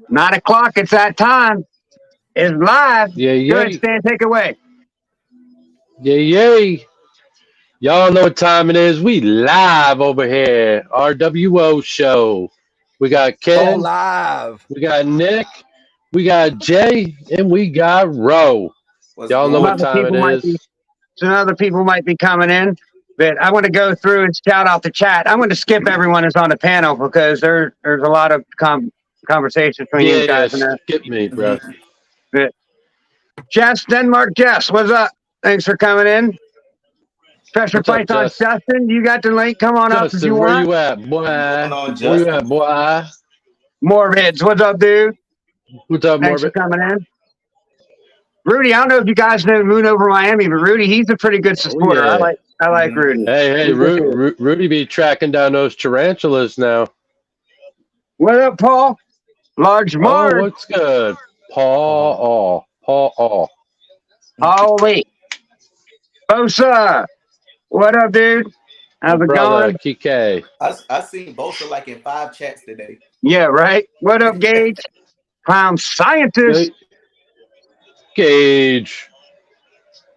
9 o'clock. It's that time. It's live. Yeah, Go ahead, yay. Stan. Take it away. Yay, yay. Y'all know what time it is. We live over here. RWO show. We got Oh, Ken, live. we got Nick, we got Jay, and we got Ro. What's Y'all know Some going what other time on? it people might be. is. Some other people might be coming in. But I want to go through and shout out the chat. I'm going to skip everyone that's on the panel because there's a lot of conversation between you Yeah, guys and that. skip me, bro. Mhm. But Jess, Denmark, Jess, what's up? Thanks for coming in. Special What's up, Python Jess? Justin, you got the link. Come on up if you Justin, where want. you at, What's going boy? on, Where you Justin? at, boy? Morbids, what's up, dude? What's up, Thanks for Morbid? coming in. Rudy, I don't know if you guys know Moon Over Miami, but Rudy, he's a pretty good Oh, supporter. I yeah. like Rudy. Hey, He's a good dude. Rudy be tracking down those tarantulas now. What up, Paul? Large Oh, Marge. what's good? Paul. Holy. Bosa. What up, dude? My How's it brother, going? Kike. I seen Bosa like in 5 chats today. Yeah, right. What up, Gage? Clown scientist. Ga- Gage.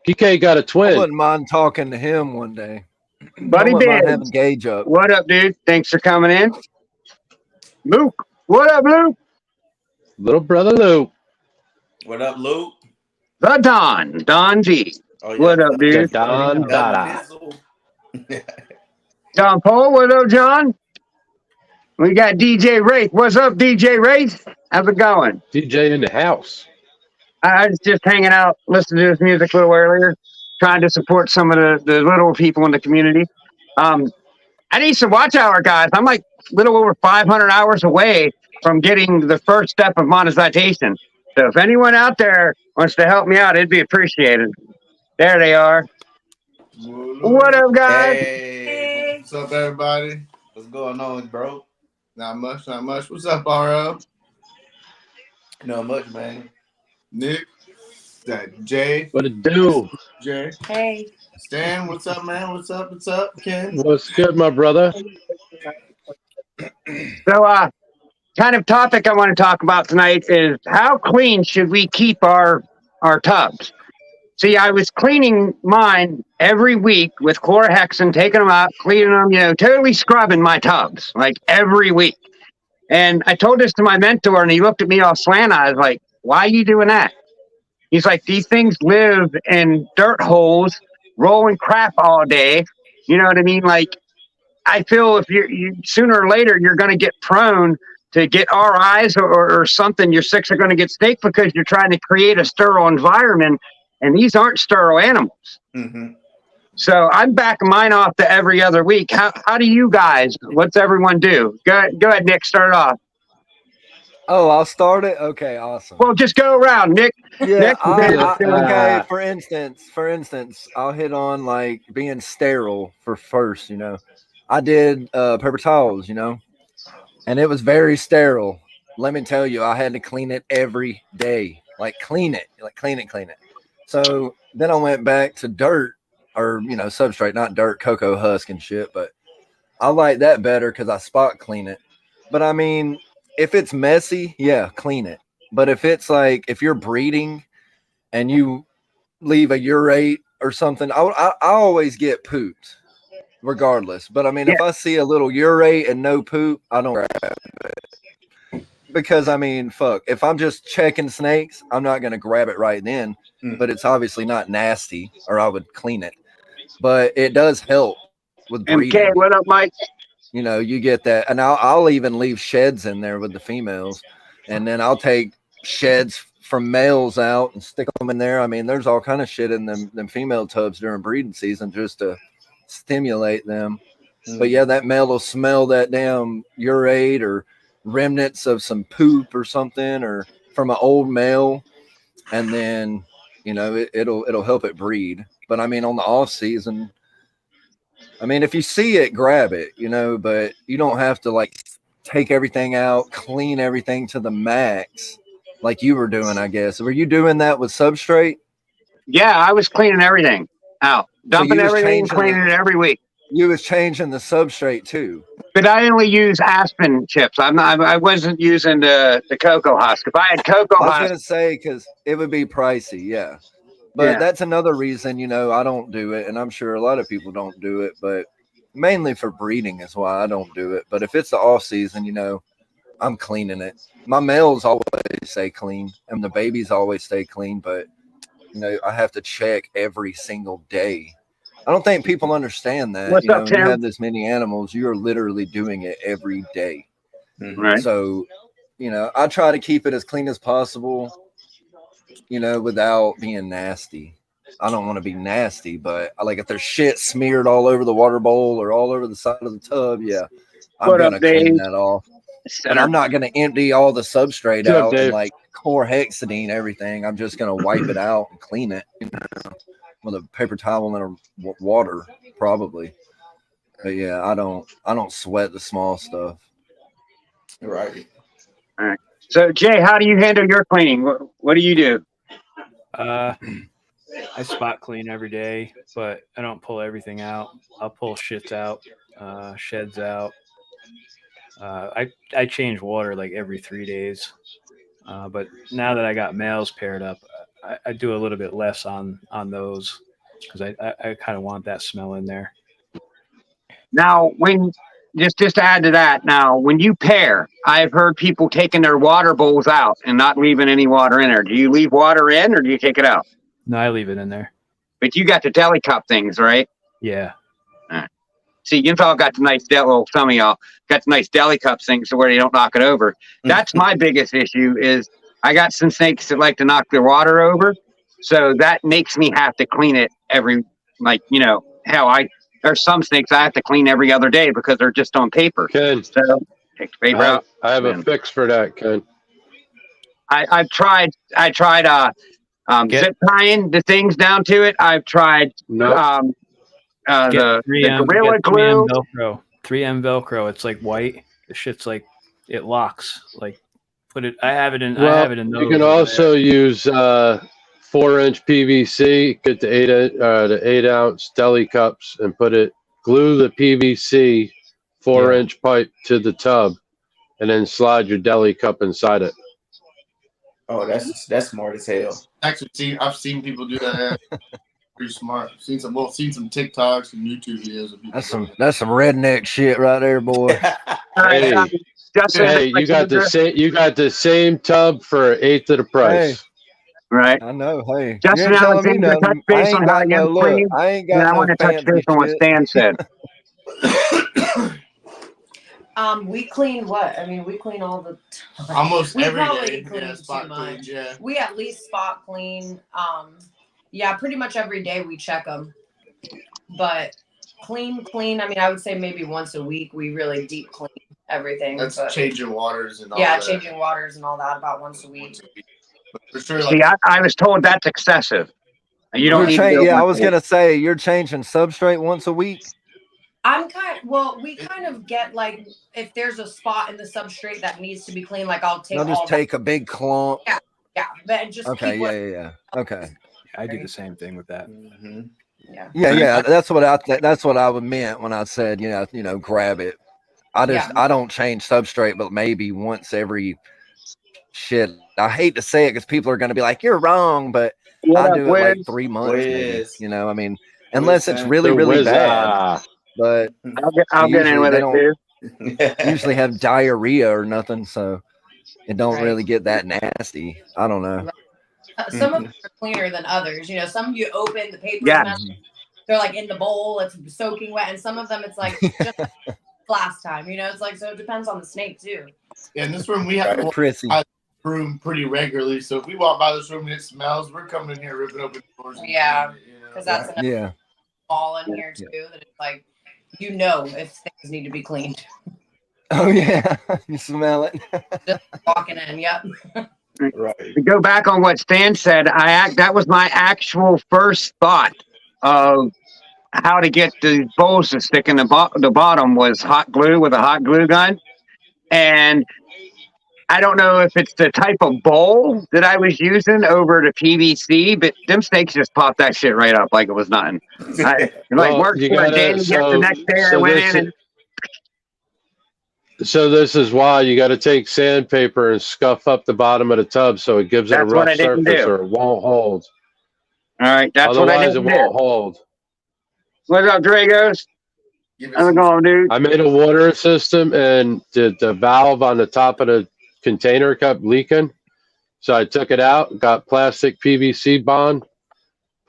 Kike got a I twin. wouldn't mind talking to him one day. I Buddy wouldn't mind having Bids. Gage up. What up, dude? Thanks for coming in. Luke. What up, Luke? Little brother Luke. What up, Luke? The Don G. Oh yeah, What up, Don, The dude? Don Don Dada. Dizzle. John Paul. What up, John? We got DJ Wraith. What's up, DJ Wraith? How's it going? DJ in the house. I was just hanging out, listening to this music a little earlier, trying to support some of the little people in the community. I need some watch hour, guys. I'm like a little over 500 hours away from getting the first step of monetization. So if anyone out there wants to help me out, it'd be appreciated. There they are. What up, guys? Hey, What's up, everybody? what's going on, bro? Not much, not much. What's up, RL? Not much, man. Nick? That Jay? What it do? Jay? Hey. Stan, what's up, man? What's up? What's up, Ken? What's good, my brother? So, kind of topic I want to talk about tonight is how clean should we keep our tubs? See, I was cleaning mine every week with chlorhexin, taking them out, cleaning them, totally scrubbing my tubs like every week. And I told this to my mentor, and he looked at me all slant eyes, like, "Why are you doing that?" He's like, "These things live in dirt holes, rolling crap all day." You know what I mean? Like, I feel if you sooner or later you're going to get prone to get RIs or something. Your six are going to get snake because you're trying to create a sterile environment, and these aren't sterile animals. Mm-hmm. So I'm backing mine off to every other week. How do you guys? What's everyone do? Go ahead, Nick. Start it off. Oh, I'll start it. Okay, awesome. Well, just go around, Nick. Yeah, Nick, okay. For instance, I'll hit on like being sterile for first. I did paper towels. And it was very sterile. Let me tell you, I had to clean it every day, like clean it. So then I went back to dirt or substrate, not dirt, cocoa husk and shit. But I like that better because I spot clean it. But I mean, if it's messy, yeah, clean it. But if it's like if you're breeding and you leave a urate or something, I always get pooped regardless. But I mean, if I see a little urate and no poop, I don't grab it. Because I mean, fuck, if I'm just checking snakes, I'm not going to grab it right then. But it's obviously not nasty or I would clean it. But it does help with breeding. MK, what up, Mike? You get that. And I'll even leave sheds in there with the females. And then I'll take sheds from males out and stick them in there. I mean, there's all kind of shit in them female tubs during breeding season just to stimulate them. But yeah, that male will smell that damn urate or remnants of some poop or something or from an old male, and then it'll help it breed. But I mean, on the off season, I mean, if you see it, grab it, but you don't have to like take everything out, clean everything to the max like you were doing, I guess. Were you doing that with substrate? Yeah, I was cleaning everything out, dumping everything, cleaning it every week. You was changing the substrate too. But I only use aspen chips. I wasn't using the cocoa husk. If I had cocoa I was husk, gonna say because it would be pricey, yeah. But yeah. that's another reason, I don't do it, and I'm sure a lot of people don't do it, but mainly for breeding is why I don't do it. But if it's the off season, I'm cleaning it. My males always stay clean, and the babies always stay clean, but I have to check every single day. I don't think people understand that. What's up, When you Tim? have this many animals, you are literally doing it every day. Right. So, I try to keep it as clean as possible, without being nasty. I don't want to be nasty, but like if there's shit smeared all over the water bowl or all over the side of the tub, yeah, I'm What up, gonna clean Dave? that off. And Center. I'm not gonna empty all the substrate What's up, out and Dave? like chlorhexidine everything. I'm just gonna wipe it out and clean it with a paper towel and water, probably. But yeah, I don't sweat the small stuff. Right. All right. So Jay, how do you handle your cleaning? What do you do? I spot clean every day, but I don't pull everything out. I'll pull shits out, sheds out. I change water like every 3 days. But now that I got males paired up, I do a little bit less on those because I kind of want that smell in there. Now, when just to add to that, now when you pair, I've heard people taking their water bowls out and not leaving any water in there. Do you leave water in or do you take it out? No, I leave it in there. But you got the deli cup things, right? Yeah. See, you all got the nice well, some of y'all got the nice deli cup things so where they don't knock it over. That's my biggest issue is I got some snakes that like to knock their water over. So that makes me have to clean it every, there's some snakes I have to clean every other day because they're just on paper. Ken, So take the paper out. I have a fix for that, Ken. I tried zip tying the things down to it. I've tried No, the 3M, Gorilla Glue. 3M Velcro. 3M Velcro. It's like white. The shit's like it locks. Like put it. I have it in. I have it in those. You can also use 4-inch PVC. Get the 8-ounce deli cups and glue the PVC 4-inch pipe to the tub, and then slide your deli cup inside it. Oh, that's smart as hell. Actually, I've seen people do that. Pretty smart. Seen some TikToks and YouTube videos of people. That's some redneck shit right there, boy. Hey, you got the same tub for 1/8 of the price. Right. I know. Hey, Justin you ain't telling me Alexander, touch nothing. base on how you clean. I ain't got And I no want to touch fancy base on what shit. Stan said. We clean what? I mean, we clean all the time. Almost We every probably day. clean Yeah, too spot much. cleans, yeah. We at least spot clean. Yeah, pretty much every day we check them. But clean. I mean, I would say maybe once a week we really deep clean everything. That's changing waters and all yeah, that. changing waters and all that about once a week. But for sure, See, I was told that's excessive. You don't need to do it I once was a week. gonna say you're changing substrate once a week. We kind of get like if there's a spot in the substrate that needs to be clean, like I'll take a big clump. Yeah, but just Okay, keep yeah. Okay. I do the same thing with that. Mm-hmm. Yeah. That's what I meant when I said grab it. I don't change substrate, but maybe once every shit. I hate to say it because people are gonna be like, "You're wrong," but I do it like 3 months, maybe. I mean, unless it's really, really bad. But I'll get in with it too. Usually have diarrhea or nothing, so it don't really get that nasty. I don't know. Some of them are cleaner than others. Some you open the paper, they're like in the bowl, it's soaking wet, and some of them it's like just like last time. It's like so it depends on the snake too. Yeah, in this room we have to walk by the room pretty regularly. So if we walk by this room and it smells, we're coming in here ripping open doors. Yeah, because that's another ball in here too. That it's like if things need to be cleaned. Oh yeah, you smell it. Just walking in. Yep. Right. To go back on what Stan said, that was my actual first thought of how to get the bowls to stick in the bottom was hot glue with a hot glue gun. And I don't know if it's the type of bowl that I was using over the PVC, but them snakes just popped that shit right up like it was nothing. Well, Worked you for a day, gotta yet the next day I went in and so this is why you got to take sandpaper and scuff up the bottom of the tub so it gives it a that's what rough I didn't surface do. or it won't hold. All right, that's what I Otherwise, it didn't do. won't hold. What's up, Dragos? Give it How's it some going, dude? I made a water system and the valve on the top of the container kept leaking. So I took it out, got plastic PVC bond,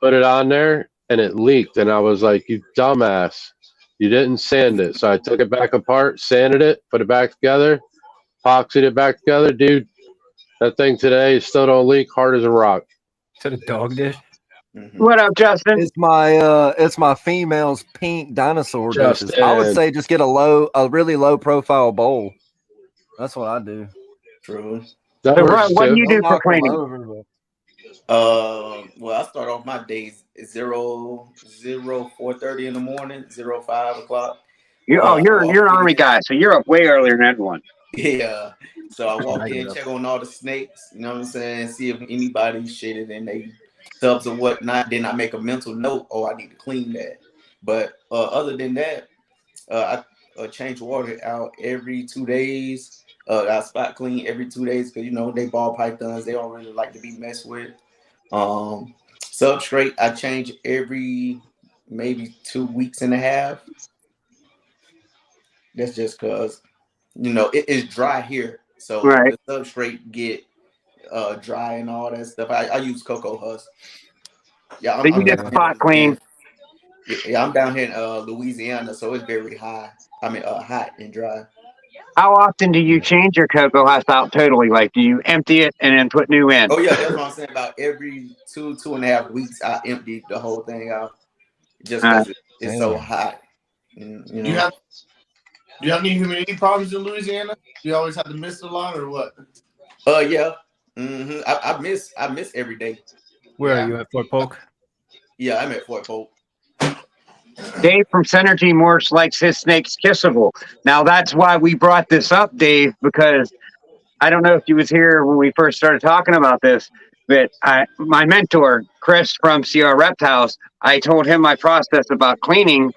put it on there, and it leaked. And I was like, you dumbass. You didn't sand it. So I took it back apart, sanded it, put it back together, epoxied it back together. Dude, that thing today still don't leak, hard as a rock. Is that a dog dish? What up, Justin? It's my female's pink dinosaur dishes. I would say just get a really low profile bowl. That's what I do. True. That So, works what do too. you do for Knock 'em cleaning? over, but- Well, I start off my days 4:30 in the morning, 5 o'clock. You're an Army guy, so you're up way earlier than everyone. Yeah. So I walk I get in, up. check on all the snakes, you know what I'm saying? See if anybody shitted in they tubs or whatnot. Then I make a mental note, oh, I need to clean that. But other than that, I change water out every 2 days. I spot clean every 2 days because, you know, they ball pythons. They don't really like to be messed with. Substrate, I change every maybe 2 weeks and a half. That's just because, you know, it is dry here. So Right. the substrate get dry and all that stuff. I use cocoa husk. Yeah, So you just spot clean. Yeah, I'm down here in Louisiana, so it's very high. I mean, hot and dry. How often do you change your cocoa husk out totally? Like, do you empty it and then put new in? Oh yeah, that's what I'm saying. About every 2.5 weeks, I empty the whole thing out just because it's so hot. And, you know. Do you have any humidity problems in Louisiana? Do you always have to mist a lot or what? Yeah. Mm-hmm. I miss every day. Where are you at Fort Polk? Yeah, I'm at Fort Polk. Dave from Synergy Morse likes his snakes kissable. Now that's why we brought this up, Dave, because I don't know if you was here when we first started talking about this, but my mentor, Chris from CR Reptiles, I told him my process about cleaning,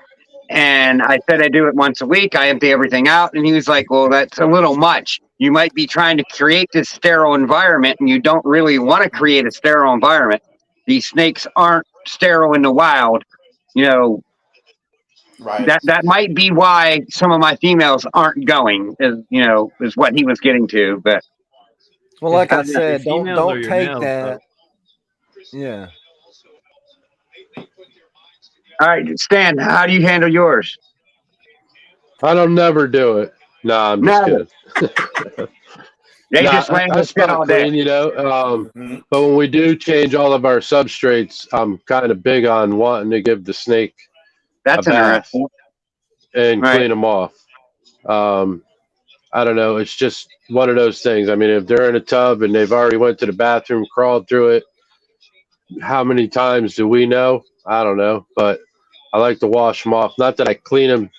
and I said I do it once a week. I empty everything out, and he was like, well, that's a little much. You might be trying to create this sterile environment, and you don't really want to create a sterile environment. These snakes aren't sterile in the wild, you know. Right. That might be why some of my females aren't going, is what he was getting to. But well, like I Is that said, your females or don't your take males, that. though? Yeah. all right, Stan, how do you handle yours? I don't never do it. No, I'm just Never. kidding. They Nah, just land I the shit spot all day. clean, you know. Mm-hmm. But when we do change all of our substrates, I'm kind of big on wanting to give the snake That's a bath interesting. and Right. clean them off. I don't know. It's just one of those things. I mean, if they're in a tub and they've already went to the bathroom, crawled through it, how many times do we know? I don't know. But I like to wash them off. Not that I clean them,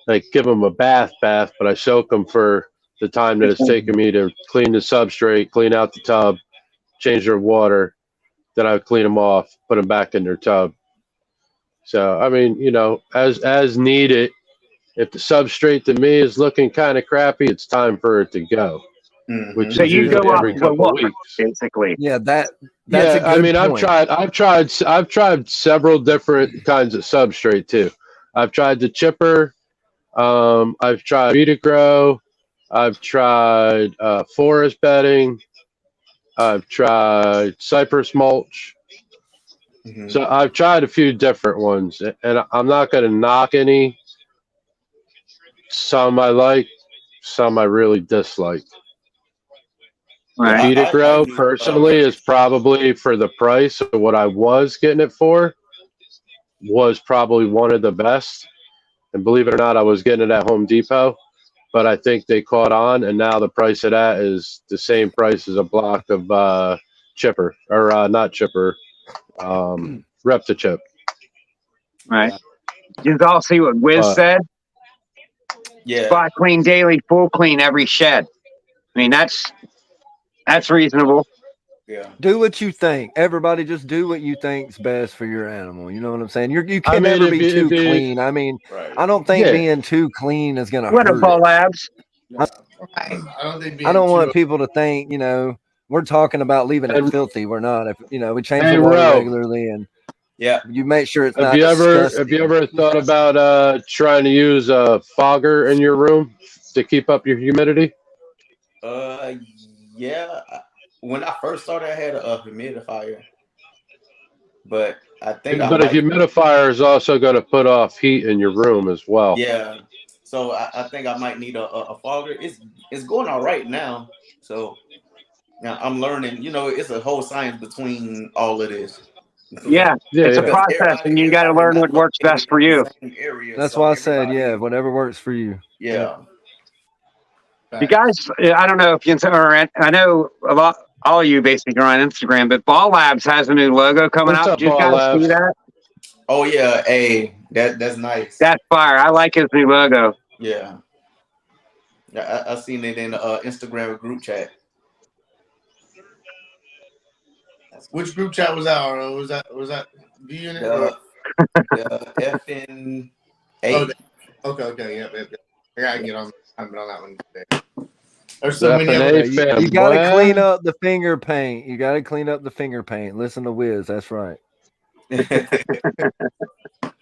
like give them a bath, but I soak them for the time that it's taken me to clean the substrate, clean out the tub, change their water. Then I clean them off, put them back in their tub. So, I mean, you know, as needed. If the substrate to me is looking kind of crappy, it's time for it to go, Mm-hmm. which So is you go usually off every the couple of look, weeks. basically. Yeah, that's Yeah, a good I mean, point. I've tried several different kinds of substrate too. I've tried the chipper. I've tried Vita Grow. I've tried forest bedding. I've tried cypress mulch. Mm-hmm. So I've tried a few different ones, and I'm not going to knock any. Some I like, some I really dislike. Right. Vita I Grow use, personally is probably for the price of what I was getting it for, was probably one of the best. And believe it or not, I was getting it at Home Depot, but I think they caught on, and now the price of that is the same price as a block of chipper, or not chipper, Reptichip. Right. You all see what Wiz said? Yeah. Spot clean daily, full clean every shed. I mean, that's That's reasonable. Yeah. Do what you think. Everybody just do what you think's best for your animal. You know what I'm saying? You I can mean, never if be you- too if you- clean. I mean, Right. I don't think Yeah. being too clean is gonna What a hurt ball it. labs. No, Right. I don't think. I don't being want too- people to think, we're talking about leaving it And- filthy. We're not. If we change Hey, the water Ro. regularly, and Yeah. you make sure it's Have not you ever disgusting. thought about trying to use a fogger in your room to keep up your humidity? Yeah. When I first started, I had a humidifier, but I think I But a might. humidifier is also going to put off heat in your room as well. Yeah. So I think I might need a fogger. It's going all right now. So now I'm learning. It's a whole science between all of this. Yeah, Yeah, it's a yeah. process, and you got to Everybody learn not what works located best for in the you. same area, That's so why I said, everybody- whatever works for you. Yeah. You guys, I don't know if you or I know a lot. All of you basically are on Instagram, but Ball Labs has a new logo coming What's out. up, Did you Ball guys Labs? see that? Oh yeah. Hey, that's nice. That's fire. I like his new logo. Yeah. Yeah, I seen it in Instagram group chat. Which group chat was that? Or was that V unit? The FN8. Okay, yep. I gotta get on. I've been on that one today. There's so many F&A other. fan, You got to boy. clean up the finger paint. You got to clean up the finger paint. Listen to Wiz. That's right.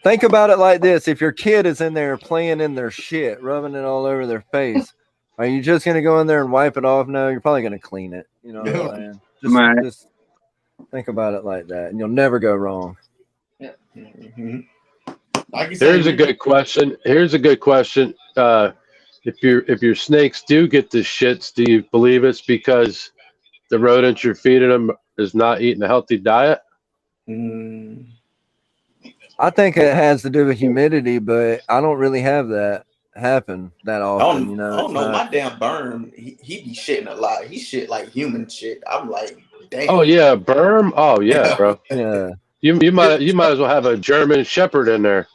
Think about it like this: if your kid is in there playing in their shit, rubbing it all over their face, are you just gonna go in there and wipe it off? No, you're probably gonna clean it. You know what I'm saying? Right. Just think about it like that, and you'll never go wrong. Mhm. Like you said, Here's a good question. If your snakes do get the shits, do you believe it's because the rodents you're feeding them is not eating a healthy diet? Mm. I think it has to do with humidity, but I don't really have that happen that often. I don't it's know. not- My damn Berm, he be shitting a lot. He shit like human shit. I'm like, damn. Oh yeah, Berm. Oh yeah, bro. yeah. You might as well have a German Shepherd in there.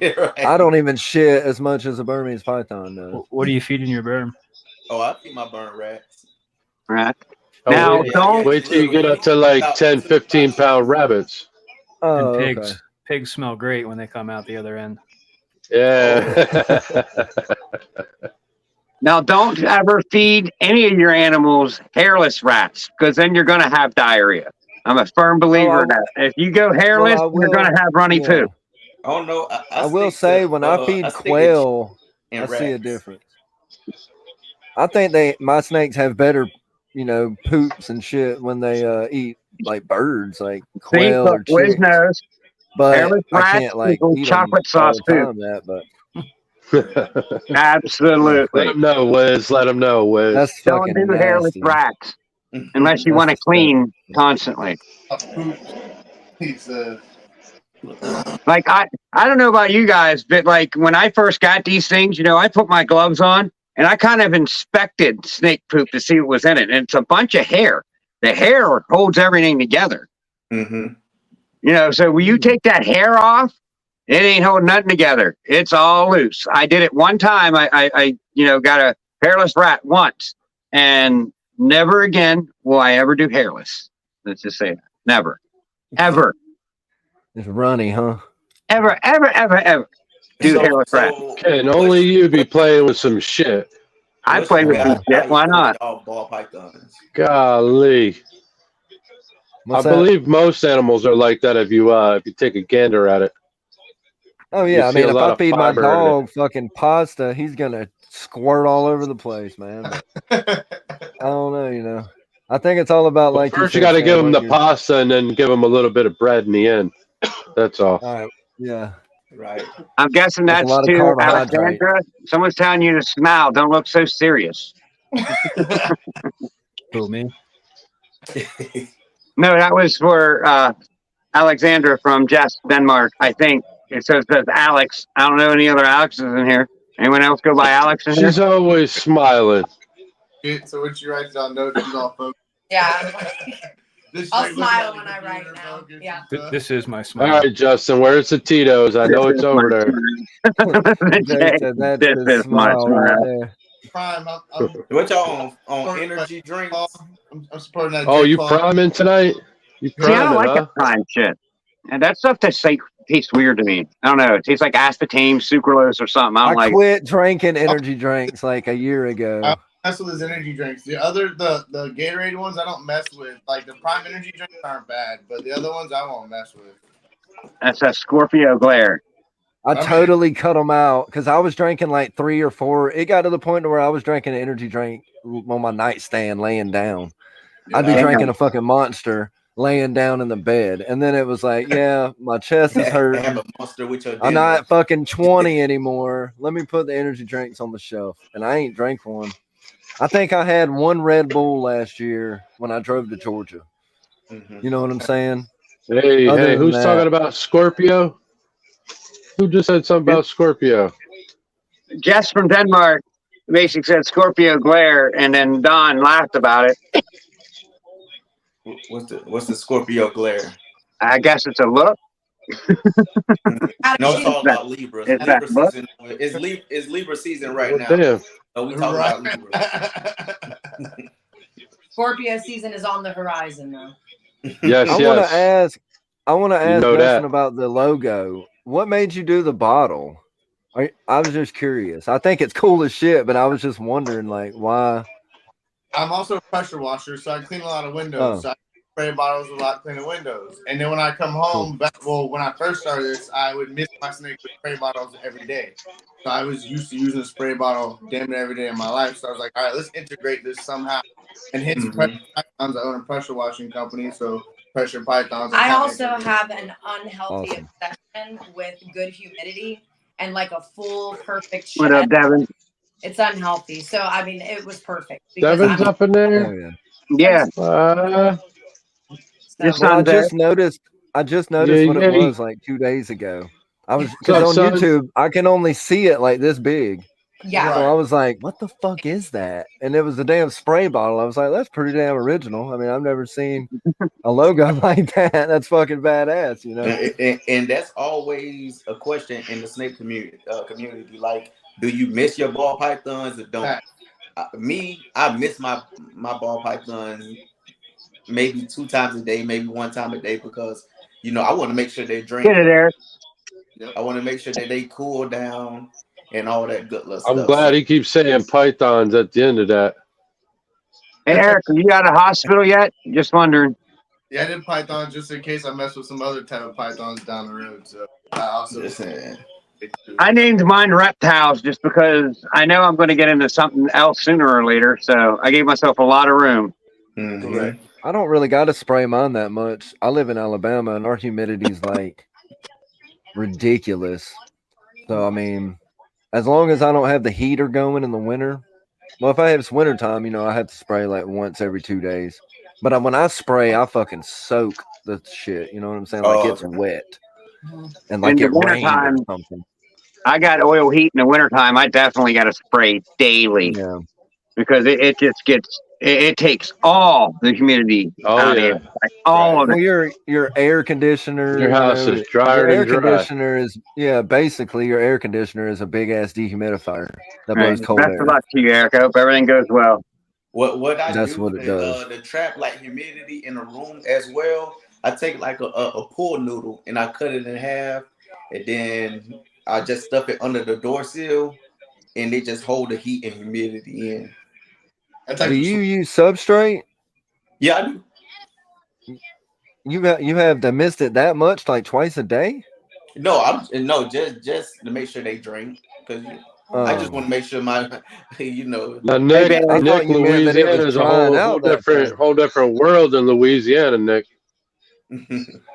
Right. I don't even shit as much as a Burmese python does. What do you feed in your berm? Oh, I feed my Berm rats. Right. Oh, Now, wait, don't- wait till you get up to like 10, 15-pound rabbits. Oh, And pigs. okay. Pigs smell great when they come out the other end. Yeah. Now, don't ever feed any of your animals hairless rats, because then you're going to have diarrhea. I'm a firm believer in that. If you go hairless, I you're will- going to have runny yeah. poo. I don't know. I will stick say to, when I feed stick to quail, and I see a rats. difference. I think my snakes have better, poops and shit when they eat like birds, like See, quail but or Wiz chicks. knows. But Hairless I rats can't like equals eat them chocolate all sauce the poop. time. That, but Let Absolutely. them know, Wiz. Let them know, Wiz. that's Don't fucking do hairless nasty. rats unless you That's want to disgusting. clean constantly. He says, Like I don't know about you guys, but like when I first got these things, I put my gloves on and I kind of inspected snake poop to see what was in it. And it's a bunch of hair. The hair holds everything together. Mm-hmm. So when you take that hair off, it ain't holding nothing together. It's all loose. I did it one time. I got a hairless rat once, and never again will I ever do hairless. Let's just say that. Never, ever, It's runny, huh? ever do hairless rat. Ken, only you be playing with some shit. I play with this shit. Why not? All ball pythons. Golly. What's I that? believe most animals are like that if you take a gander at it. Oh you yeah, I see a mean, if lot I of feed my fiber in it. dog fucking pasta, he's gonna squirt all over the place, man. But I don't know, I think it's all about Well, like first you said, got to Sam, give them what the you're- pasta and then give them a little bit of bread in the end. That's all. All right, yeah. Right. I'm guessing That's a that's lot of to carbohydrate. Alexandra. Someone's telling you to smile. Don't look so serious. Who, me? No, that was for Alexandra from Jess, Denmark, I think. It says Alex. I don't know any other Alexes in here. Anyone else go by Alex in here? She's always smiling. so when she writes down notes, she's all focused. Yeah. This I'll chick looks smile at the when I write computer, now. focused Yeah. and stuff. This is my All smile. right, Justin, where's the Tito's? I know it's over there. Jay said that's This his is my smile smile. right there. Prime. What y'all on energy drinks? I'm supporting that. Oh, J. you Paul. priming tonight? You See, I don't priming, like huh? that prime shit. And that stuff tastes weird to me. I don't know. It tastes like aspartame, sucralose, or something. I don't like it. quit drinking energy drinks like a year ago. I mess with his energy drinks. The Gatorade ones I don't mess with. Like the Prime energy drinks aren't bad, but the other ones I won't mess with. That's a Scorpio Glare. I totally cut them out because I was drinking like 3 or 4. It got to the point where I was drinking an energy drink on my nightstand laying down. I'd be drinking a fucking Monster laying down in the bed. And then it was like, yeah, my chest is hurting. Have a Monster with your I'm not fucking 20 anymore. Let me put the energy drinks on the shelf. And I ain't drank one. I think I had 1 Red Bull last year when I drove to Georgia. Mm-hmm. You know what I'm saying? Hey, who's talking about Scorpio? Who just said something about Scorpio? Jess from Denmark basically said Scorpio Glare, and then Don laughed about it. What's the Scorpio Glare? I guess it's a look. No, it's all about Libra. It's Libra season. It's Libra season right now. Damn. So we talking about Libra. Scorpio season is on the horizon, though. Yes, I want to ask know Dustin that. about the logo. What made you do the bottle? I was just curious. I think it's cool as shit, but I was just wondering, like, why? I'm also a pressure washer, so I clean a lot of windows. Oh. So I spray bottles a lot cleaning windows. And then when I come home, when I first started this, I would mix my snake with spray bottles every day. So I was used to using a spray bottle damn near every day in my life. So I was like, all right, let's integrate this somehow. And hence Pressure Pythons, I own a pressure washing company, so Pressure Pythons. I also have an unhealthy obsession with good humidity and like a full perfect shed. What up, Devin? It's unhealthy. So I mean, it was perfect. Devin's up in there. Oh, Yeah. I just noticed what it was like 2 days ago. I was because on YouTube I can only see it like this big. Yeah. So I was like, what the fuck is that? And it was a damn spray bottle. I was like, that's pretty damn original. I mean, I've never seen a logo like that. That's fucking badass, you know? And that's always a question in the snake community. Like, do you miss your ball pythons or don't? I miss my ball pythons maybe 2 times a day, maybe 1 time a day, because I want to make sure they drink. Get it, Eric. I want to make sure that they cool down and all that good stuff. I'm glad he keeps saying pythons at the end of that. Hey, Eric, are you out of hospital yet? Just wondering. Yeah, I did pythons just in case I mess with some other type of pythons down the road. So I also I named mine reptiles just because I know I'm going to get into something else sooner or later. So I gave myself a lot of room. Mm-hmm. I don't really got to spray mine that much. I live in Alabama and our humidity's like ridiculous. So, I mean, as long as I don't have the heater going in the winter, well, if I have winter time, I have to spray like once every 2 days. But when I spray, I fucking soak the shit. You know what I'm saying? Like it's wet. And like it rained or something. I got oil heat in the wintertime. I definitely got to spray daily. Yeah. Because it just it takes all the humidity out of it. Like all of it. Well, your air conditioner. Your house is drier than dry. Conditioner is basically your air conditioner is a big ass dehumidifier that blows cold air. Best of luck to you, Eric. I hope everything goes well. What I That's do what it does. To trap like humidity in a room as well, I take like a pool noodle and I cut it in half, and then I just stuff it under the door sill, and they just hold the heat and humidity in. Do you use substrate? Yeah, I do. You have to miss it that much, like twice a day? No, just to make sure they drink, because I just want to make sure my, Now, Nick, Louisiana is a whole different world than Louisiana, Nick.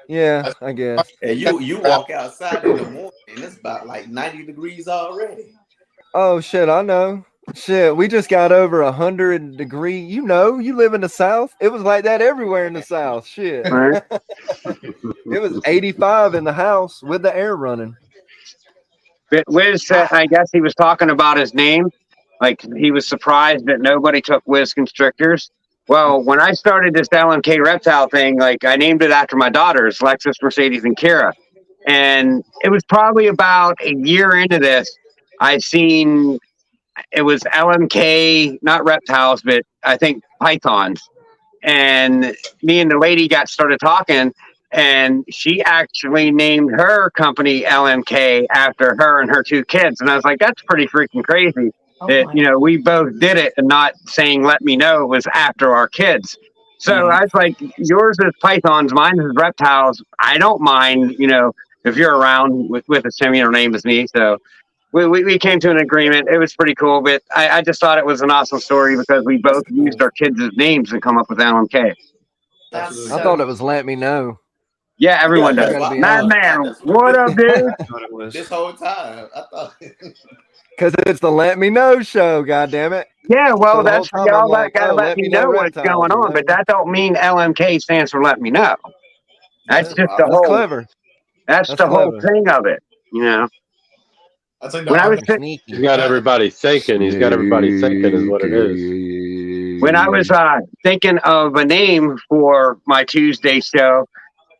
Yeah, I guess. And you walk outside in the morning and it's about like 90 degrees already. Oh shit, I know. Shit, we just got over 100 degree. You live in the South. It was like that everywhere in the South. Shit. Right. It was 85 in the house with the air running. But Wiz said, I guess he was talking about his name. Like he was surprised that nobody took Wiz Constrictors. Well, when I started this LMK reptile thing, like I named it after my daughters, Lexus, Mercedes, and Kira. And it was probably about a year into this, I seen it was LMK, not reptiles, but I think pythons. And me and the lady got started talking, and she actually named her company LMK after her and her two kids. And I was like, that's pretty freaking crazy. Oh It, my you know, we both did it, and not saying "let me know" it was after our kids. So I was like, yours is pythons, mine is reptiles. I don't mind, you know, if you're around with a similar name as me. So we came to an agreement. It was pretty cool, but I just thought it was an awesome story because we both used our kids' names and come up with LMK. That's I thought it was let me know. Yeah, everyone I does. gotta be Madman, honest. what up, dude? I thought it was. This whole time, I thought. Because it's the Let Me Know show, God damn it. Yeah, well, So the whole that's for time I'm y'all that like, gotta oh, let me know what's reptiles, going you on, know? but that don't mean LMK stands for let me know. That's Yeah, just the that's whole. clever. That's That's the whole clever. thing of it, you know. That's like When I was the Sneaky. He's got everybody thinking. He's got everybody thinking is what it is. when I was thinking of a name for my Tuesday show,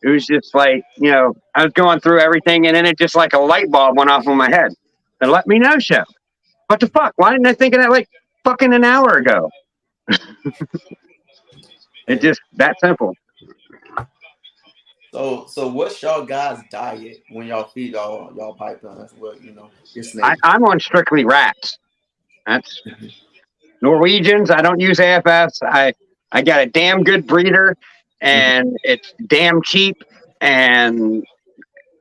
it was just like, you know, I was going through everything, and then it just like a light bulb went off in my head. The Let Me Know show. What the fuck? Why didn't I think of that like fucking an hour ago? It's just that simple. So what's y'all guys' diet when y'all feed y'all pythons? Well, you know, your snake. I'm on strictly rats. That's Norwegians. I don't use AFS. I got a damn good breeder, and it's damn cheap, and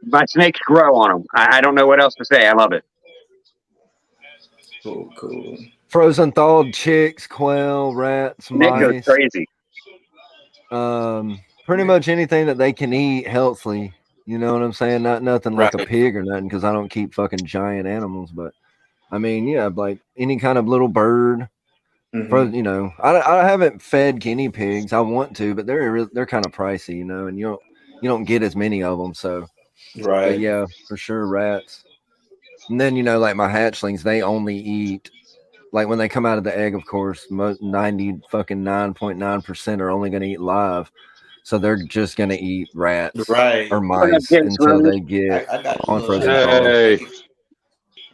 my snakes grow on them. I don't know what else to say. I love it. Cool. Frozen thawed chicks, quail, rats, Nick goes mice. crazy. Pretty much anything that they can eat healthily. You know what I'm saying? Not nothing like a Right. pig or nothing, because I don't keep fucking giant animals. But I mean, yeah, like any kind of little bird. Mhm. You know, I haven't fed guinea pigs. I want to, but they're kind of pricey, you know, and you don't get as many of them. So, but Right. yeah, for sure, rats. And then you know, like my hatchlings, they only eat like when they come out of the egg. Of course, 9.9% are only going to eat live, so they're just going to eat rats Right. or What up, mice James until Rose? they get I got on I frozen got thaw.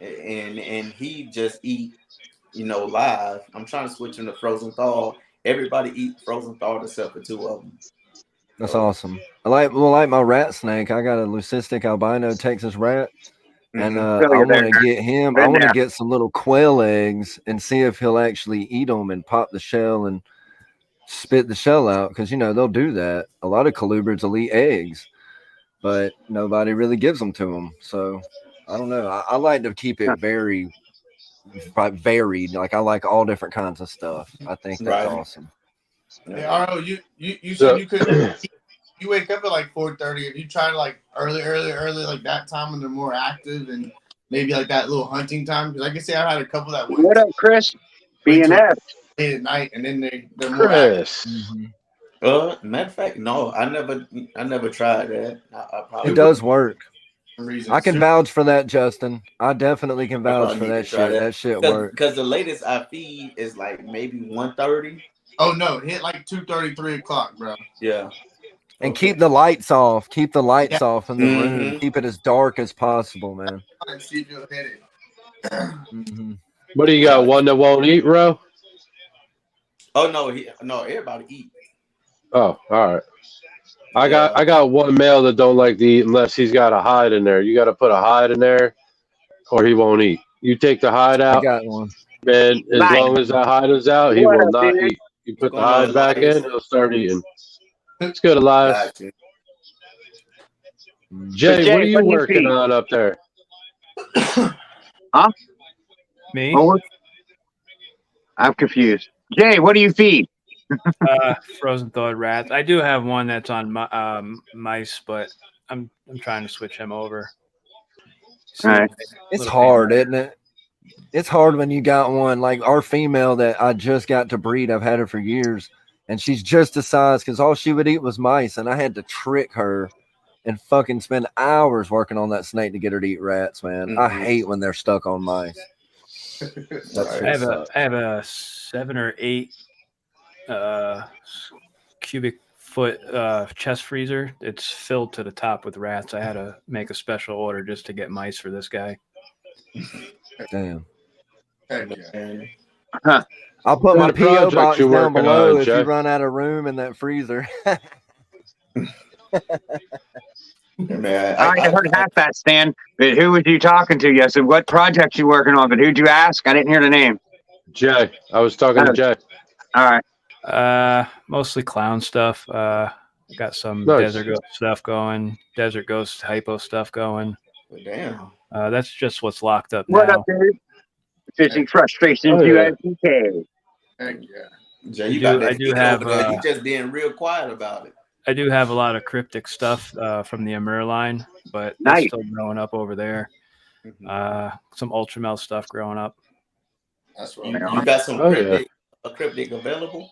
Hey, and he just eat, you know, live. I'm trying to switch him to frozen thaw. Everybody eat frozen thaw except for two of them. That's awesome. Like my rat snake. I got a leucistic albino Texas rat. And Still I you're want there. to get him. I Been want to there. get some little quail eggs and see if he'll actually eat them and pop the shell and spit the shell out. Because you know they'll do that. A lot of colubrids will eat eggs, but nobody really gives them to them. So I don't know. I like to keep it very varied. Like I like all different kinds of stuff. I think that's Right. awesome. Hey, RO, you said so you could you wake up at like 4:30. If you try to like early, like that time when they're more active and maybe like that little hunting time, because I can say I had a couple that What up, Chris? went till BNF. late at night and then they're more active. Chris, Matter of fact, no, I never tried that. I probably It does work. For some reason. I can vouch for that, Justin. I definitely can I vouch probably for need to that try shit. that That shit works. because the latest I feed is like maybe 1:30. Oh no, hit like 2:30, 3 o'clock, bro. Yeah. And Okay. keep the lights off. Keep the lights Yeah. off in the room. Keep it as dark as possible, man. And see if you'll hit it. Mm-hmm. what do you got? One that won't eat, Ro? Oh no, everybody eat. Oh, all right. I Yeah. got one male that don't like to eat unless he's got a hide in there. You got to put a hide in there, or he won't eat. You take the hide I out, got one. man. As Light. long as that hide is out, he What will up, not dude? eat. You put the What's going on, hide back in, Elias? he'll start eating. It's good, Elias. Gotcha. Jay, Jay, what are you what do you working feed? on up there? Huh? Me? Oh, I'm confused. Jay, what do you feed? Frozen thawed rats. I do have one that's on mice, but I'm trying to switch him over. It's a All little right. It's little hard, pain. isn't it? It's hard when you got one like our female that I just got to breed. I've had her for years, and she's just the size because all she would eat was mice, and I had to trick her and fucking spend hours working on that snake to get her to eat rats, man. I hate when they're stuck on mice. That shit sucks. I have a 7 or 8 cubic foot chest freezer. It's filled to the top with rats. I had to make a special order just to get mice for this guy. Damn. Heck yeah. And Huh. I'll put What my PO project box you down working below on, if you Jay? run out of room in that freezer. man, I heard half that, Stan. But who was you talking to? Yes, and what project you working on? But who'd you ask? I didn't hear the name. Jay. I was talking to Oh. Jay. All right. Mostly clown stuff. Got some Nice. Desert Ghost stuff going. Desert Ghost hypo stuff going. damn. That's just what's locked up What now. up, dude? Fishing frustrations, Oh, yeah. USDK. Heck yeah. Jay, I you do- got that I do heat have, over there. You just being real quiet about it. I do have a lot of cryptic stuff from the Amur line, but Nice. that's still growing up over there. Some Ultramel stuff growing up. That's what You I'm got some Oh, yeah. cryptic available?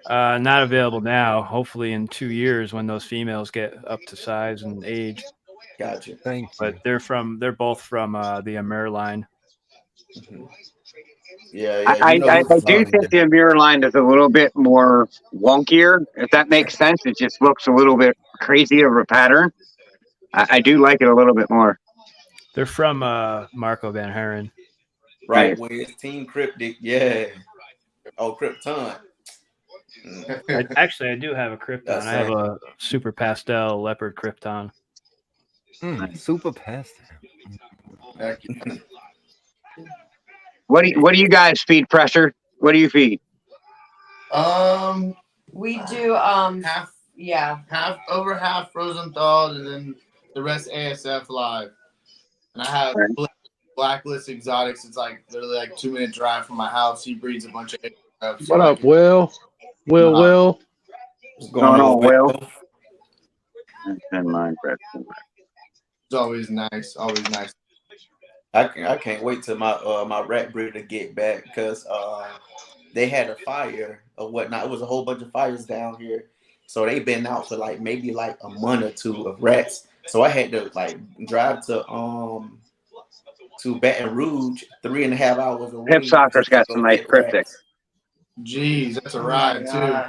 Not available now. Hopefully in 2 years when those females get up to size and age. Gotcha. Thank you. But they're both from the Amur line. Mhm. Yeah, I you know do who's think the mirror line is a little bit more wonkier, if that makes sense. It just looks a little bit crazy of a pattern. I do like it a little bit more. They're from Marco Van Huren. right. Nice. When it's Team Cryptic, yeah. Oh, Krypton. I do have a Krypton. That's I have it. a super pastel leopard Krypton. Super pastel. Heck yeah. What do you guys feed, Pressure? What do you feed? We do Half yeah. over half frozen thawed, and then the rest ASF live. And I have Right. Blacklist Exotics. It's like literally like 2-minute drive from my house. He breeds a bunch of ASF. What up, Will? Will? What's Going on, Will? Will? And mine, Pressure. It's always nice. Always nice. I can't wait till my rat breeder get back because they had a fire or whatnot. It was a whole bunch of fires down here, so they've been out for like maybe like a month or two of rats. So I had to like drive to Baton Rouge, 3.5 hours away. Hip Soccer's got to some go nice get cryptic. rats. Jeez, that's a ride too.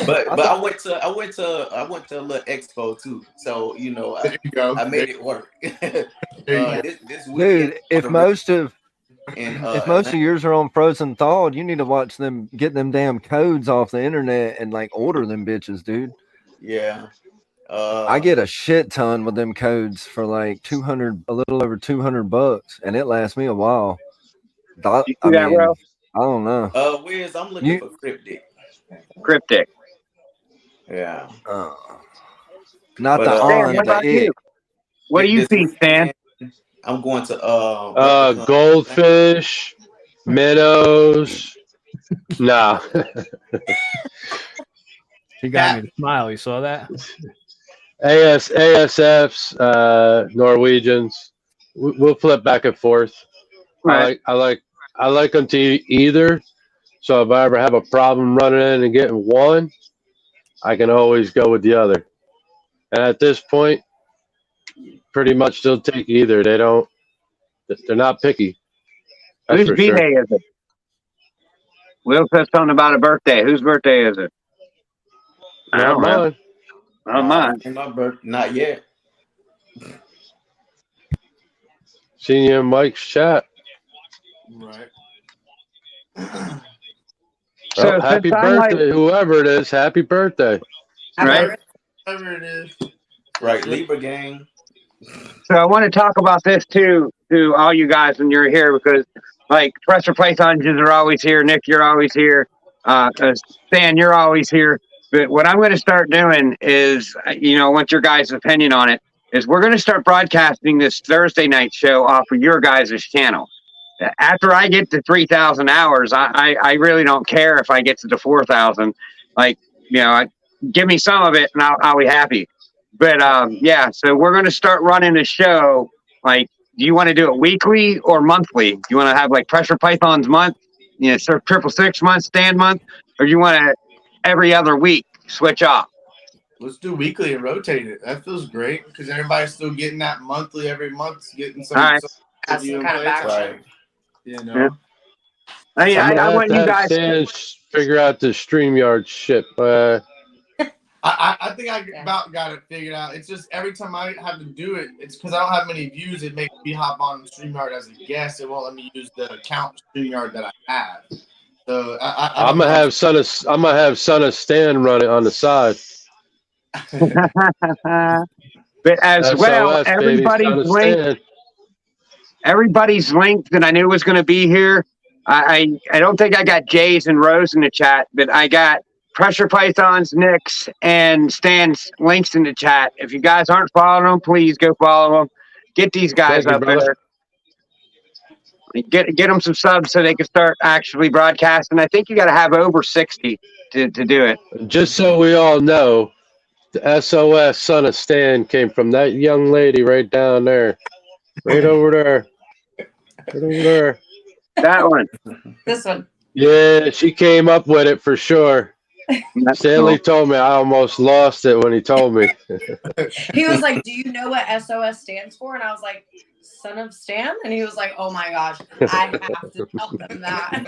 But I went to a little expo too, so you know There you go. I made it work. There you go. This weekend, Dude, if most of Atlanta. yours are on frozen thawed, you need to watch them get them damn codes off the internet and like order them bitches, dude. Yeah. I get a shit ton with them codes for like a little over $200, and it lasts me a while. I You see that, mean, Will? I don't know. Wiz, I'm looking for cryptic. Cryptic. Yeah. Not But, the Stan, on, what the about you? it. What do you This feed, Stan? weekend, I'm going to Goldfish, minnows. Nah. He got me to smile. You saw that? ASFs, Norwegians. We'll flip back and forth. Right. I like them to eat either. So if I ever have a problem running in and getting one, I can always go with the other. And at this point, pretty much they'll take either. They're not picky. That's Whose for B-Day sure. is it? Will said something about a birthday. Whose birthday is it? I Not don't know. mine. Not mine. My birthday, not yet. Seen you in Mike's chat. Right. So Well, happy since I'm birthday, whoever it is. Happy birthday. Right. Whatever it is. Right, Libra gang. So I want to talk about this too to all you guys when you're here because, like, Pressure Pythons are always here. Nick, you're always here. Stan, you're always here. But what I'm going to start doing is, want your guys' opinion on it. Is we're going to start broadcasting this Thursday night show off of your guys' channel. After I get to 3,000 hours, I really don't care if I get to the 4,000. Like, give me some of it and I'll be happy. But so we're going to start running the show. Like, do you want to do it weekly or monthly? Do you want to have like Pressure Pythons month, Surf 666 month, Stand month, or do you want to every other week switch off? Let's do weekly and rotate it. That feels great because everybody's still getting that monthly every month, getting some. All right. That's some kind of action. Right. I I'm gonna want have to you have guys. Stan figure out the StreamYard shit. I think I about got it figured out. It's just every time I have to do it, it's because I don't have many views. It makes me hop on StreamYard as a guest. It won't let me use the account StreamYard that I have. So I'm gonna have son of Stan run it on the side. But as well, SOS baby, son of Stan. Everybody's link that I knew was going to be here. I don't think I got Jay's and Rose in the chat, but I got Pressure Pythons, Nick's, and Stan's links in the chat. If you guys aren't following them, please go follow them. Get these guys up there. Get them some subs so they can start actually broadcasting. I think you got to have over 60 to do it. Just so we all know, the SOS son of Stan came from that young lady right down there. Right over there. Right over there. That one. This one. Yeah, she came up with it for sure. Stanley told me I almost lost it when he told me. He was like, "Do you know what SOS stands for?" And I was like, "Son of Stan?" And he was like, "Oh my gosh, I have to tell them that."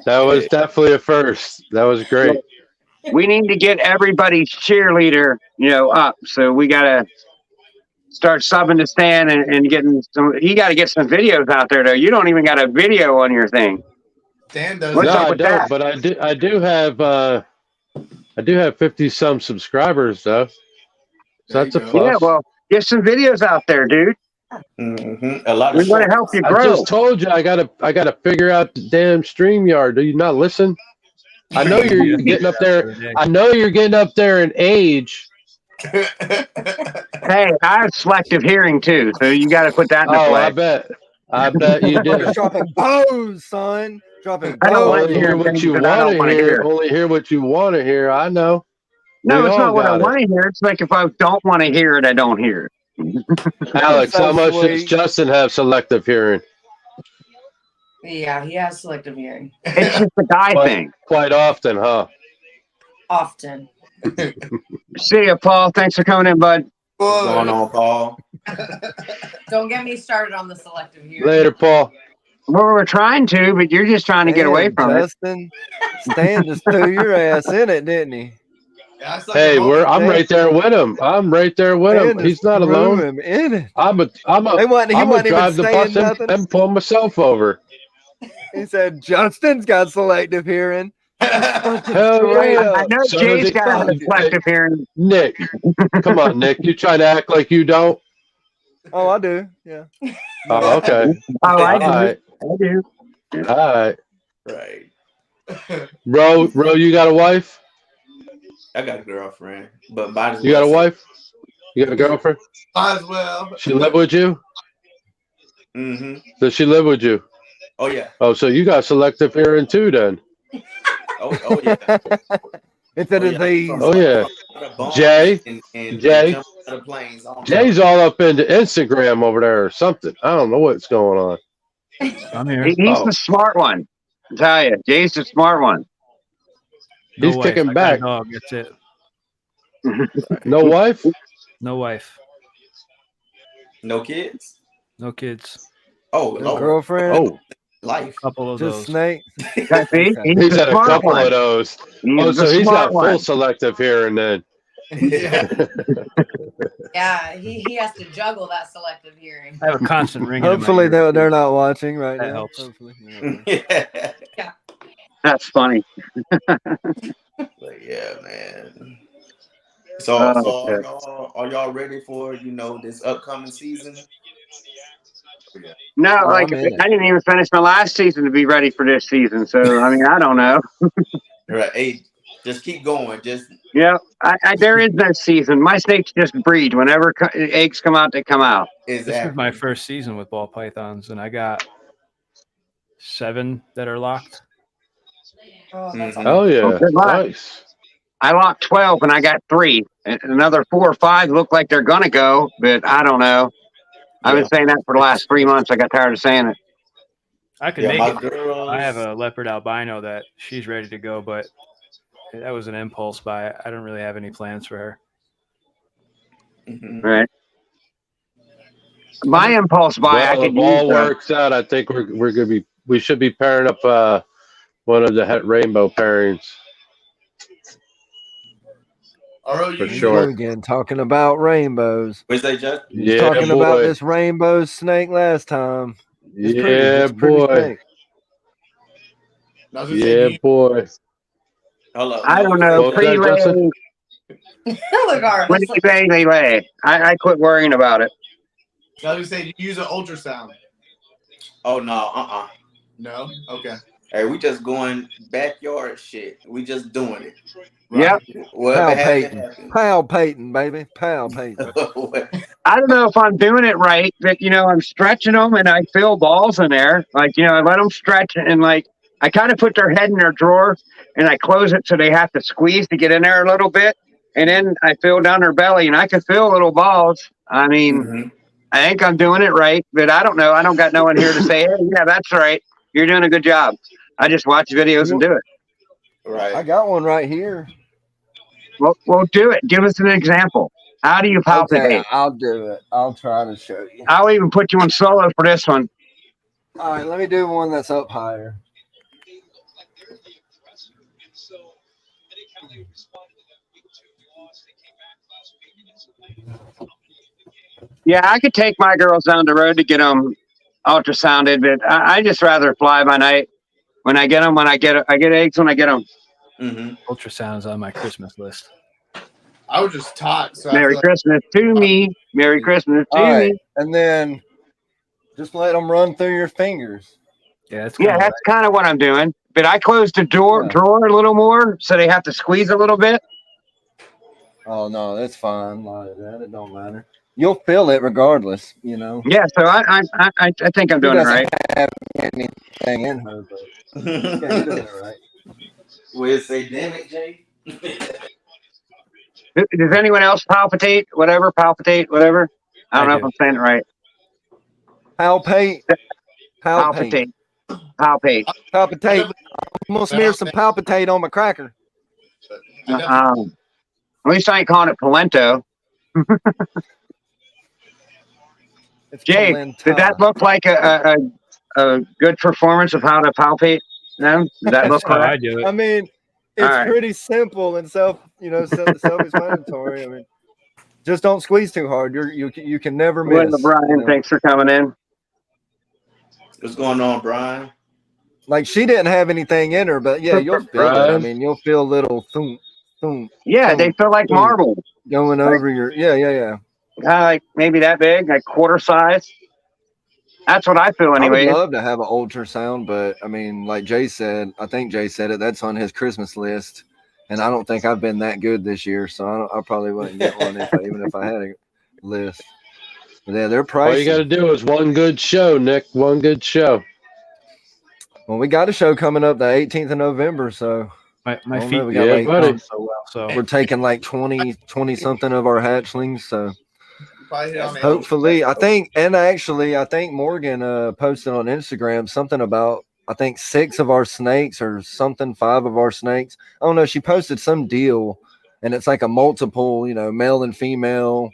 That was definitely a first. That was great. We need to get everybody's cheerleader, up. So we got to start subbing to Stan and getting some. You got to get some videos out there, though. You don't even got a video on your thing. Stan does. What's No, up I with don't. that? But I do have 50 some subscribers though. So that's a plus. Yeah, well, get some videos out there, dude. A lot We of want to help you I grow. just told you I gotta figure out the damn StreamYard. Do you not listen? I know you're getting up there. I know you're getting up there in age. Hey, I have selective hearing too, so you got to put that in the play. I bet you did. Dropping bows, son. Dropping I don't like bows. Only hear what things you that I want don't to wanna hear. Only hear what you want to hear. I know. No, We it's all not what I got it. want to hear. It's like if I don't want to hear it, I don't hear it. Alex, So how much does sweet. Justin have selective hearing? Yeah, he has selective hearing It's just a guy thing. Quite often, huh? often. See ya, Paul. Thanks for coming in, bud. What's going on, Paul? Don't get me started on the selective hearing. Later, Paul. Well, we're trying to, but you're just trying to get away from it. Justin, Stan just threw your ass in it, didn't he? Yeah, I Hey, I'm right there with him. I'm right there with Stan him. just He's not threw alone. him in it. I'm He wasn't gonna even drive the bus saying nothing. and pull myself over. He said Justin's got selective hearing. Hell yeah. I know So Jay's does he. got a selective hearing. Nick, come on, Nick. You try to act like you don't. Oh, I do. Yeah. Oh, okay. Oh, I do. All right. I do. All right. Right. Ro, you got a wife? I got a girlfriend, but might as You got a well wife? You got a girlfriend? Might as well. She live with you? Does she live with you? Oh yeah. Oh, so you got selective hearing too then? Oh yeah. It's a disease. Oh yeah. Jay? And Jay? jump out of planes. I don't know. Jay's all up into Instagram over there or something. I don't know what's going on. I'm here. He's the smart one. I tell you, Jay's the smart one. He's wife. kicking I got a back. dog. That's it. No wife? No wife. No kids. No kids. Oh, No Lord. girlfriend. Oh, Life. Couple of Just those. snake. See? he's the had a smart couple one. of those. He's Oh, the so he's smart got one. full selective hearing then. Yeah. Yeah, he has to juggle that selective hearing. I have a constant ringing. in my Hopefully ear. they're not watching right That now. helps. Hopefully. Yeah. That's funny. But yeah, man. So are y'all ready for this upcoming season? No, Oh, like I'm in it. I didn't even finish my last season to be ready for this season. So I mean, I don't know. Right. Hey, just keep going. Just Yeah, there is no season. My snakes just breed. Whenever eggs come out, they come out. This is my first season with ball pythons, and I got 7 that are locked. Oh, that's Oh yeah. Oh, good luck. Nice. I locked 12 and I got 3. And another 4 or 5 look like they're gonna go, but I don't know. I've been saying that for the last 3 months. I got tired of saying it. I could Yeah, make my it. girls. I have a leopard albino that she's ready to go, but that was an impulse buy. I don't really have any plans for her. Right. My impulse buy, I Well, could if all use. works out, I think we should be pairing up one of the rainbow pairings. Aro, For you sure. Again, talking about rainbows. What'd you say, Judge? Yeah, Talking about boy. this rainbow snake last time. It's pretty. Yeah, It's a pretty boy. snake. I was gonna say, Yeah, do boy. Hold up. I No, don't you know. What was say, that, Justin? Look, Art, When it's they lay. I quit worrying about it. I was gonna say, do you use an ultrasound? oh no, No. Okay. Hey, we just going backyard shit. We just doing it. Yep. Whatever happened, Palpating. happened. Palpating, baby. Palpating. I don't know if I'm doing it right, but I'm stretching them and I feel balls in there. Like, I let them stretch and like I kind of put their head in their drawer and I close it so they have to squeeze to get in there a little bit. And then I feel down their belly and I can feel little balls. I mean, Mhm. I think I'm doing it right, but I don't know. I don't got no one here to say, hey, yeah, that's right. You're doing a good job. I just watch videos and do it. Right. I got one right here. Well, do it. Give us an example. How do you palpitate? Okay, I'll do it. I'll try to show you. I'll even put you on solo for this one. All right, let me do one that's up higher. Yeah, I could take my girls down the road to get them ultrasounded, but I just rather fly by night. When I get them, I get eggs when I get them. Mm-hmm. Ultrasound's on my Christmas list. I was just taught, so I Merry feel Christmas to me. Merry Christmas to All right, me. and then just let them run through your fingers. Yeah, that's Yeah, kind of that's kind of what I'm doing. But I closed the drawer Yeah. a little more, so they have to squeeze a little bit. Oh no, that's fine. Like that, it don't matter. You'll feel it regardless. Yeah, so I think I'm She doing it doesn't right. have anything in her, but yeah, you're doing it right. We'll say, damn it, Jay. Does anyone else palpitate? Whatever, whatever. I don't know if I'm saying it right. Palpate. Palpitate. Palpate. Palpitate. I'm gonna smear some palpitate on my cracker. At least I ain't calling it polenta. It's Jay, polenta. did that look like a good performance of how to palpate? No, did that that's look how I correct? do I it. mean, it's All right. pretty simple and self-explanatory. I mean, just don't squeeze too hard. You can never miss. Well, Brian, thanks for coming in. What's going on, Brian? Like she didn't have anything in her, but yeah, you'll feel it. I Brian? mean, you'll feel little thump, thump, Yeah, they feel like thump marbles. going over your. Yeah. Kind of like maybe that big, like quarter size. That's what I feel I would anyway. love to have an ultrasound, but I mean, like Jay said, I think Jay said it. That's on his Christmas list, and I don't think I've been that good this year, so I probably wouldn't get one even if I had a list. But yeah, they're pricey. All you got to do is one good show, Nick. One good show. Well, we got a show coming up the 18th of November, so My I don't feet know, we got Yeah, like buddy. so well. So we're taking like 20 something of our hatchlings, so probably hit on it. hopefully I think Morgan posted on Instagram something about I think 6 of our snakes or something, 5 of our snakes. I don't know, she posted some deal and it's like a multiple, male and female,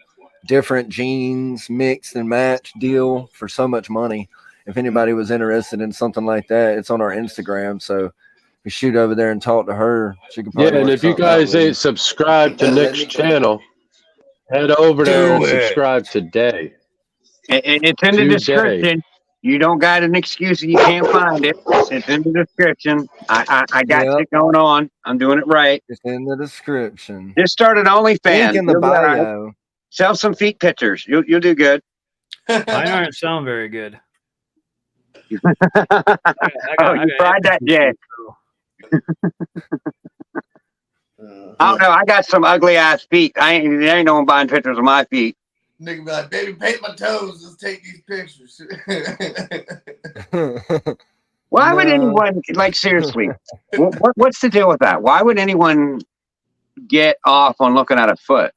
different genes mixed and matched deal for so much money. If anybody was interested in something like that, it's on our Instagram, so we shoot over there and talk to her. She could Yeah, probably and work if you something out guys with ain't subscribed to Nick's channel, head over there and subscribe today. It's in the description. You don't got an excuse if you can't find it. It's in the description. I got shit going on. I'm doing it right. It's in the description. Just started OnlyFans. Link in the You'll be all right. bio. Sell some feet pictures. You'll do good. mine aren't sound very good. You tried that, Jay. I don't know. I got some ugly ass feet. There ain't no one buying pictures of my feet. Nigga be like, baby, paint my toes. Let's take these pictures. Why would anyone, like, seriously, what's the deal with that? Why would anyone get off on looking at a foot?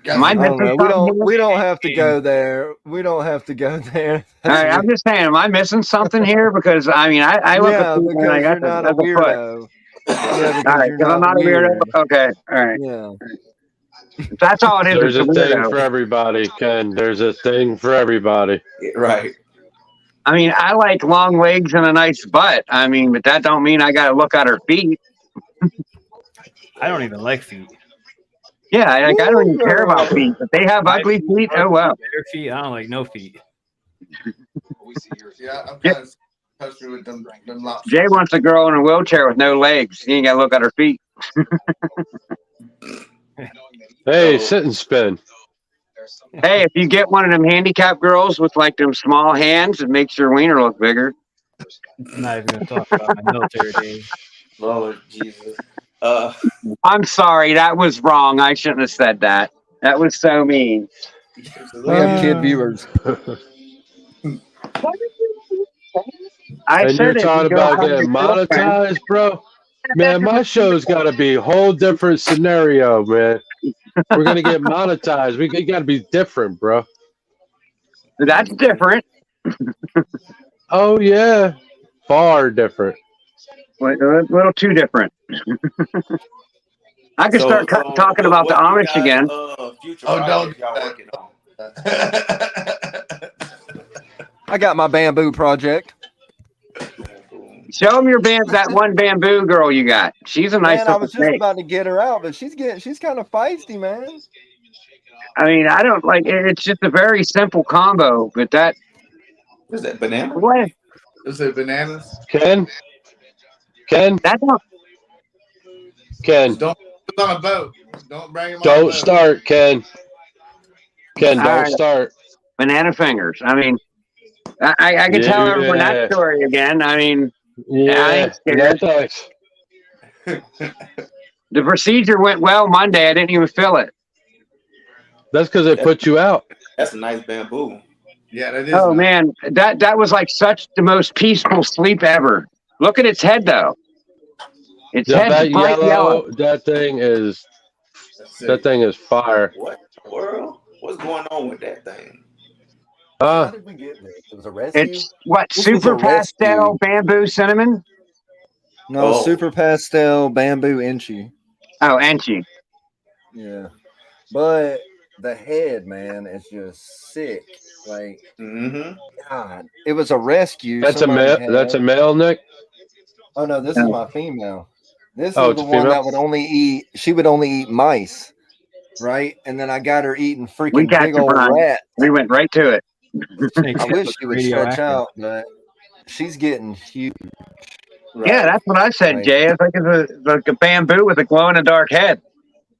Am I missing something? We don't have to go there. We don't have to go there. All right, I'm just saying, am I missing something here? Because I mean, I look at people and I got you're not a weirdo. All right, because I'm not a weirdo. Okay, all right. Yeah. That's all it is. There's a thing for everybody, Ken. There's a thing for everybody. Right. I mean, I like long legs and a nice butt. I mean, but that don't mean I got to look at her feet. I don't even like feet. Yeah, I don't even care about feet. If they have ugly feet, oh well. Bare feet. I don't like no feet. Yeah, I'm Yeah. kind of touched me with them lobsters. Jay wants a girl in a wheelchair with no legs. He ain't got to look at her feet. Hey, sit and spin. Hey, if you get one of them handicapped girls with like them small hands, it makes your wiener look bigger. I'm not even going to talk about my military days. Lord Jesus. I'm sorry, that was wrong. I shouldn't have said that. That was so mean. We have kid viewers. I And you're said if you talking go about find a getting girlfriend, monetized, bro? Man, my show's got to be a whole different scenario, man. We're gonna get monetized. We got to be different, bro. that's different. Oh yeah, far different. A little too different. I could start talking about the what you Amish guys, again. future Oh, don't projects y'all do working on? I got my bamboo project. Show them your that one bamboo girl you got. She's a nice Man, I looking was just snake. about to get her out, but she's kind of feisty, man. I mean, I don't like it. It's just a very simple combo, but that Is that banana? what Is it bananas? Ken, that don't Ken, Don't put on a boat. Don't bring him on a don't boat. start, Ken. Ken, All don't right. start. Banana fingers. I mean, I can tell everyone that Yeah, story again. I mean, I ain't yeah. No scared. thanks. The procedure went well Monday. I didn't even feel it. That's because they put you out. That's a nice bamboo. Yeah, that is. Oh nice. man, that was like such the most peaceful sleep ever. Look at its head though. Its head's That bright yellow. yellow, that thing is That's fire. What in the world? What's going on with that thing? How did we get there? It was a rescue. It's what This was super a rescue. pastel bamboo cinnamon. No, Oh. super pastel bamboo inchy. Oh, Enchi. Yeah, but the head, man, is just sick. Like, Mm-hmm. God, it was a rescue. That's a Somebody male. had. That's a male, Nick. Oh no, this is my female. This Oh, is it's the a one female? that would only eat. She would only eat mice, right? And then I got her eating We freaking got big you, old Brian. rat. We went right to it. I wish she would stretch Radioactive. out, but she's getting huge. Right. Yeah, that's what I said, Like, Jay. It's like a bamboo with a glow in the dark head.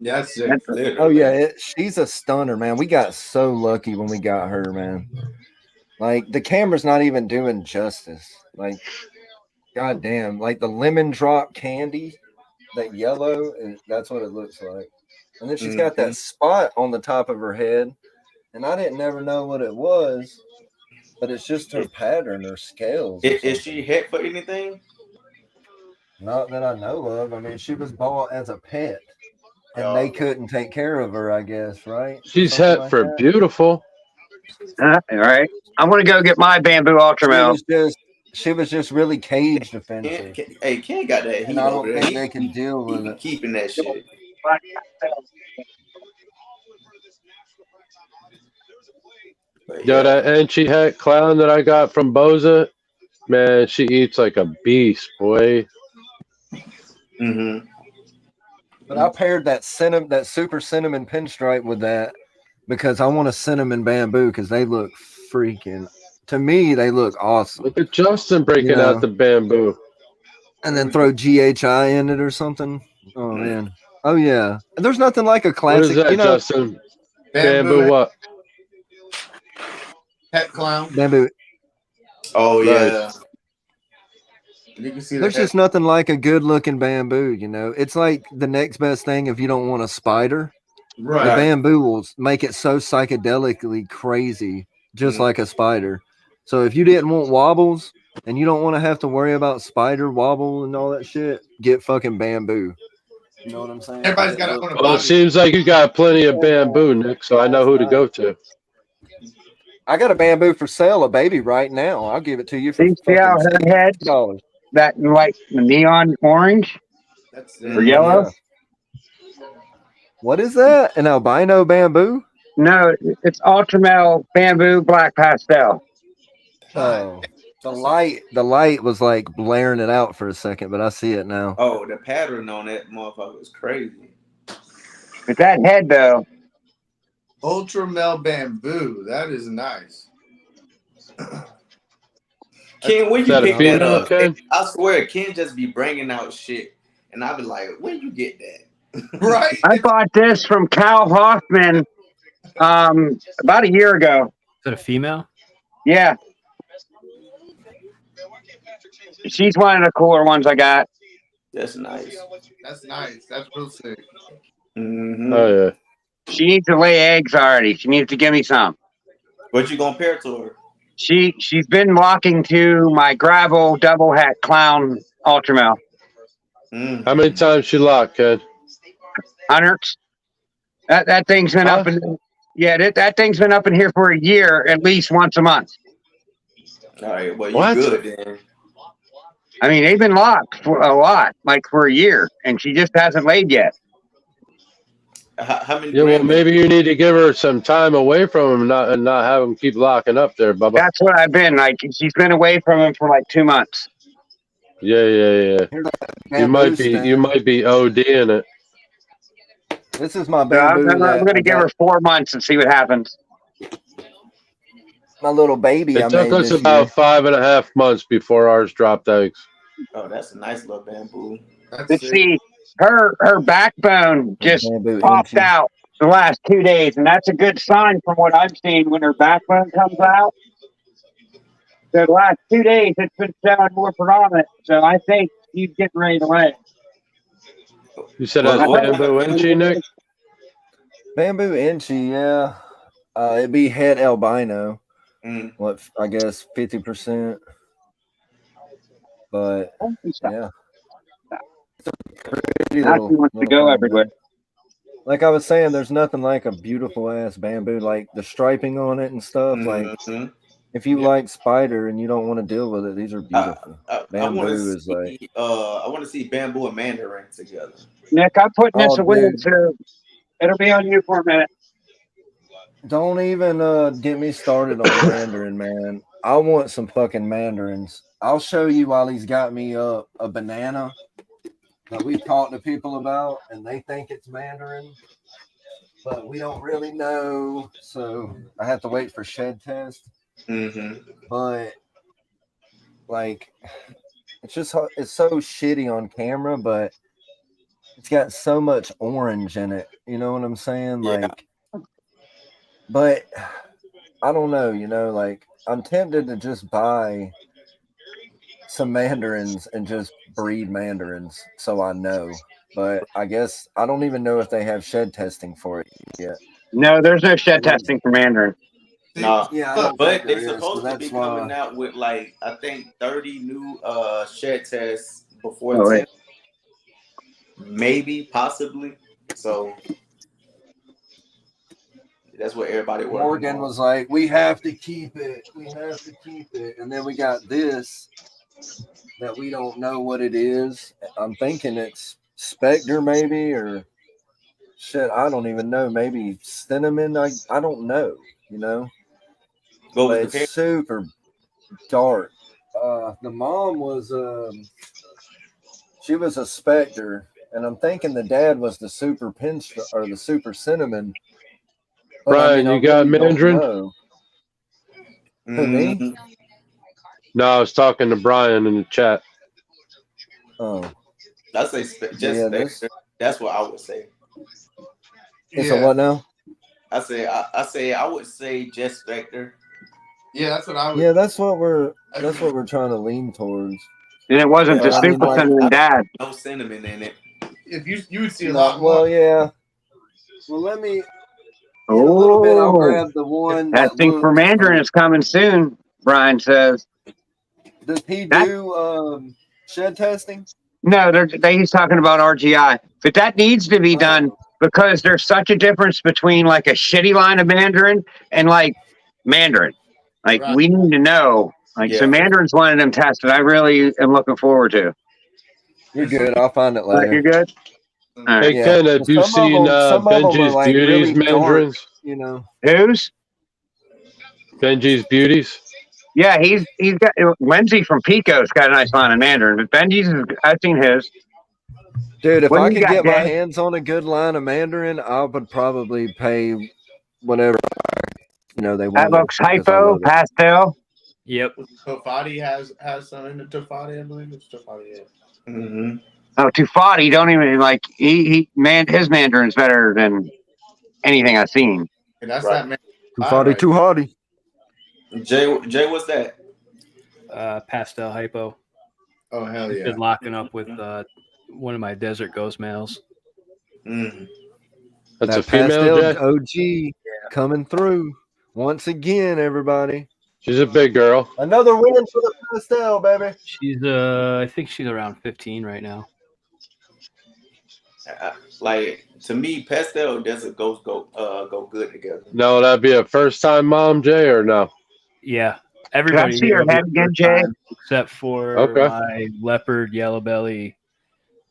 That's sick. That's Literally. oh yeah, she's a stunner, man. We got so lucky when we got her, man. Like the camera's not even doing justice. Like, goddamn, like the lemon drop candy, that yellow, that's what it looks like. And then she's got that spot on the top of her head, and I didn't never know what it was, but it's just her pattern or scales. Or Is she hit for anything? Not that I know of. I mean, she was bought as a pet, and they couldn't take care of her, I guess, right? She's Something het like for that. beautiful. all right. I'm gonna go get my bamboo ultra male. She was just really cage defensive, Hey, Ken got that heat and I don't over there. think they can deal with He it. keeping that shit. But Yo, that Enchi hat clown that I got from Boza, man, she eats like a beast, boy. Mm-hmm. But I paired that super cinnamon pinstripe with that because I want a cinnamon bamboo because they look freaking. To me, they look awesome. Look at Justin breaking Yeah. out the bamboo. And then throw GHI in it or something. Oh man. Oh yeah. And there's nothing like a What classic. is that, Justin? Bamboo what? Pet clown. Bamboo. Oh yeah. Right. You can see There's just nothing like a good looking bamboo, you know. It's like the next best thing if you don't want a spider. The right. bamboo will make it so psychedelically crazy, just like a spider. So if you didn't want wobbles and you don't want to have to worry about spider wobble and all that shit, get fucking bamboo. You know what I'm saying? Everybody's got to own a Well, it body. seems like you got plenty of bamboo, Nick, so I know who to go to. I got a bamboo for sale, a baby right now. I'll give it to you for See how her head, $60. that like neon orange That's or yellow? Yeah. What is that? An albino bamboo? No, it's ultramel bamboo black pastel. Oh, the light was like blaring it out for a second, but I see it now. Oh, the pattern on that motherfucker is crazy. But that head though, Ultra Mel Bamboo. That is nice. Ken, where Is you that a pick that female, up? Ken? I swear, Ken just be bringing out shit, and I be like, where you get that? Right? I bought this from Cal Hoffman about a year ago. Is that a female? Yeah, she's one of the cooler ones I got. That's nice. That's nice. That's real sick. Mm-hmm. Oh yeah. She needs to lay eggs already. She needs to give me some. What you gonna pair to her? She's been walking to my gravel double hat clown ultramel. Mm. How many times she locked, Ken? Hundreds. That thing's been up in that thing's been up in here for a year, at least once a month. All right, well, you What? good then. I mean, they've been locked for a lot, like for a year, and she just hasn't laid yet. How many? Yeah, well, grams- maybe you need to give her some time away from him, and not have him keep locking up there, Bubba. That's what I've been like. She's been away from him for like 2 months. Yeah. You Bamboo might be ODing it. This is my So I'm bamboo. going to give her 4 months and see what happens. My little baby. It I took made us this about year. 5.5 months before ours dropped eggs. Oh, that's a nice little bamboo. That's But sick. see, her backbone just Bamboo popped inchi. out the last 2 days, and that's a good sign from what I've seen when her backbone comes out. The last 2 days, it's been showing more predominant, so I think she's getting ready to lay. You said Well, that's what- bamboo inchi, Nick? Bamboo inchi, yeah. It'd be het albino. Mm. What I guess 50%. But yeah. Pretty Now she wants to go bamboo. everywhere. Like I was saying, there's nothing like a beautiful ass bamboo, like the striping on it and stuff. Like Mhm. if you like spider and you don't want to deal with it, these are beautiful. I Bamboo want to is see. like- I want to see bamboo and mandarin together. Nick, I'm putting this Oh, away, dude. so it'll be on you for a minute. Don't even get me started on Mandarin, man. I want some fucking mandarins. I'll show you while he's got me a banana that we've talked to people about, and they think it's mandarin, but we don't really know. So I have to wait for shed test. Mm-hmm. But like, it's so shitty on camera, but it's got so much orange in it. You know what I'm saying? Yeah. Like, but I don't know, like I'm tempted to just buy some mandarins and just breed mandarins so I know. But I guess I don't even know if they have shed testing for it yet. No, there's no shed testing for Mandarin. No, Yeah, I don't but think they're there is, supposed so to be that's coming why. out with like I think 30 new shed tests before Oh, 10, wait. maybe possibly. So that's what everybody working Morgan on. was like, we have to keep it. We have to keep it. And then we got this that we don't know what it is. I'm thinking it's Spectre maybe, or shit, I don't even know. Maybe cinnamon. I don't know, What but was the it's super dark. The mom was she was a Spectre, and I'm thinking the dad was the super pinch or the super cinnamon. But Brian, you I got really don't Mandarin? know. Who, me? Mhm. No, I was talking to Brian in the chat. Oh, I say just Yeah, this- Spectre. That's what I would say. it's a what now? I say I would say just Spectre. Yeah, that's what I would. Yeah, that's what we're trying to lean towards. And it wasn't the Yeah, I mean, super like- cinnamon dad. No cinnamon in it. If you would see a No, lot well, more. yeah. Well, let me. In a little bit, I'll grab the one that Testing for looks Mandarin like- is coming soon, Brian says. Does he That- do shed testing? No, he's talking about RGI. But that needs to be done because there's such a difference between like a shitty line of Mandarin and like Mandarin. Like Right. we need to know. Like so Yeah. Mandarin's one of them tests that I really am looking forward to. You're good. I'll find it Like, you're later. good? All right. Hey, Yeah. Ken, have you Some of seen them- some of them are, Benji's like, Beauties really dark. mandarins? Who's? Benji's Beauties? Yeah, he's got Lindsay from Pico's got a nice line of Mandarin, but Benji's I've seen his. Dude, if What do I you could got, get my Jay? hands on a good line of Mandarin, I would probably pay whatever they That wanted looks because I hypo, love it. pastel. Yep. Tofati has some in the Tofati, I believe it's Tofati. Yeah. Mm-hmm. Oh, Tufati, don't even like his Mandarin's better than anything I've seen. And that's Right. that man. Too farty, too hardy. Jay, what's that? Pastel hypo. Oh hell yeah! Been locking up with one of my desert ghost males. Mm. That's That a female, pastel Jay? OG coming through once again, everybody. She's a big girl. Another win for the pastel, baby. She's I think she's around 15 right now. Like to me, pastel and desert ghosts go good together. No, that'd be a first time mom, Jay, or no? Yeah. Can I Everybody see here your will be head the again, first Jay? time, except for Okay. my leopard yellow belly.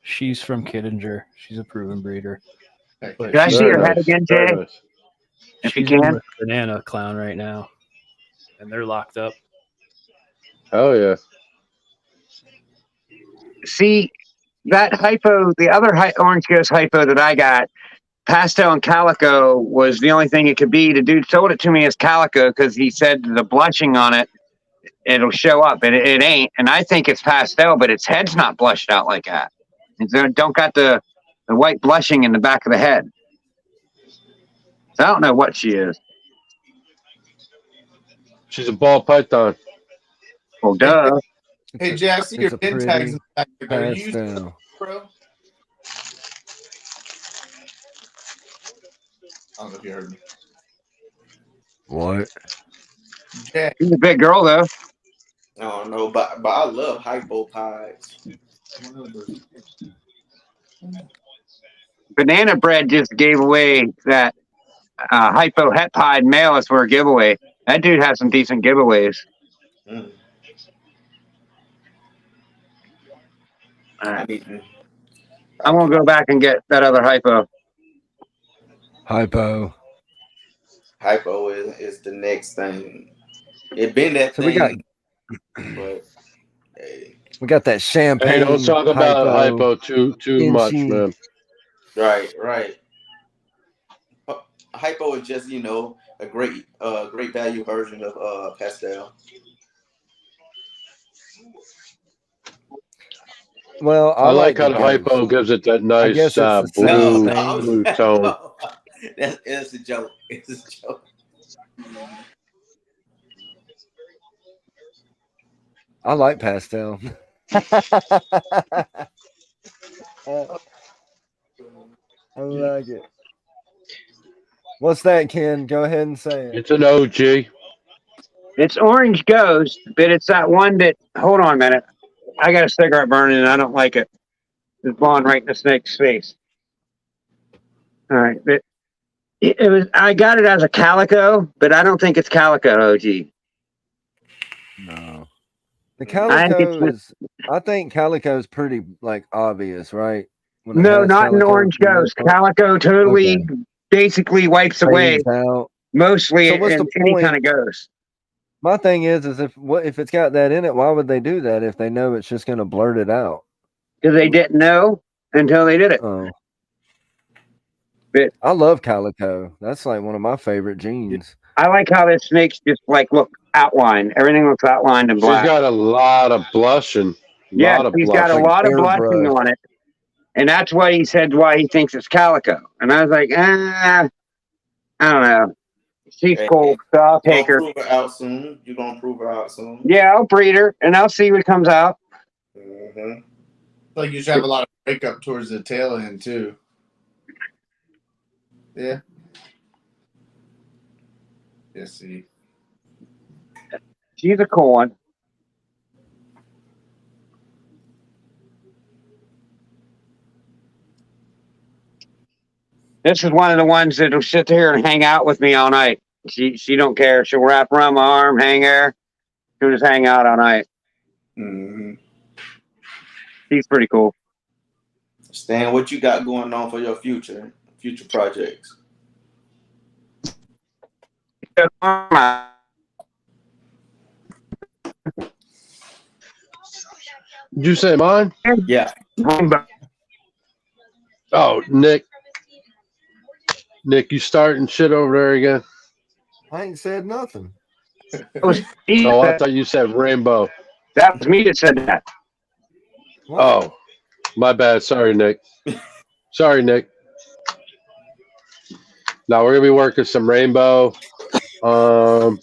She's from Kittinger. She's a proven breeder. But Can I see Very your head nice. again, Very Jay? nice. If you she's in can. with Banana Clown right now, and they're locked up. Oh yeah. See that hypo, the other orange ghost hypo that I got, pastel and calico was the only thing it could be. The dude sold it to me as calico because he said the blushing on it, it'll show up, and it ain't. And I think it's pastel, but its head's not blushed out like that. It don't got the white blushing in the back of the head. So I don't know what she is. She's a ball python. Well, duh. Hey Jay, I see It's your a pin pretty tags in the back. Are you using pastel. bro? I don't know if you heard me. What? Jay, She's a big girl though. I don't know, but I love hypopods. Banana Bread just gave away that hypoheptide male is for a giveaway. That dude has some decent giveaways. Mm. All right. I mean, I'm gonna go back and get that other hypo. Hypo. hypo is the next thing. It been that So thing, but hey, we got that champagne. Hey, don't talk about hypo too much, Inchi. man. right. Hypo is just a great value version of pastel. Well, I like how the the hypo ghost. gives it that nice guess it's the same blue thing. blue tone. That's a joke. It's a joke. I like pastel. I like it. What's that, Ken? Go ahead and say it. It's an OG. It's orange ghost, but it's that one that. Hold on a minute. I got a cigarette burning and I don't like it. It's blowing right in the snake's face. All right, but it was. I got it as a calico, but I don't think it's calico OG. No. The I think calico it's is. I think calico is pretty obvious, right? When it no, has not an calico orange for the most ghost. part. Calico totally, basically wipes away Fades out. mostly So what's in the any point? kind of ghost. My thing is if it's got that in it, why would they do that if they know it's just going to blurt it out? Because they didn't know until they did it. Oh, But I love calico. That's like one of my favorite jeans. I like how the snakes just like look outlined. Everything looks outlined in She's black. got a lot of blushing. Yeah, he's got a Like lot of blushing airbrush. on it. And that's why he said why he thinks it's calico. And I was like, I don't know. She's cool, so I'll take her. You're gonna prove her out soon. Yeah, I'll breed her and I'll see what comes out. Mm-hmm. like you should have a lot of breakup towards the tail end too. Yeah. Yes, see. She's a cool one. This is one of the ones that'll sit there and hang out with me all night. She don't care. She'll wrap around my arm, hang there. She'll just hang out all night. Mm-hmm. She's pretty cool. Stan, what you got going on for your future projects? Did you say mine? Yeah. Oh, Nick, you starting shit over there again? I ain't said nothing. That was me Oh, I that thought you said rainbow. that was me that said that. What? Oh, my bad. Sorry, Nick. Sorry, Nick. Now we're gonna be working some rainbow. We've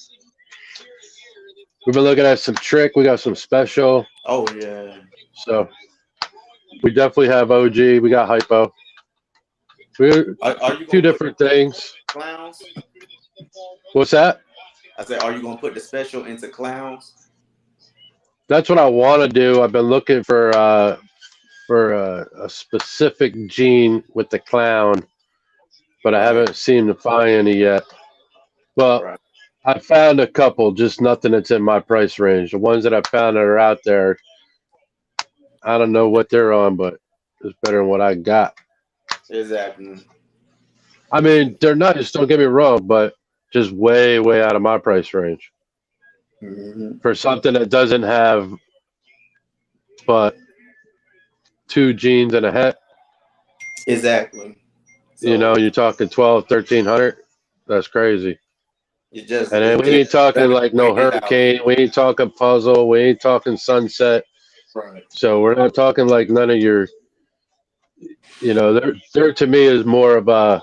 been looking at some trick. We got some special. Oh yeah. So we definitely have OG. We got hypo. We're Are a you few gonna put different things. clowns? What's that? I said, are you gonna put the special into clowns? That's what I want to do. I've been looking for a specific gene with the clown, but I Right. haven't seemed to find any yet. Well, Right. I found a couple, just nothing that's in my price range. The ones that I found that are out there, I don't know what they're on, but it's better than what I got. Exactly. I mean, they're nice, don't get me wrong, but just way, way out of my price range. Mm-hmm. For something that doesn't have but 2 genes and a het, Exactly. So you know, you're talking 12, 1300. That's crazy. it just And then it we ain't just talking better like way no it out. hurricane. We ain't talking puzzle. We ain't talking sunset. Right. So we're not talking like none of your, you know, they're to me is more of a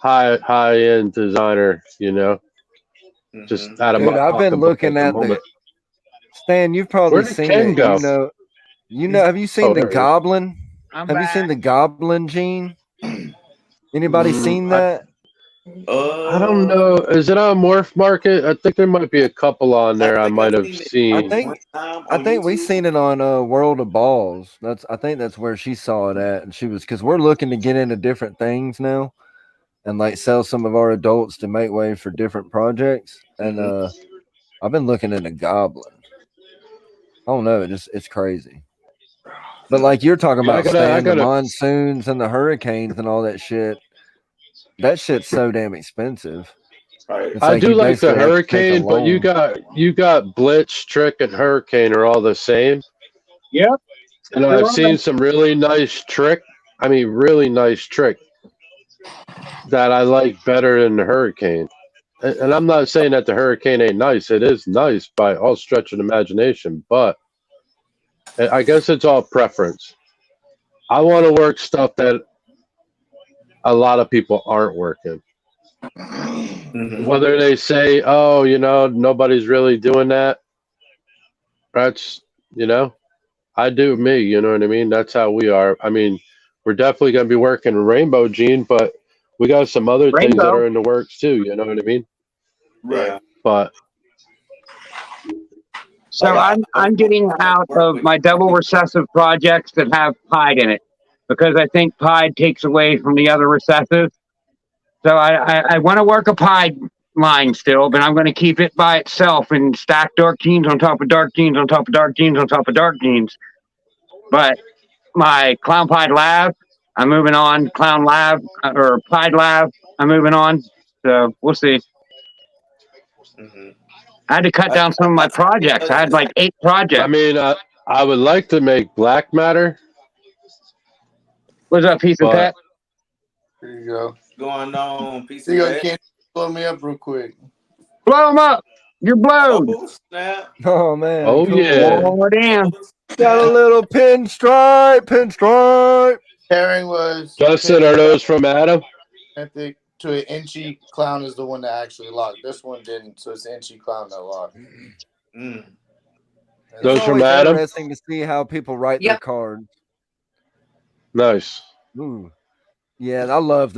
high end designer, you know, just Mm-hmm. out of Dude, my I've been pocketbook at looking the at moment. Stan, you've Where probably did seen Ken it. go? Have you seen Oh, the there he is. Goblin? I'm Have you seen back. the Goblin gene? Anybody seen I, that? I don't know. Is it on Morph Market? I think there might be a couple on I there I think I might have seen it I seen. think one time I on think we YouTube. seen it on World of Balls. I think that's where she saw it at, and she was because we're looking to get into different things now, and like sell some of our adults to make way for different projects. And I've been looking into Goblin. I don't know, it's crazy. But like you're talking Yeah, about, I Stan, the gotta. monsoons and the hurricanes and all that shit. That shit's so damn expensive. Right. It's I like do you like the basically have to take a Hurricane, but you loan. got Blitz, Trick, and Hurricane are all the same. Yep. And They're I've all seen some really nice trick. I mean, really nice trick that I like better than the Hurricane. And I'm not saying that the Hurricane ain't nice. It is nice by all stretch of the imagination, but I guess it's all preference. I want to work stuff that a lot of people aren't working. Mm-hmm. Whether they say, oh, you know, nobody's really doing that. That's, you know, I do me, you know what I mean? That's how we are. I mean, we're definitely going to be working Rainbow Gene, but we got some other things that rainbow. are in the works too, you know what I mean? Right. Yeah. But So Like I'm getting I out work of with my double recessive projects that have pied in it because I think pied takes away from the other recessive. So I want to work a pied line still, but I'm going to keep it by itself and stack dark jeans on top of dark jeans on top of dark jeans on top of dark jeans. But my clown pied lab, I'm moving on. Clown lab or pied lab, I'm moving on. So we'll see. mm-hmm. I had to cut down some of my projects. I had like 8 I projects. mean, I would like to make black matter, What's up, piece of but pet? Here you go. Going on, piece Here of you go, that. Ken. Blow me up real quick. Blow them up. You're blowed. Oh snap! Oh man, oh cool. yeah, Blow it in. Oh, Got a snap. little pinstripe. Pairing was Justin, are those from Adam? authentic to an inchy clown is the one that actually locked. This one didn't, so it's an inchy clown that locked. Mm. It's Those from always Adam? interesting to see how people write their Yep. cards. Nice. Ooh. Yeah, I love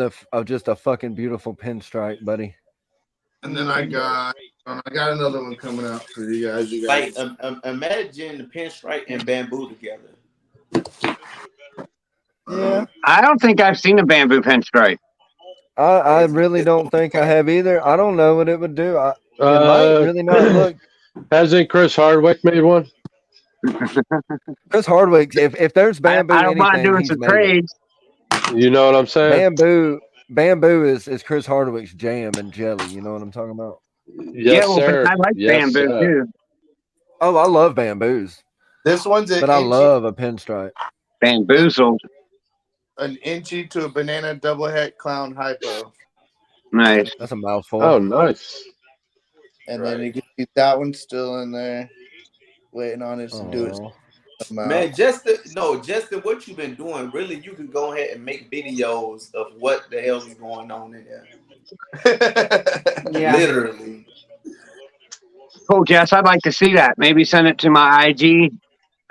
just a fucking beautiful pinstripe, buddy. And then I got another one coming out for you guys. You guys, Like imagine the pinstripe and bamboo together. Yeah. I don't think I've seen a bamboo pinstripe. I really don't think I have either. I don't know what it would do. It might really not look. Hasn't Chris Hardwick made one? Chris Hardwick, if there's bamboo I don't mind anything, doing he's some made it. trades. You know what I'm saying? Bamboo is Chris Hardwick's jam and jelly. You know what I'm talking about? Yes, Well, but sir. I like Yes, bamboo sir. too. Oh, I love bamboos, this one's an but I inchy. love a pinstripe. Bamboozled. an inchy to a banana double het clown hypo. Nice. That's a mouthful. Oh, nice. And then you can see that one's still in there, waiting on it to do its Aw. amount. Man, Justin, what you've been doing, really, you can go ahead and make videos of what the hell is going on in there. Yeah. Literally. Cool, Jess. I'd like to see that. Maybe send it to my IG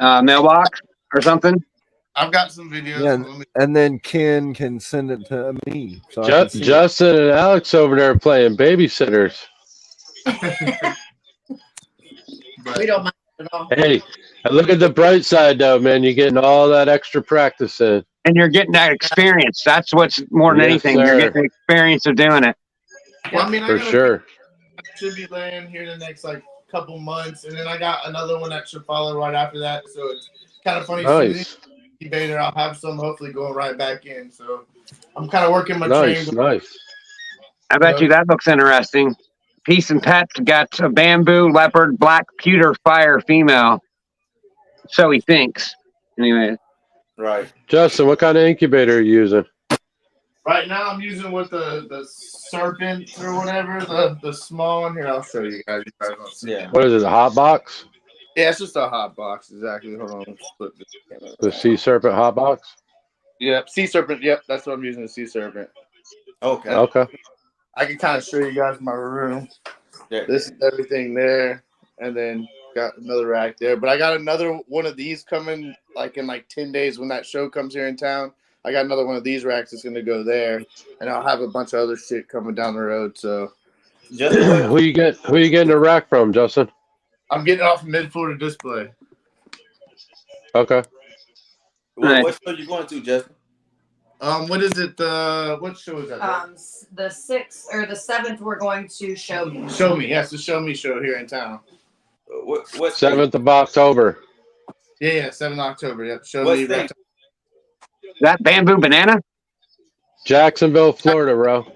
mailbox or something. I've got some videos. Yeah, Let me- and then Ken can send it to me. So I can see it. Justin and Alex over there playing babysitters. but- We don't mind at all. Hey, and look at the bright side, though, man. You're getting all that extra practice in. And you're getting that experience. That's what's more than Yes, anything. You're sir. getting the experience of doing it. Well, I mean, I For got a sure. should be laying here the next like couple months, and then I got another one that should follow right after that. So it's kind of funny. Nice. Incubator, I'll have some hopefully going right back in. So I'm kind of working my Nice, train. nice. I bet you that looks interesting. Peace and Pets got a bamboo leopard black pewter fire female. So he thinks. Anyway, Right. Justin, what kind of incubator are you using? Right now, I'm using with the serpent or whatever, the small one. Here, I'll show you guys. You guys don't see. Yeah. What is it, a hot box? Yeah, it's just a hot box. Exactly. Hold on. Let's flip this camera. The sea serpent hot box? Yep, sea serpent. Yep, that's what I'm using. The sea serpent. Okay. Okay. I can kind of show you guys my room. Yeah. This is everything there, and then got another rack there. But I got another one of these coming like in like 10 days when that show comes here in town. I got another one of these racks that's gonna go there, and I'll have a bunch of other shit coming down the road. So Justin, Who you getting the rack from, Justin? I'm getting off Mid Florida Display. Okay. what show you going to, Justin? What is it? What show is that? The 6th or the 7th, we're going to Show Me. Show Me. Yes, the Show Me show here in town. What 7th of October. Yeah, 7th October. Yep, Show What Me. state? that bamboo banana? Jacksonville, Florida, bro.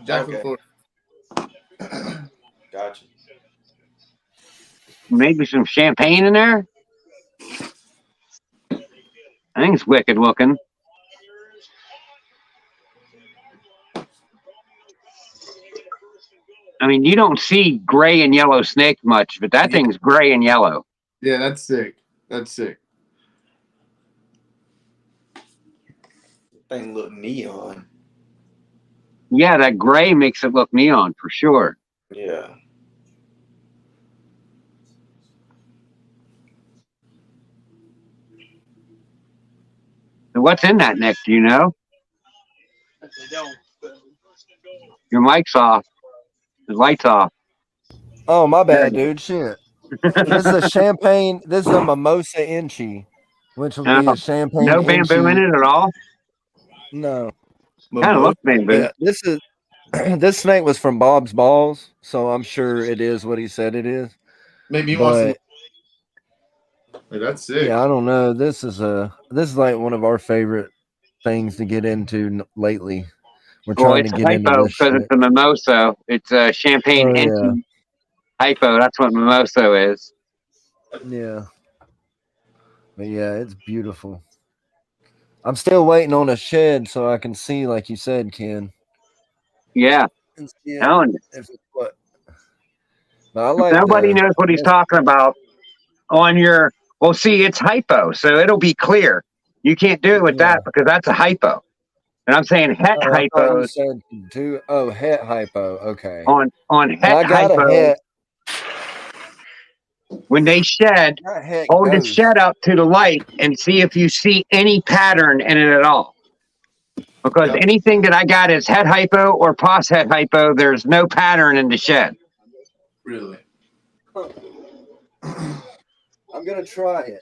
Jacksonville, Okay. Florida. Gotcha. Maybe some champagne in there? I think it's wicked looking. I mean, you don't see gray and yellow snake much, but that thing's gray and yellow. Yeah, that's sick. That's sick. Thing look neon. Yeah, that gray makes it look neon for sure. Yeah. So what's in that, Nick? Do you know? Your mic's off. The light's off. Oh, my bad, dude. Shit. This is a champagne. This is a mimosa inchi, which will be a champagne. No bamboo inchi. in it at all? No. Kind of looks bamboo. Yeah, this is this snake was from Bob's Balls, so I'm sure it is what he said it is. Maybe he wants But to. Hey, that's sick. yeah, I don't know. This is like one of our favorite things to get into lately. We're Well, trying it's to a get into hypo this because shit. it's a mimosa. It's a champagne Oh, yeah. Enchi hypo. That's what mimosa is. Yeah. But yeah, it's beautiful. I'm still waiting on a shed so I can see, like you said, Ken. Yeah. And see it Telling you. if it's what. But I like Nobody the- knows what he's talking about on your. Well, see, it's hypo, so it'll be clear. You can't do it with Yeah. that because that's a hypo. And I'm saying het Oh, I thought you hypos said two. Oh, het hypo. Okay. on Well, het I got a hypo. het. When they shed, That het hold the goes. shed up to the light and see if you see any pattern in it at all. Because Yep. anything that I got is het hypo or pos het hypo, there's no pattern in the shed. Really. I'm gonna try it.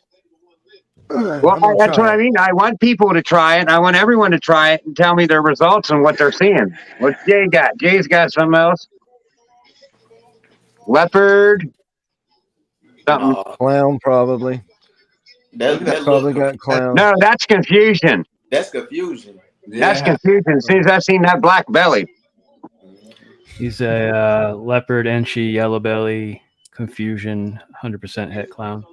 Well, that's what I mean. I want people to try it. And I want everyone to try it and tell me their results and what they're seeing. What's Jay got? Jay's got something else. Leopard. Something. No, Clown probably. that Probably look, got clown. No, that's confusion. that's confusion. That's confusion. As soon as I seen that black belly. He's a leopard, enchi, yellow belly, confusion, 100% het clown.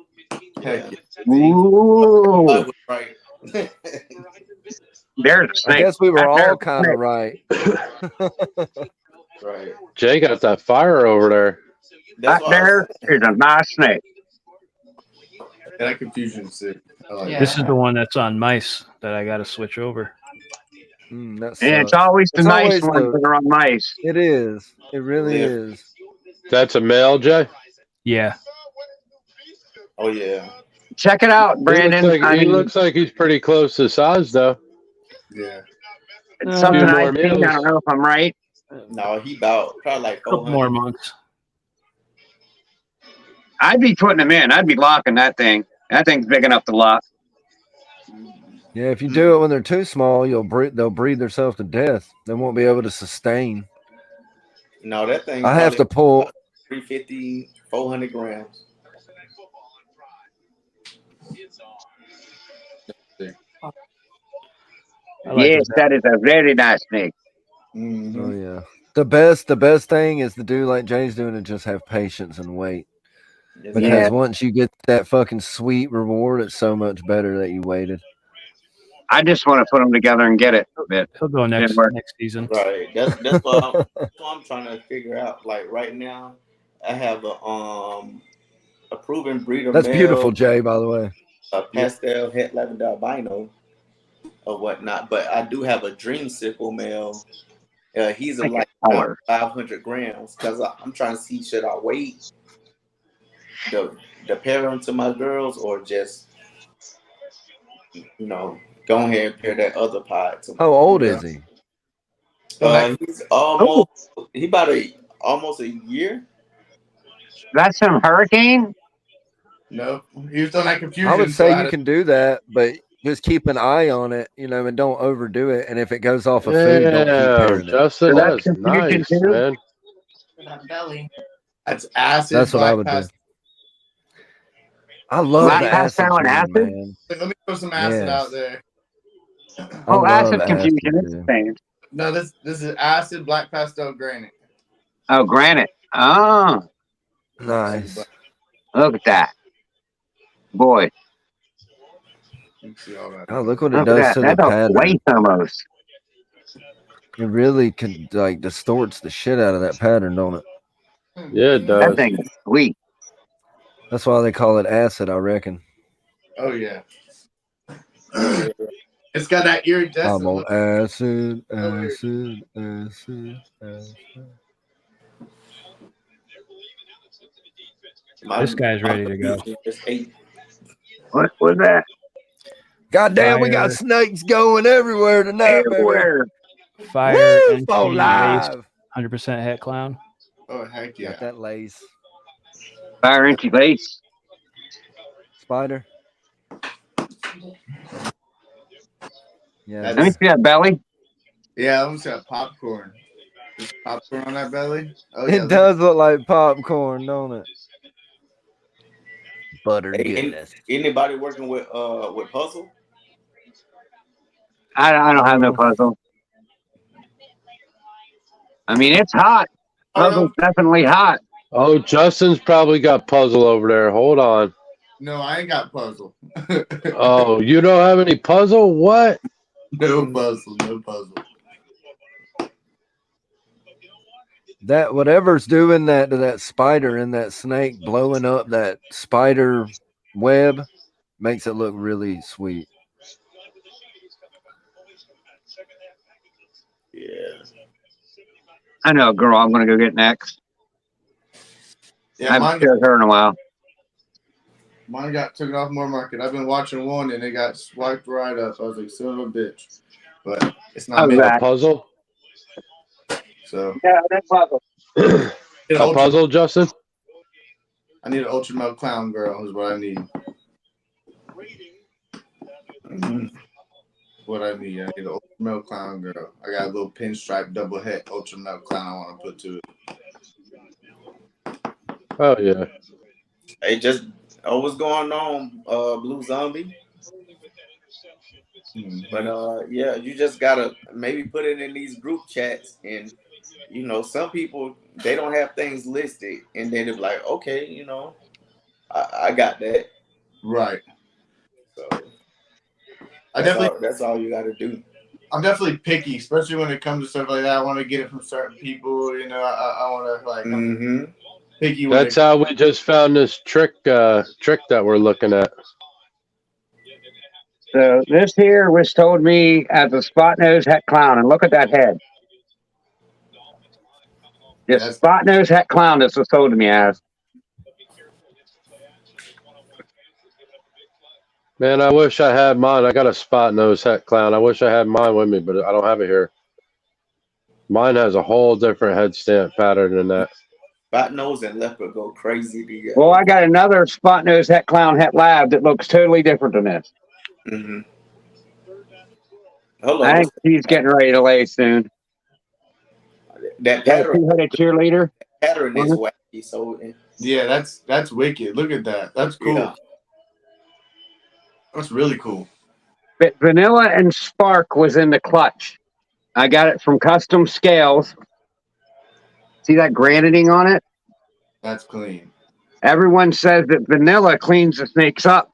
Heck yeah. Ooh. I was right. There's a I snake. guess we were There's all a kind of snake. right. Right. Jay got that fire over there. That's Right what I was there saying. is a nice snake. That confusion sick. I like Yeah. This is the one that's on mice that I got to switch over. That And it's sucks. always the It's nice always ones the. that are on mice. It is. It really Live. is. That's a male, Jay. Yeah. Oh yeah. Check it out, Brandon. He looks like he's pretty close to size, though. Yeah. It's something Few I've more seen. I meals. don't know if I'm right. No, he about probably like Couple 400. more months. I'd be putting them in. I'd be locking that thing. That thing's big enough to lock. Yeah, if you do it when they're too small, they'll breed themselves to death. They won't be able to sustain. No, that thing. I have to pull. 350, 400 grams. I like Yes, that is a very nice snake. Mm-hmm. Oh yeah. The best thing is to do like Jay's doing and just have patience and wait. Because Yeah. once you get that fucking sweet reward, it's so much better that you waited. I just want to put them together and get it. But He'll go next work. season. Right. That's what I'm trying to figure out. Like right now, I have a proven breeder That's male, beautiful, Jay, by the way. a pastel het lavender albino or whatnot. But I do have a dreamsicle male. He's Like like a color. 500 grams because I'm trying to see should I wait the pair them to my girls or just go ahead and pair that other pod to. How old is he? He's almost a year. That's some hurricane. No, he was on that confusion. I would say you can do that, but just keep an eye on it, and don't overdo it. And if it goes off of food, don't keep pairing it. Justin, So that's that's confusion nice, too? man. For that belly. That's acid. That's what I black would do. past- I love Black the pastel acid and gene, acid? man. Let me throw some acid Yes. out there. I love Acid acid, confusion. It's dude. the same. No, this is acid black pastel granite. Oh, granite. Oh, Nice. look at that. Boy, You can see all that. Oh, look what it look at does that. to the That's a pattern. waist almost. It really distorts the shit out of that pattern, don't it? Yeah, it That does. thing is sweet. That's why they call it acid, I reckon. Oh yeah. It's got that iridescent I'm on look. acid. This guy's ready to go. What was that? God damn, we Fire. got snakes going everywhere tonight, baby. Everywhere. Fire Woo, and for live. 100% het clown. Oh heck yeah. Got that lace. Fire inchy lace. Spider. Yeah. That's- Let me see that belly. Yeah, I almost got popcorn. There's popcorn on that belly. Oh yeah. It does look like popcorn, don't it? Buttered Hey, goodness. anybody working with puzzle? I don't have no puzzle. I mean, it's hot. Puzzle's definitely hot. Oh, Justin's probably got puzzle over there. Hold on. No, I ain't got puzzle. Oh, you don't have any puzzle? What? No puzzle. No puzzle. That whatever's doing that to that spider and that snake blowing up that spider web makes it look really sweet. Yeah. I know a girl I'm going to go get next. Yeah, I haven't mine, shared her in a while. mine got taken off more market. I've been watching one and it got swiped right up. I was like, son of a bitch. But it's not me. Right. A puzzle? So Yeah, that's puzzle. A puzzle, Justin? I need an ultra milk clown girl is what I need. What I need. I need an ultra milk clown girl. I got a little pinstripe double het ultra milk clown I want to put to it. Oh, yeah. Hey, what's going on, Blue Zombie? But yeah, you just gotta maybe put it in these group chats, and some people they don't have things listed, and then they're like, okay, I got that. Right. So I definitely that's all you gotta do. I'm definitely picky, especially when it comes to stuff like that. I want to get it from certain people. You know, I want to like I'm picky. That's how we just found this trick that we're looking at. So this here was told me as a spot nose het clown, and look at that head. This spot nose het clown. This was told to me as. Man, I wish I had mine. I got a spot nose het clown. I wish I had mine with me, but I don't have it here. Mine has a whole different head stamp pattern than that. Spot nose and leopard go crazy together. Well, I got another spot nose het clown het lab that looks totally different than this. Hold on. I think he's getting ready to lay soon. That pattern, two-headed cheerleader. pattern is wacky. So yeah, that's wicked. Look at that. That's cool. Yeah. That's really cool. But Vanilla and Spark was in the clutch. I got it from Custom Scales. See that graniting on it? That's clean. Everyone says that Vanilla cleans the snakes up.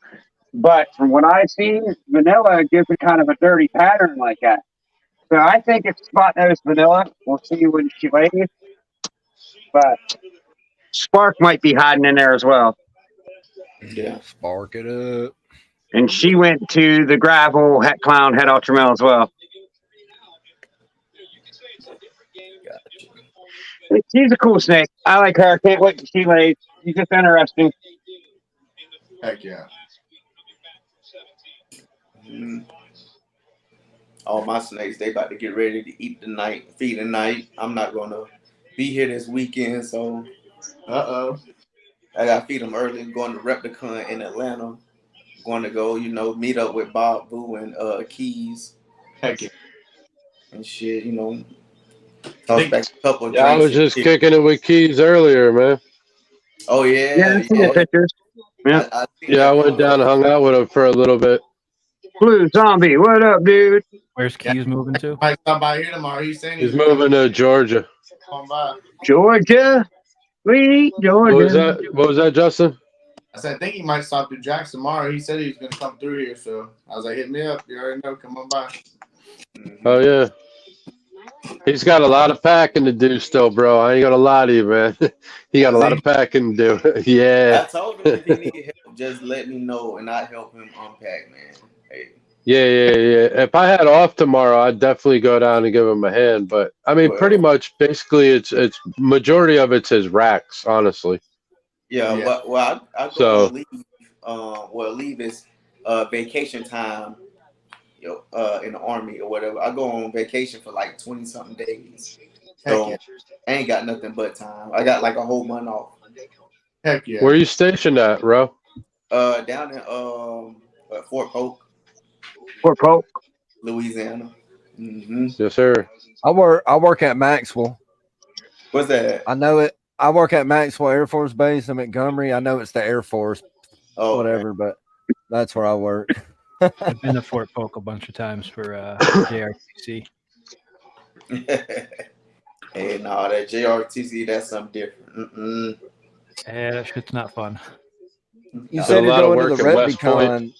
But from what I've seen, Vanilla gives it kind of a dirty pattern like that. So I think it's spot nose Vanilla. We'll see when she lays. But Spark might be hiding in there as well. Yeah. Spark it up. And she went to the gravel het clown het ultramel as well. She's a cool snake. I like her. I can't wait till she lays. She's just interesting. Heck yeah. All my snakes, they about to get ready to eat tonight, feed tonight. I'm not gonna be here this weekend, so I gotta feed them early. I'm going to Replicon in Atlanta. Going to go, meet up with Bob Boo and Keys. Heck yeah. And shit, toss back a couple of Yeah, I was just kicking it with Keys earlier, man. Oh yeah. Yeah. Pictures. Yeah. I went down and hung out with him for a little bit. Blue Zombie, what up, dude? Where's Keys moving to? Might stop by here tomorrow. He's saying He's moving to Georgia. Come by. Georgia, sweet Georgia. What was that, Justin? I said, I think he might stop through Jack's tomorrow. He said he was going to come through here. So I was like, hit me up. You already know. Come on by. Oh, yeah. He's got a lot of packing to do still, bro. I ain't going to lie to you, man. He got a lot of packing to do. Yeah. I told him if he need help, just let me know and I'll help him unpack, man. Hey. Yeah. If I had off tomorrow, I'd definitely go down and give him a hand. But, I mean, pretty much, basically, it's majority of it's his racks, honestly. Yeah. But I go leave. Leave is vacation time. In the Army or whatever. I go on vacation for like 20-something days. So I ain't got nothing but time. I got like a whole month off. Heck yeah. Where are you stationed at, bro? Down in Fort Polk. Fort Polk, Louisiana. Yes, sir. I work at Maxwell. What's that? I know it. I work at Maxwell Air Force Base in Montgomery. I know it's the Air Force, whatever, but that's where I work. I've been to Fort Polk a bunch of times for JRTC. Hey, no, that JRTC, that's something different. Yeah, that shit's not fun. You said you're going to the Replicon.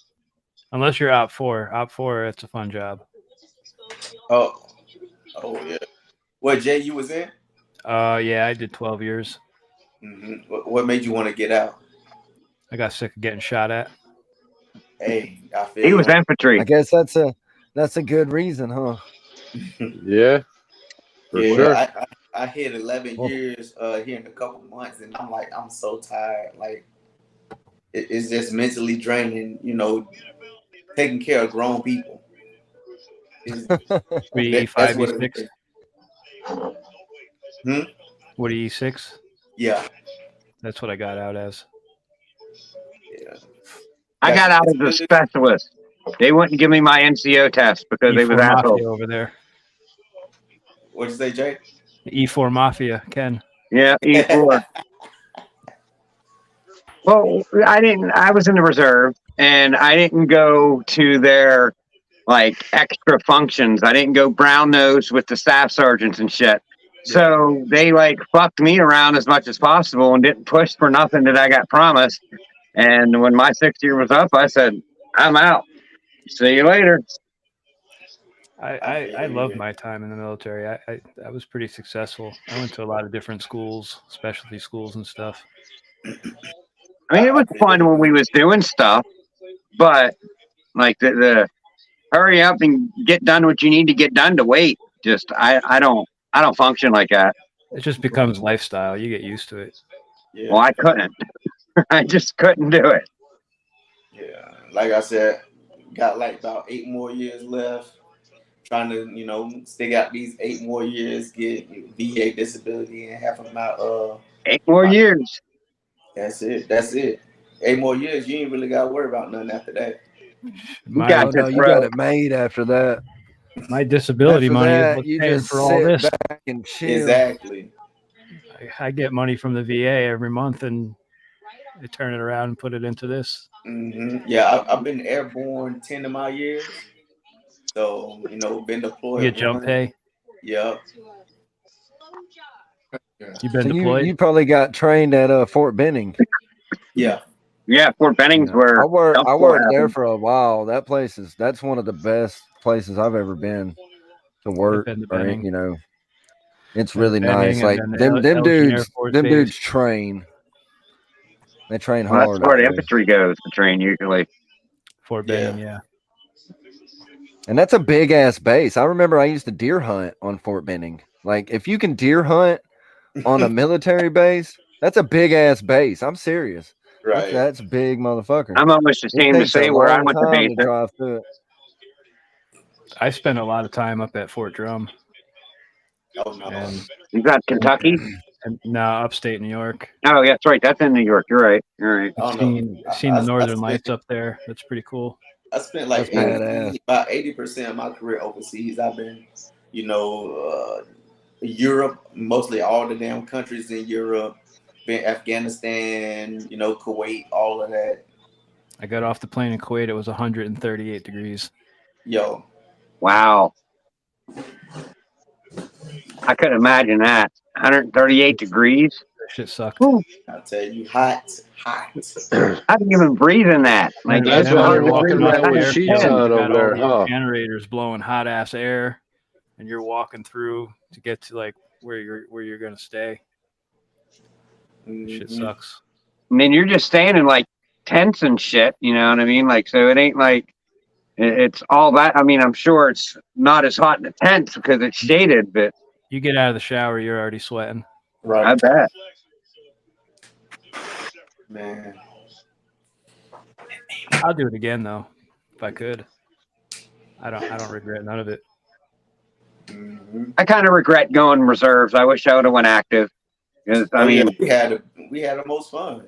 Unless you're Op 4. Op 4, it's a fun job. Oh, yeah. What, Jay, you was in? Yeah, I did 12 years. What made you want to get out? I got sick of getting shot at. Hey, I feel he was infantry. I guess that's a good reason, huh? Yeah, for sure. I hit 11 years here in a couple months, and I'm so tired. Like, it's just mentally draining, taking care of grown people. What are you, E5, E6? What are you, E6? Yeah. That's what I got out as. Yeah. I got out as a specialist. They wouldn't give me my NCO test because they was assholes over there. What'd you say, Jay? The E4 Mafia, Ken. Yeah, E4. Well, I was in the reserve, and I didn't go to their extra functions. I didn't go brown nose with the staff sergeants and shit. So they fucked me around as much as possible and didn't push for nothing that I got promised. And when my 6th year was up, I said, I'm out. See you later. I loved my time in the military. I was pretty successful. I went to a lot of different schools, specialty schools and stuff. I mean, it was fun when we was doing stuff, but like the hurry up and get done what you need to get done to wait. Just I don't function like that. It just becomes lifestyle. You get used to it. Yeah. Well, I couldn't. I just couldn't do it. Yeah. Like I said, got like about 8 more years left. Trying to, stick out these 8 more years, get VA disability and half of my 8 more years. That's it. That's it. 8 more years, you ain't really gotta worry about nothing after that. My got Oh no, this, you bro. got it made after that. my disability After money is that, what's you paying just for all sit this. back and chill. Exactly. I get money from the VA every month, and they turn it around and put it into this. Yeah, I've been airborne 10 of my years. So, been You deployed. get jump pay. Yep. You've been So deployed. you probably got trained at Fort Benning. Yeah. Yeah, Fort Benning's where I worked there happened. for a while. That's one of the best places I've ever been to work. been to Or, Benning. it's Been to really Benning, nice. I've Like been to them Elgin Air dudes, Force them Base. dudes train. They train Well, that's hard. where out the there. infantry goes to train usually. Fort Yeah. Benning, yeah. And that's a big ass base. I remember I used to deer hunt on Fort Benning. Like if you can deer hunt on a military base, that's a big ass base. I'm serious. Right. That's big motherfucker. I'm almost It ashamed to takes a say where I long went to time base to it. drive through it. I spent a lot of time up at Fort Drum, Oh no. and You got Kentucky? now upstate New York. Oh, yeah, that's right. That's in New York. You're right. You're right. I don't know. Seen the Northern spent- Lights up there. That's pretty cool. I spent like That's badass. about 80% of my career overseas. I've been, Europe, mostly all the damn countries in Europe, been Afghanistan, Kuwait, all of that. I got off the plane in Kuwait. It was 138 degrees. Yo, Wow. I couldn't imagine that. 138 degrees. That shit sucked. Ooh, I tell you, hot. I didn't even breathe in that. Like, And That's it's then why when you're you're 100 walking walking degrees off around the with times sheets airfield, 10. on you over got all there, these huh? generators blowing hot ass air, and you're walking through to get to like where you're gonna stay. Shit sucks. I mean, you're just staying in like tents and shit. You know what I mean? Like, so it ain't like it's all that. I mean, I'm sure it's not as hot in the tents because it's shaded, but You get out of the shower, you're already sweating. I Right, bet. man. I'll do it again though, if I could. I don't regret none of it. I kind of regret going reserves. I wish I would have went active. Because I mean, we had the most fun.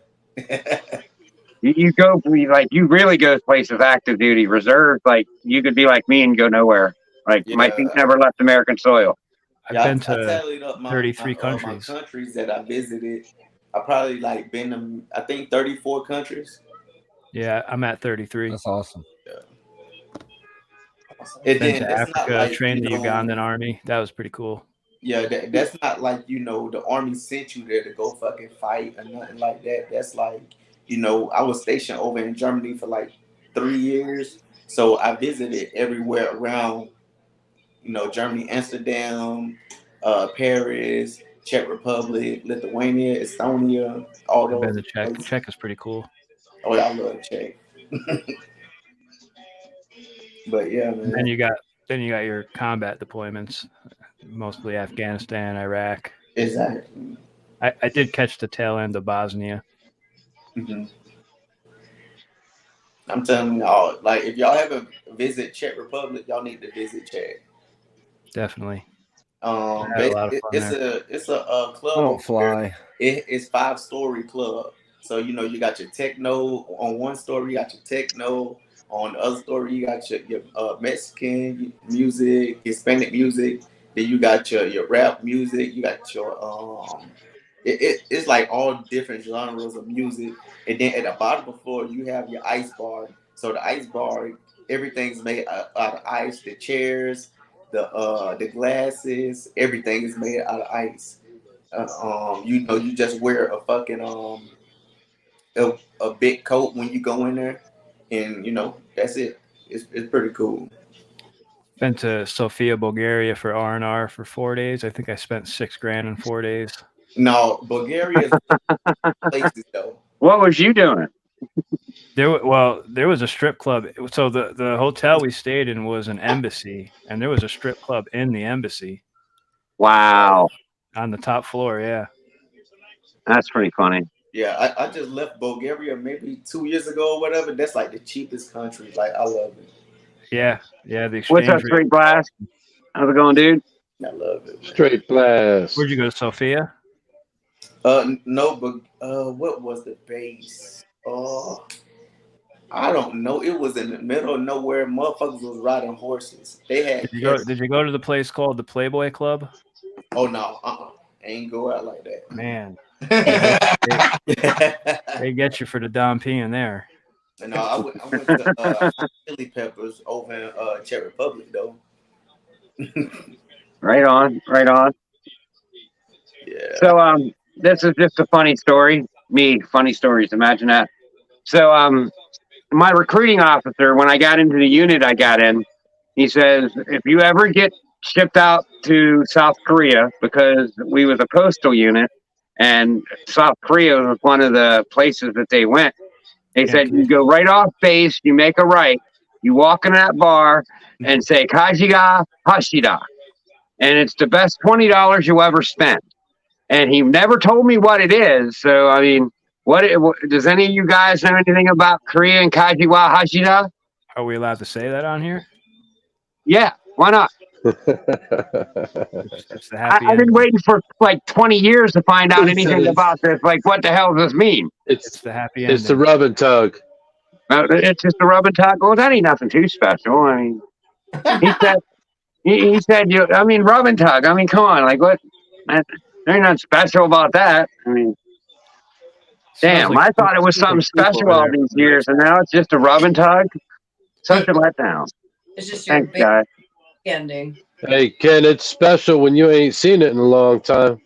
you go you really go places active duty. Reserves, like you could be like me and go nowhere. Like my feet never left American soil. I've been I to tallied up 33 my countries. countries that I visited. I probably like been to, I think 34 countries. Yeah, I'm at 33. That's awesome. And Been then to that's Africa, not like trained the Ugandan army. That was pretty cool. Yeah, that's not like the army sent you there to go fucking fight or nothing like that. That's like I was stationed over in Germany for like 3 years, so I visited everywhere around Germany, Amsterdam, Paris, Czech Republic, Lithuania, Estonia, all I've been those. to Czech. Czech is pretty cool. Oh, I love Czech. But yeah, man. And then you got your combat deployments, mostly Afghanistan, Iraq. Exactly. I did catch the tail end of Bosnia. Mm-hmm. I'm telling y'all, like if y'all haven't visited Czech Republic, y'all need to visit Czech. Definitely. It's a club. I don't fly. It's 5-story club. So you got your techno on one story, you got your techno on the other story, you got your Mexican music, Hispanic music. Then you got your rap music. You got your it's like all different genres of music. And then at the bottom of the floor, you have your ice bar. So the ice bar, everything's made out of ice. The chairs, the glasses, everything is made out of ice. You just wear a fucking a big coat when you go in there, and that's it. It's pretty cool. Been to Sofia, Bulgaria for R&R for 4 days. I think I spent $6,000 in 4 days. No, Bulgaria is places though. What was you doing? There was a strip club. So the hotel we stayed in was an embassy, and there was a strip club in the embassy Wow, on the top floor. Yeah. that's pretty funny. Yeah, I just left Bulgaria maybe 2 years ago or whatever. That's like the cheapest country. Like I love it. Yeah. Yeah. The What's exchange up, rate. Straight Blast? How's it going, dude? I love it. Man. Straight blast. Where'd you go, Sofia? No, but what was the base? I don't know. It was in the middle of nowhere. Motherfuckers was riding horses. They had. Did you go to the place called the Playboy Club? Oh no, ain't go out like that. Man, they get you for the Dom P in there. No, I went to Chili Peppers over in Czech Republic though. Right on, right on. Yeah. So this is just a funny story. Funny stories. Imagine that. So my recruiting officer, when I got into the unit I got in, he says, if you ever get shipped out to South Korea, because we was a postal unit, and South Korea was one of the places that they went. They said, you go right off base, you make a right, you walk in that bar and say, Kajiga Hashida. And it's the best $20 you ever spent. And he never told me what it is. So, I mean, what does any of you guys know anything about Korean Kajiwa Hashida? Are we allowed to say that on here? Yeah, why not? It's the happy I've been ending. waiting for like 20 years to find out anything about this. Like, what the hell does this mean? It's the happy ending. It's the rub and tug. It's just a rub and tug. Well, that ain't nothing too special. I mean, he said, I mean, rub and tug. I mean, come on. Like, what? There ain't nothing special about that. I mean, damn, I thought it was something special all these years, and now it's just a rub and tug. Such a letdown. It's just your Thanks, guys. ending. Hey, Ken, it's special when you ain't seen it in a long time.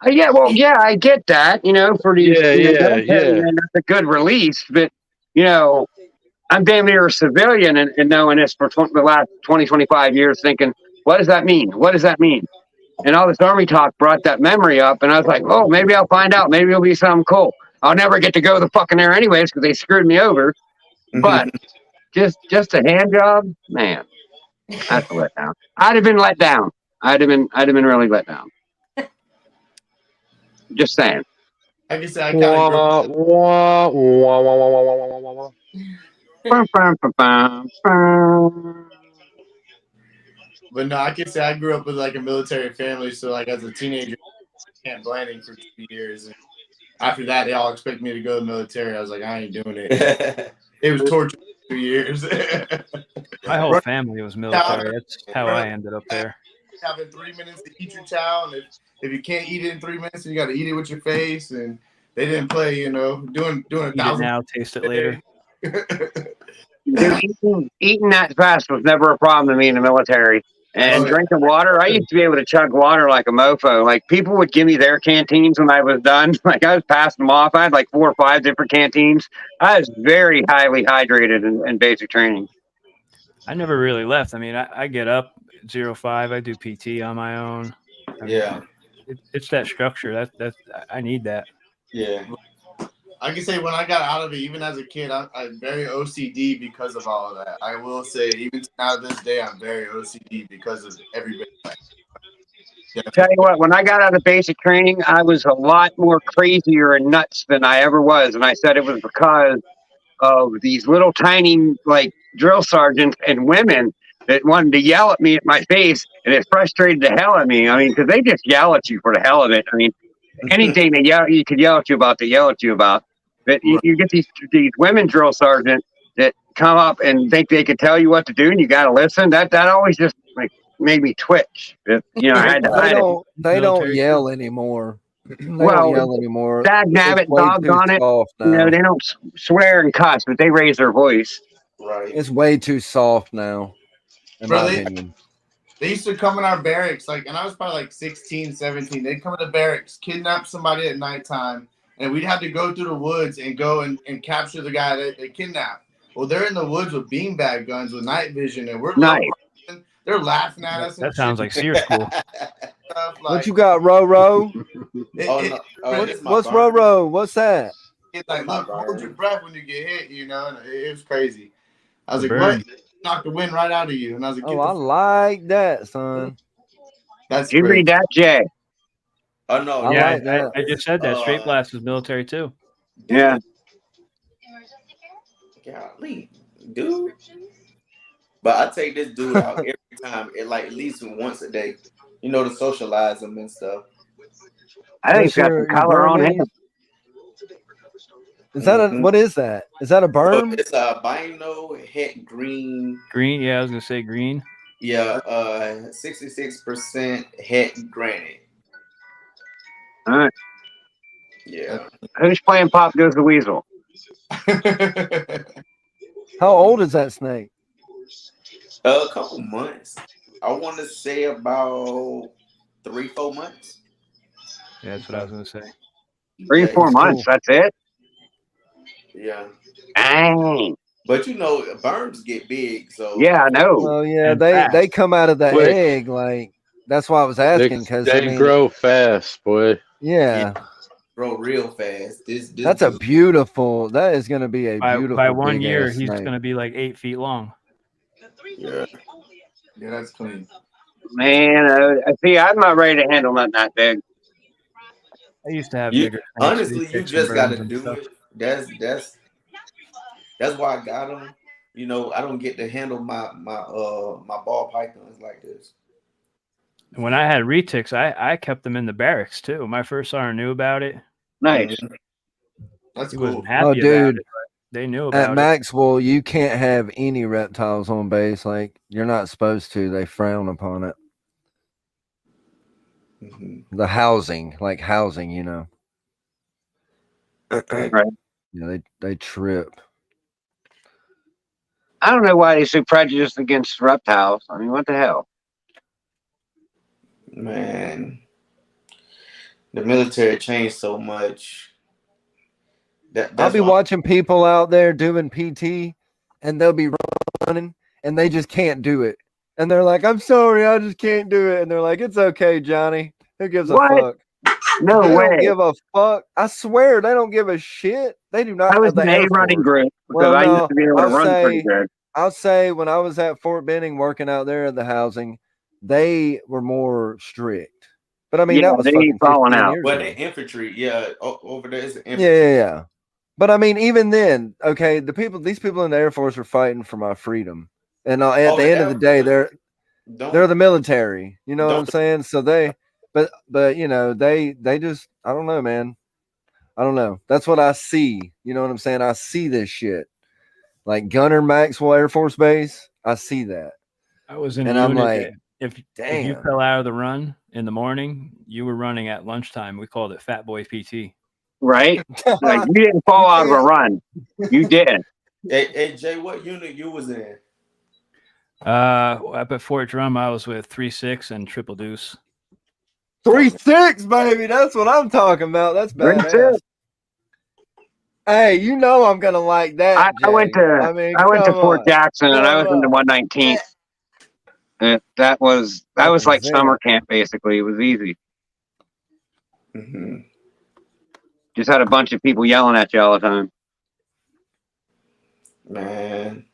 Yeah, well, yeah, I get that. You know, for these, and that's a good release. But you know, I'm damn near a civilian, and knowing this for the last 20, 25 years, thinking, what does that mean? What does that mean? And all this Army talk brought that memory up, and I was like, oh, maybe I'll find out. Maybe it'll be something cool. I'll never get to go the fucking there anyways because they screwed me over. But just a hand job, man, that's a letdown. I'd have been let down. I'd have been really let down. Just saying. I can say I kind of But no, I can say I grew up with like a military family, so like as a teenager, Camp Landing for 2 years. And after that, they all expect me to go to the military. I was like, I ain't doing it. It was torture for 2 years. My whole family was military. That's how I ended up there. Having 3 minutes to eat your chow, and if you can't eat it in 3 minutes, you got to eat it with your face. And they didn't play, you know, doing Eat it 1,000. now, taste it later. Dude, eating that fast was never a problem to me in the military. And drinking water, I used to be able to chug water like a mofo. Like, people would give me their canteens when I was done. Like, I was passing them off. I had like 4 or 5 different canteens. I was very highly hydrated in basic training. I never really left. I mean, I get up 05. I do PT on my own. I mean, it's that structure. That I need that. Yeah. I can say when I got out of it, even as a kid, I'm very OCD because of all of that. I will say, even now to this day, I'm very OCD because of every bit of that. Tell you what, when I got out of basic training, I was a lot more crazier and nuts than I ever was. And I said it was because of these little tiny, like, drill sergeants and women that wanted to yell at me at my face, and it frustrated the hell out of me. I mean, because they just yell at you for the hell of it. I mean, anything you could yell at you about, they yell at you about. But you get these women drill sergeants that come up and think they could tell you what to do, and you got to listen. That always just like made me twitch. You know, they don't yell anymore. They don't yell anymore. Dag nabbit, doggone it. You know, they don't swear and cuss, but they raise their voice. Right. It's way too soft now, in my opinion. They used to come in our barracks, like, and I was probably like 16, 17. They'd come in the barracks, kidnap somebody at nighttime, and we'd have to go through the woods and go and capture the guy that they kidnapped. Well, they're in the woods with beanbag guns with night vision, and we're They're laughing at us. That sounds like Sears School. Stuff. What you got, Roro? Oh no! This is my What's burn. Roro? What's that? It's like, My look, hold burn. your breath when you get hit, you know, and it was crazy. I was The like, burn. what? Knock the wind right out of you. And I was like, Oh, I like that, son. That's Did you great. read that, Jay? Oh no! I Yeah, like that. I just said that. Straight blast is military too. Yeah. Golly, dude. But I take this dude out every time, at least once a day. You know, to socialize him and stuff. I think he's got some color on him. Is that a what is that? Is that a So berm? it's a bino het green. Green, yeah, I was gonna say green. Yeah, 66% het granite. All right. Yeah. Who's playing Pop Goes the Weasel? How old is that snake? A couple months. I want to say about 3-4 months. Yeah, that's what I was gonna say. 3-4 months. Cool. That's it. Yeah. Dang. But you know, burns get big, so Yeah, I know. Well, yeah, And they fast. come out of the Quick. egg like that's why I was asking because They grow fast, boy. yeah, grow real fast. This that's a dude- beautiful. That is going to be a beautiful. By 1 year, big-ass he's snake. gonna be like 8 feet long. Yeah. Yeah, that's clean. Man, I see. I'm not ready to handle nothing that big. I used to have You, bigger. snakes, honestly, big you ticks just and got to burns and do stuff. it. That's why I got them. You know, I don't get to handle my ball pythons like this. When I had retics, I kept them in the barracks too. My first sergeant knew about it. Nice. That's He cool. wasn't happy Oh, about dude. it, but they knew At about it. Maxwell, you can't have any reptiles on base. Like you're not supposed to. They frown upon it. Mm-hmm. The housing, like housing, you know. Right. Yeah, they trip. I don't know why they're so prejudiced against reptiles. I mean, what the hell? Man, the military changed so much. I'll That's be why watching people out there doing PT, and they'll be running, and they just can't do it. And they're like, "I'm sorry, I just can't do it." And they're like, "It's okay, Johnny. Who gives a What? fuck?" No They don't way. give a fuck. I swear, they don't give a shit. They do not. I was the in Air a running Force. group because Well, I used no, to be able to I'll run pretty say, good. I'll say when I was at Fort Benning working out there at the housing, they were more strict. But I mean, Yeah, that was they fucking falling 15 out. years well, ago. the infantry, yeah, over there is the Yeah, infantry. yeah, yeah. But I mean, even then, okay, these people in the Air Force are fighting for my freedom, and at the end of the day, they're the military. You know what I'm saying? So but you know, they just, I don't know, man. I don't know. That's what I see. You know what I'm saying? I see this shit, like Gunner Maxwell Air Force Base. I see that, I was in and a I'm unit like, that if you damn. fell out of the run in the morning, you were running at lunchtime. We called it Fat Boy PT. Right? Like you didn't fall out of a run. You did. Hey, Jay, what unit you was in? Up at Fort Drum, I was with 3-6 and Triple Deuce. 3-6, baby. That's what I'm talking about. That's 3-6. badass. Hey, you know I'm gonna like that. I went Jay. to I mean, I went to come Fort on. Jackson and I was in the Come on. 119th. That was like summer camp basically. It was easy. Mm-hmm. Just had a bunch of people yelling at you all the time. Man,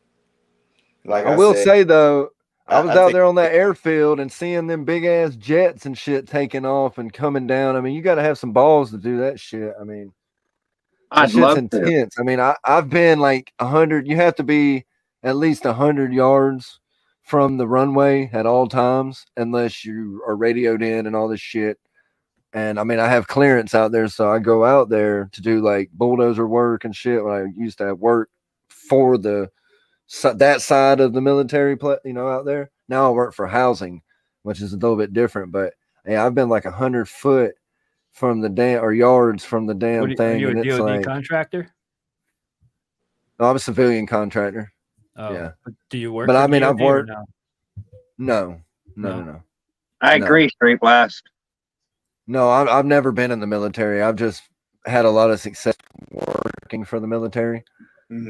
like I will said, say though, I was I out think- there on that airfield and seeing them big ass jets and shit taking off and coming down. I mean, you got to have some balls to do that shit. I mean, that I'd shit's love to. intense. I mean, I've been like 100. You have to be at least 100 yards from the runway at all times, unless you are radioed in and all this shit. And I mean, I have clearance out there, so I go out there to do like bulldozer work and shit. When I used to have work for that side of the military, out there. Now I work for housing, which is a little bit different. But yeah, I've been like 100 foot from the damn or yards from the damn thing. Are you and a it's DoD like, contractor? no, I'm a civilian contractor. Oh, Yeah. Do you work? But for I mean, DoD I've worked. or No. No. I agree, Straight Blast. No, I've never been in the military. I've just had a lot of success working for the military.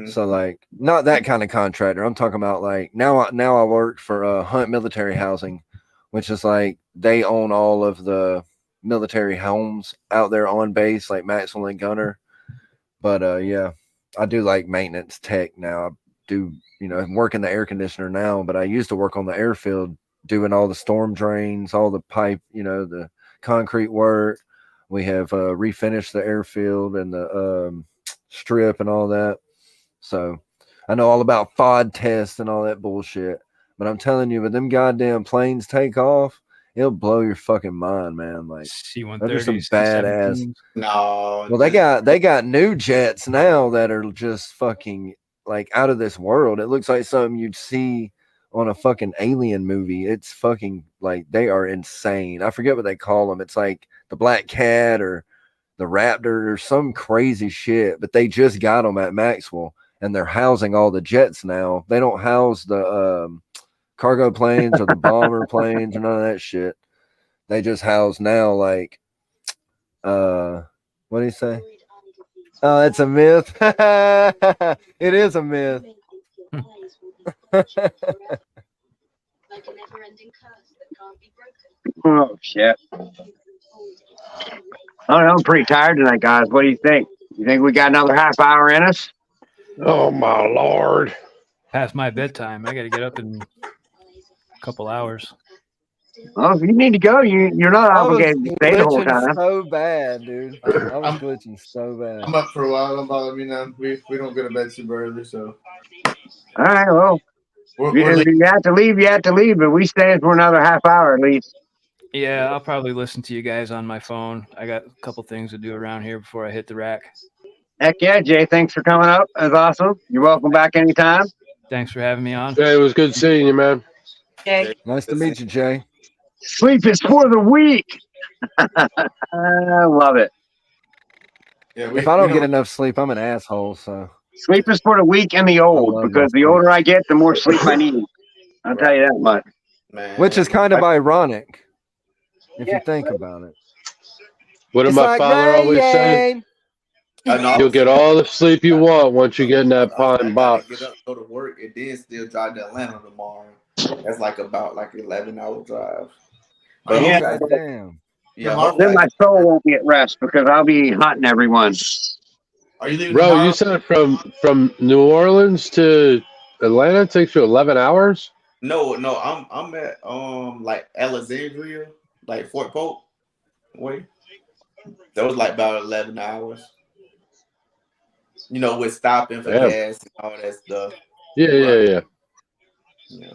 So like not that kind of contractor. I'm talking about like now I work for Hunt Military Housing, which is like they own all of the military homes out there on base, like Maxwell and Gunner. But yeah, I do like maintenance tech now. I do, I'm working the air conditioner now, but I used to work on the airfield doing all the storm drains, all the pipe, the concrete work. We have refinished the airfield and the strip and all that. So I know all about FOD tests and all that bullshit. But I'm telling you, when them goddamn planes take off, it'll blow your fucking mind, man. Like those are some C-130s, badass. C-17s. No. Well, they got new jets now that are just fucking like out of this world. It looks like something you'd see on a fucking alien movie. It's fucking like they are insane. I forget what they call them. It's like the Black Cat or the Raptor or some crazy shit. But they just got them at Maxwell, and they're housing all the jets now. They don't house the cargo planes or the bomber planes or none of that shit. They just house now like what do you say? Oh, it's a myth. It is a myth. Oh shit! I don't know. I'm pretty tired tonight, guys. What do you think? You think we got another half hour in us? Oh my lord! Past my bedtime. I got to get up in a couple hours. Well, if you need to go, you're not I was obligated to stay the whole time. glitching so bad, dude. I was glitching so bad. I'm up for a while. Don't bother me now. We don't go to bed super early, so. All right. Well, We're if you have to leave, you have to leave. But we stay for another half hour at least. Yeah, I'll probably listen to you guys on my phone. I got a couple things to do around here before I hit the rack. Heck yeah, Jay. Thanks for coming up. That's awesome. You're welcome back anytime. Thanks for having me on. Hey, it was good seeing you, man. Jay. Nice to meet you, Jay. Sleep is for the weak. I love it. Yeah, If I don't get enough sleep, I'm an asshole. So Sleep is for the weak and the old, love because my the sleep. older I get, the more sleep I need. I'll tell you that much. Man. which is kind of ironic if you think about it. What did It's my like father always say? rain. I know. You'll get all the sleep you want once you get in that I pine gotta box. get up, go to work, and then still drive to Atlanta tomorrow. That's like about 11-hour drive. But Yeah. God damn. yeah, Tomorrow- hopefully Then my soul won't be at rest because I'll be hunting everyone. Are you leaving Bro, tomorrow? you said from New Orleans to Atlanta takes you 11 hours? no, I'm at like Alexandria, like Fort Polk. Wait, that was like about 11 hours. With stopping for Damn. gas and all that stuff. Yeah. Yeah.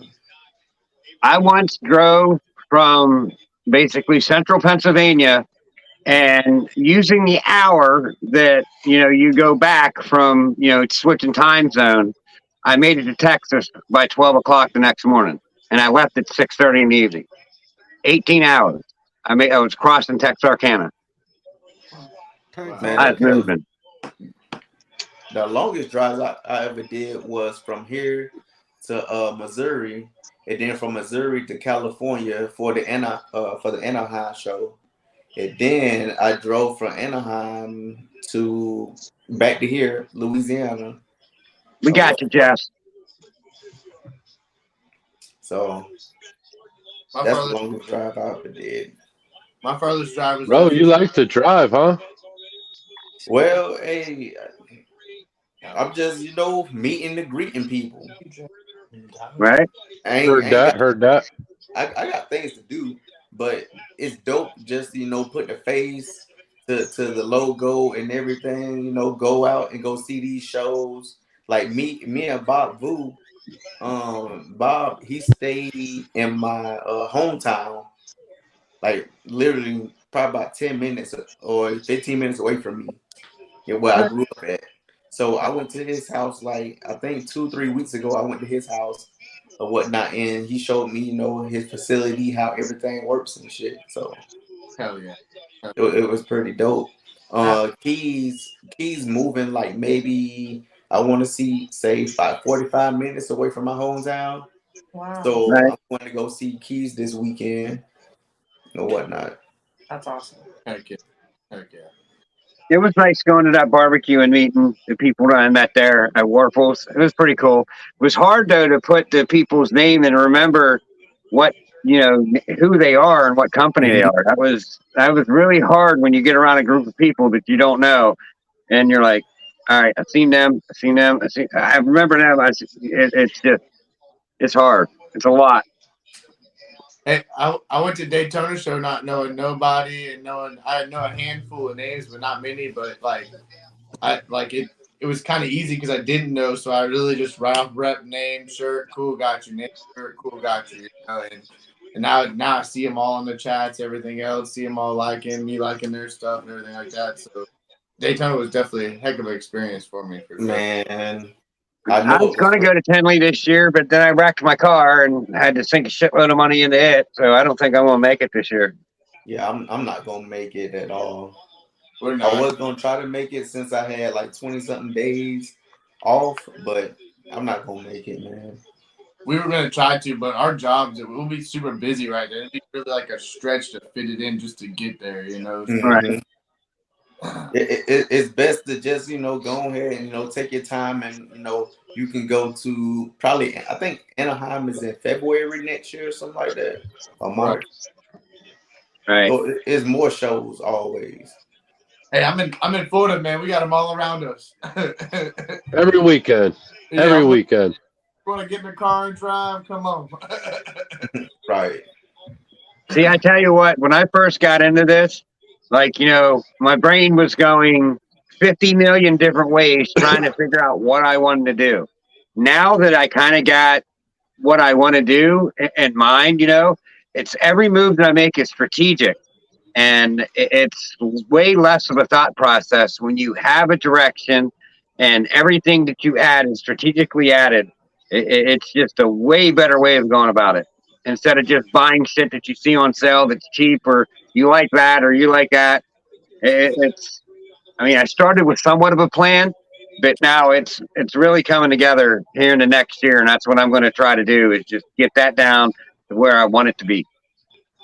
I once drove from basically central Pennsylvania and using the hour that, you go back from, switching time zone, I made it to Texas by 12 o'clock the next morning and I left at 6:30 in the evening. 18 hours. I was crossing Texarkana. Man, I was moving. the longest drive I ever did was from here to Missouri, and then from Missouri to California for the Anaheim show. And then I drove from Anaheim to back to here, Louisiana. We got you, Jess. So My that's the father's, longest drive I ever did. my father's drive was. Bro, you like to drive, huh? Well, hey, I'm just meeting and greeting people. Right? Heard that. I got things to do, but it's dope just putting a face to the logo and everything. Go out and go see these shows. Like me and Bob Vu. Bob, he stayed in my hometown, like literally probably about 10 minutes or 15 minutes away from me, where I grew up at. So I went to his house like I think 2-3 weeks ago. I went to his house or whatnot, and he showed me, his facility, how everything works and shit. So Hell yeah. it was pretty dope. Keys moving like maybe I want to say 45 minutes away from my hometown. Wow. So Right. I'm going to go see Keys this weekend or whatnot. That's awesome. Heck yeah. It was nice going to that barbecue and meeting the people that I met there at Warples. It was pretty cool. It was hard though to put the people's name and remember what who they are and what company they are. That was really hard when you get around a group of people that you don't know, and you're like, all right, I've seen them, I remember them. It's hard. It's a lot. Hey, I went to Daytona show not knowing nobody and knowing I know a handful of names, but not many. But it was kind of easy because I didn't know, so I really just rep name, shirt, cool, got you, name, shirt, cool, got you. And now I see them all in the chats, everything else, see them all liking me, liking their stuff and everything like that. So Daytona was definitely a heck of an experience for me, for sure. Man, I was going to go to Tenley this year, but then I wrecked my car and had to sink a shitload of money into it. So I don't think I'm going to make it this year. Yeah, I'm not gonna make it at all. We're I not. was gonna try to make it since I had like 20-something days off, but I'm not gonna make it, man. We were gonna try to, but our jobs we'll be super busy right there. It'd be really like a stretch to fit it in just to get there, you know. So, Right. It's best to just go ahead and take your time, and you can go to probably, I think Anaheim is in February next year or something like that, or March. Right. So it's more shows always. Hey, I'm in Florida, man. We got them all around us. Every weekend. Yeah, Every weekend. Want to get in the car and drive? Come on. Right. See, I tell you what, when I first got into this, my brain was going 50 million different ways trying to figure out what I wanted to do. Now that I kind of got what I want to do in mind, it's every move that I make is strategic. And it's way less of a thought process when you have a direction and everything that you add is strategically added. It's just a way better way of going about it instead of just buying shit that you see on sale that's cheap or you like that or you like that. I started with somewhat of a plan, but now it's really coming together here in the next year, and that's what I'm going to try to do is just get that down to where I want it to be.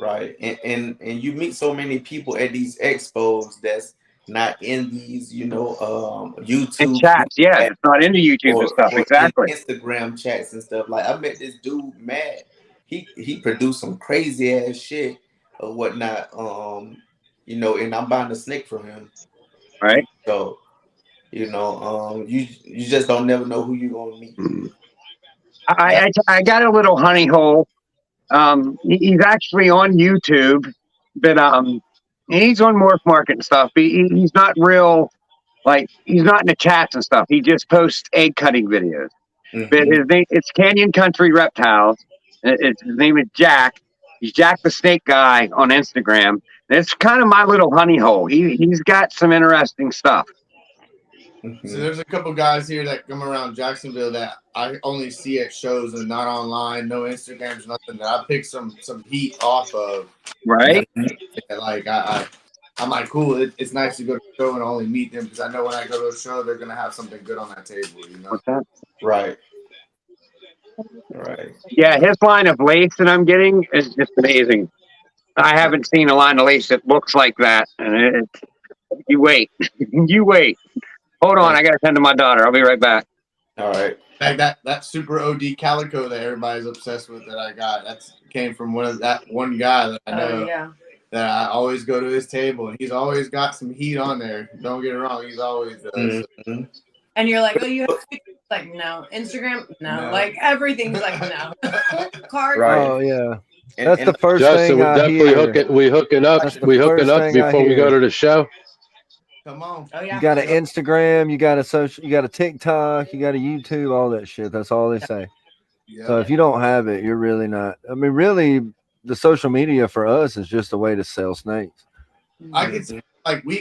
Right. And you meet so many people at these expos that's not in these, YouTube And chats, yeah, it's not into YouTube and stuff. or Exactly. in Instagram chats and stuff. Like I met this dude, Matt. He produced some crazy ass shit or whatnot. And I'm buying a snake from him. Right. So, you just don't never know who you're gonna meet. I got a little honey hole. He's actually on YouTube, but he's on Morph Market and stuff. He's not real, he's not in the chats and stuff. He just posts egg cutting videos. Mm-hmm. But his name, it's Canyon Country Reptiles. His name is Jack. He's Jack the Snake Guy on Instagram. And it's kind of my little honey hole. He's got some interesting stuff. Mm-hmm. So there's a couple guys here that come around Jacksonville that I only see at shows and not online, no Instagrams, nothing. That I pick some heat off of. Right. Like I'm like, cool. It's nice to go to a show and only meet them because I know when I go to a show, they're gonna have something good on that table. What's that? Right. Right. Yeah, his line of lace that I'm getting is just amazing. I haven't seen a line of lace that looks like that. And you wait. You wait. Hold on, I got to send to my daughter. I'll be right back. All right. Like that super OD calico that everybody's obsessed with that I got. That came from one guy that I know. That I always go to his table, and he's always got some heat on there. Don't get it wrong, he's always does. Mm-hmm. And you're like, oh, you have like no Instagram, no, like everything's like no. Card. Right. Oh yeah. And That's the first Justin, thing I hear. we hooking up before we go to the show. Come on. Oh yeah. You got an Instagram, you got a social, you got a TikTok, you got a YouTube, all that shit. That's all they say. Yeah. So if you don't have it, you're really not. I mean, really, the social media for us is just a way to sell snakes. I could say,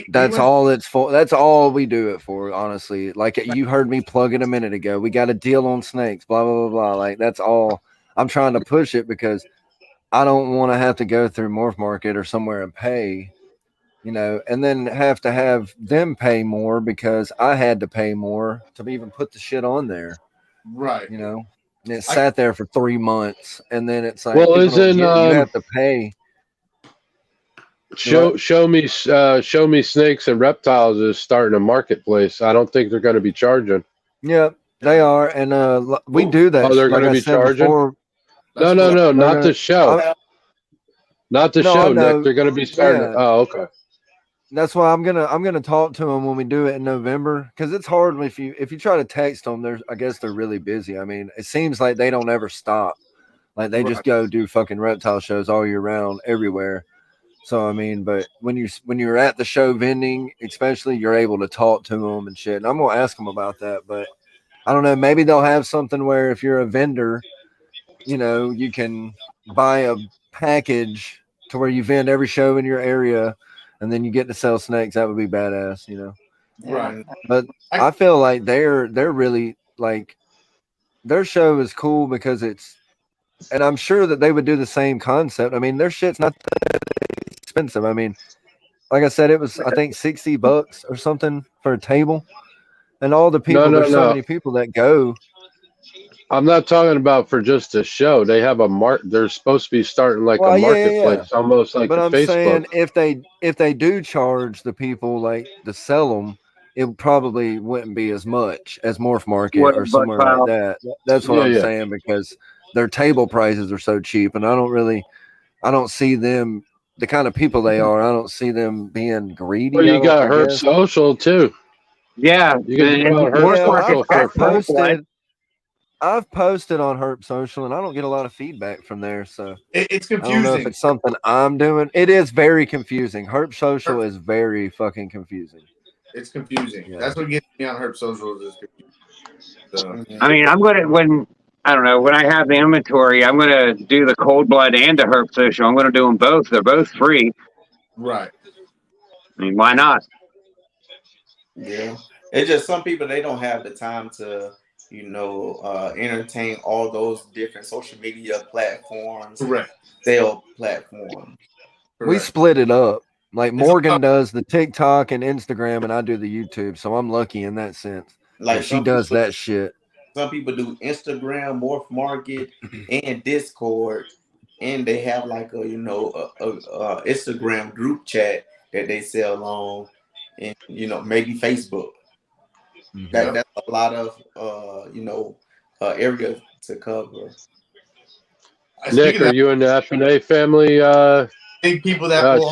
that's all it's for. That's all we do it for, honestly. Like you heard me plug it a minute ago. We got a deal on snakes, blah, blah, blah, blah. Like that's all. I'm trying to push it because I don't want to have to go through Morph Market or somewhere and pay, and then have to have them pay more because I had to pay more to even put the shit on there. Right. And it sat there for 3 months, and then it's like, well, you have to pay. Show me snakes and reptiles is starting a marketplace. I don't think they're going to be charging. Yeah, they are, and we do that. Oh, they're like going to I be said charging. before. No, not the show. Not the show, Nick. They're going to be starting. Yeah. Oh, okay. That's why I'm gonna talk to them when we do it in November, because it's hard if you try to text them. I guess they're really busy. I mean, it seems like they don't ever stop. Like they just go do fucking reptile shows all year round everywhere. So I mean, but when you're at the show vending, especially, you're able to talk to them and shit. And I'm gonna ask them about that, but I don't know. Maybe they'll have something where if you're a vendor, you can buy a package to where you vend every show in your area, and then you get to sell snakes. That would be badass, Right. But I feel like they're really like their show is cool because and I'm sure that they would do the same concept. I mean, their shit's not that expensive. I mean, like I said, it was I think $60 or something for a table, and all the people. There's so many people that go. I'm not talking about for just a show. They have they're supposed to be starting like a marketplace, almost like but I'm Facebook. saying if they do charge the people like to sell them, it probably wouldn't be as much as Morph Market or somewhere like that. That's what I'm saying, because their table prices are so cheap, and I don't see them, the kind of people they are. I don't see them being greedy. Well, you got Herb Social too. Yeah, you can I've posted on Herp Social, and I don't get a lot of feedback from there. So it's confusing. I don't know if it's something I'm doing. It is very confusing. Herp Social is very fucking confusing. It's confusing. Yeah. That's what gets me on Herp Social is confusing. So. I mean, I'm gonna when I have the inventory, I'm gonna do the Cold Blood and the Herp Social. I'm gonna do them both. They're both free. Right. I mean, why not? Yeah, it's just some people, they don't have the time to entertain all those different social media platforms. Correct. Sale platforms. We split it up. Like Morgan does the TikTok and Instagram, and I do the YouTube. So I'm lucky in that sense. Like she does that shit. Some people do Instagram, Morph Market, and Discord, and they have like a Instagram group chat that they sell on, and maybe Facebook. That's a lot of area to cover. Nick, are you in the F&A family? Big people that will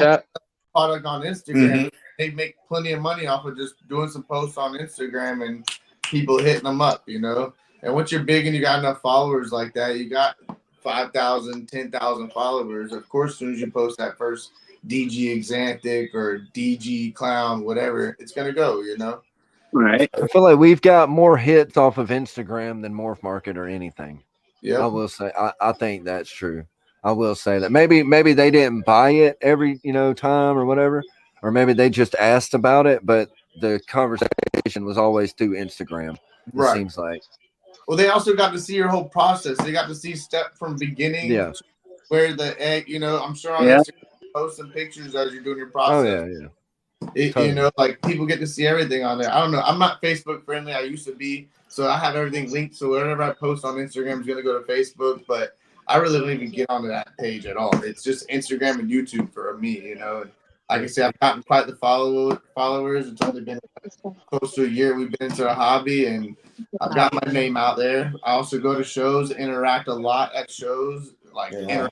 product on Instagram. They make plenty of money off of just doing some posts on Instagram and people hitting them up, And once you're big and you got enough followers like that, you got 5,000, 10,000 followers. Of course, as soon as you post that first DG Exantic or DG Clown, whatever, it's gonna go, Right. I feel like we've got more hits off of Instagram than Morph Market or anything. Yeah, I will say I think that's true. I will say that maybe they didn't buy it every time or whatever, or maybe they just asked about it, but the conversation was always through Instagram. It seems like. Well, they also got to see your whole process. They got to see step from beginning to where the egg. I'm sure on Instagram post some pictures as you're doing your process. Oh yeah. Like people get to see everything on there. I don't know. I'm not Facebook friendly. I used to be, so I have everything linked. So whatever I post on Instagram is gonna go to Facebook, but I really don't even get onto that page at all. It's just Instagram and YouTube for me, And like I said, I've gotten quite the followers. It's only been close to a year we've been into the hobby, and I've got my name out there. I also go to shows, interact a lot at shows, I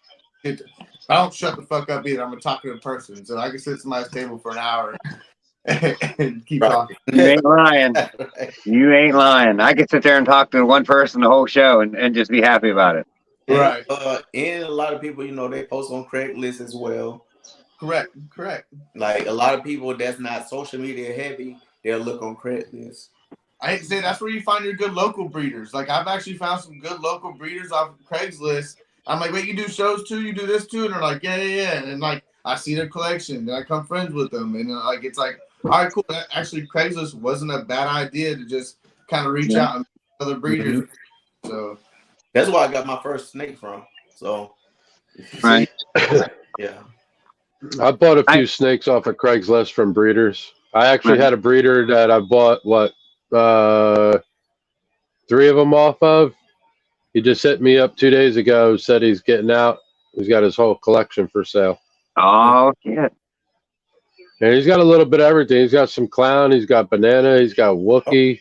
don't shut the fuck up either. I'm a talkative person, so I can sit at somebody's table for an hour and keep talking. You ain't lying. You ain't lying. I could sit there and talk to one person the whole show and just be happy about it. Right. And a lot of people, they post on Craigslist as well. Correct. Like a lot of people that's not social media heavy, they'll look on Craigslist. I hate to say that's where you find your good local breeders. Like I've actually found some good local breeders off Craigslist. I'm like, wait, you do shows too? You do this too? And they're like, yeah. And like, I see their collection, and I become friends with them. And it's like, all right, cool. Actually, Craigslist wasn't a bad idea to just kind of reach out and other breeders. So that's where I got my first snake from. So, right. Yeah. I bought a few snakes off of Craigslist from breeders. I actually had a breeder that I bought, 3 of them off of. He just hit me up 2 days ago, said he's getting out. He's got his whole collection for sale. Oh, shit. And he's got a little bit of everything. He's got some clown. He's got banana. He's got Wookie.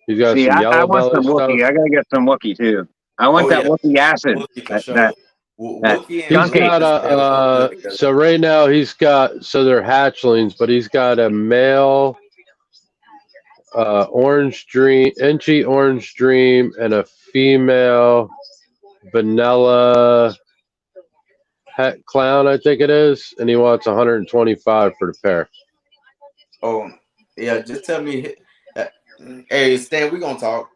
He's got See, some I yellow want belly some stuff. Wookie. I gotta get some Wookie too. I want Oh that yeah, Wookie acid. Wookie for That sure. that Wookie and He's Chunky. got so right now he's got, so they're hatchlings, but he's got a male orange dream, Inchy orange dream, and a female vanilla het clown, I think it is, and he wants 125 for the pair. Oh yeah, just tell me. Hey Stan, we gonna talk.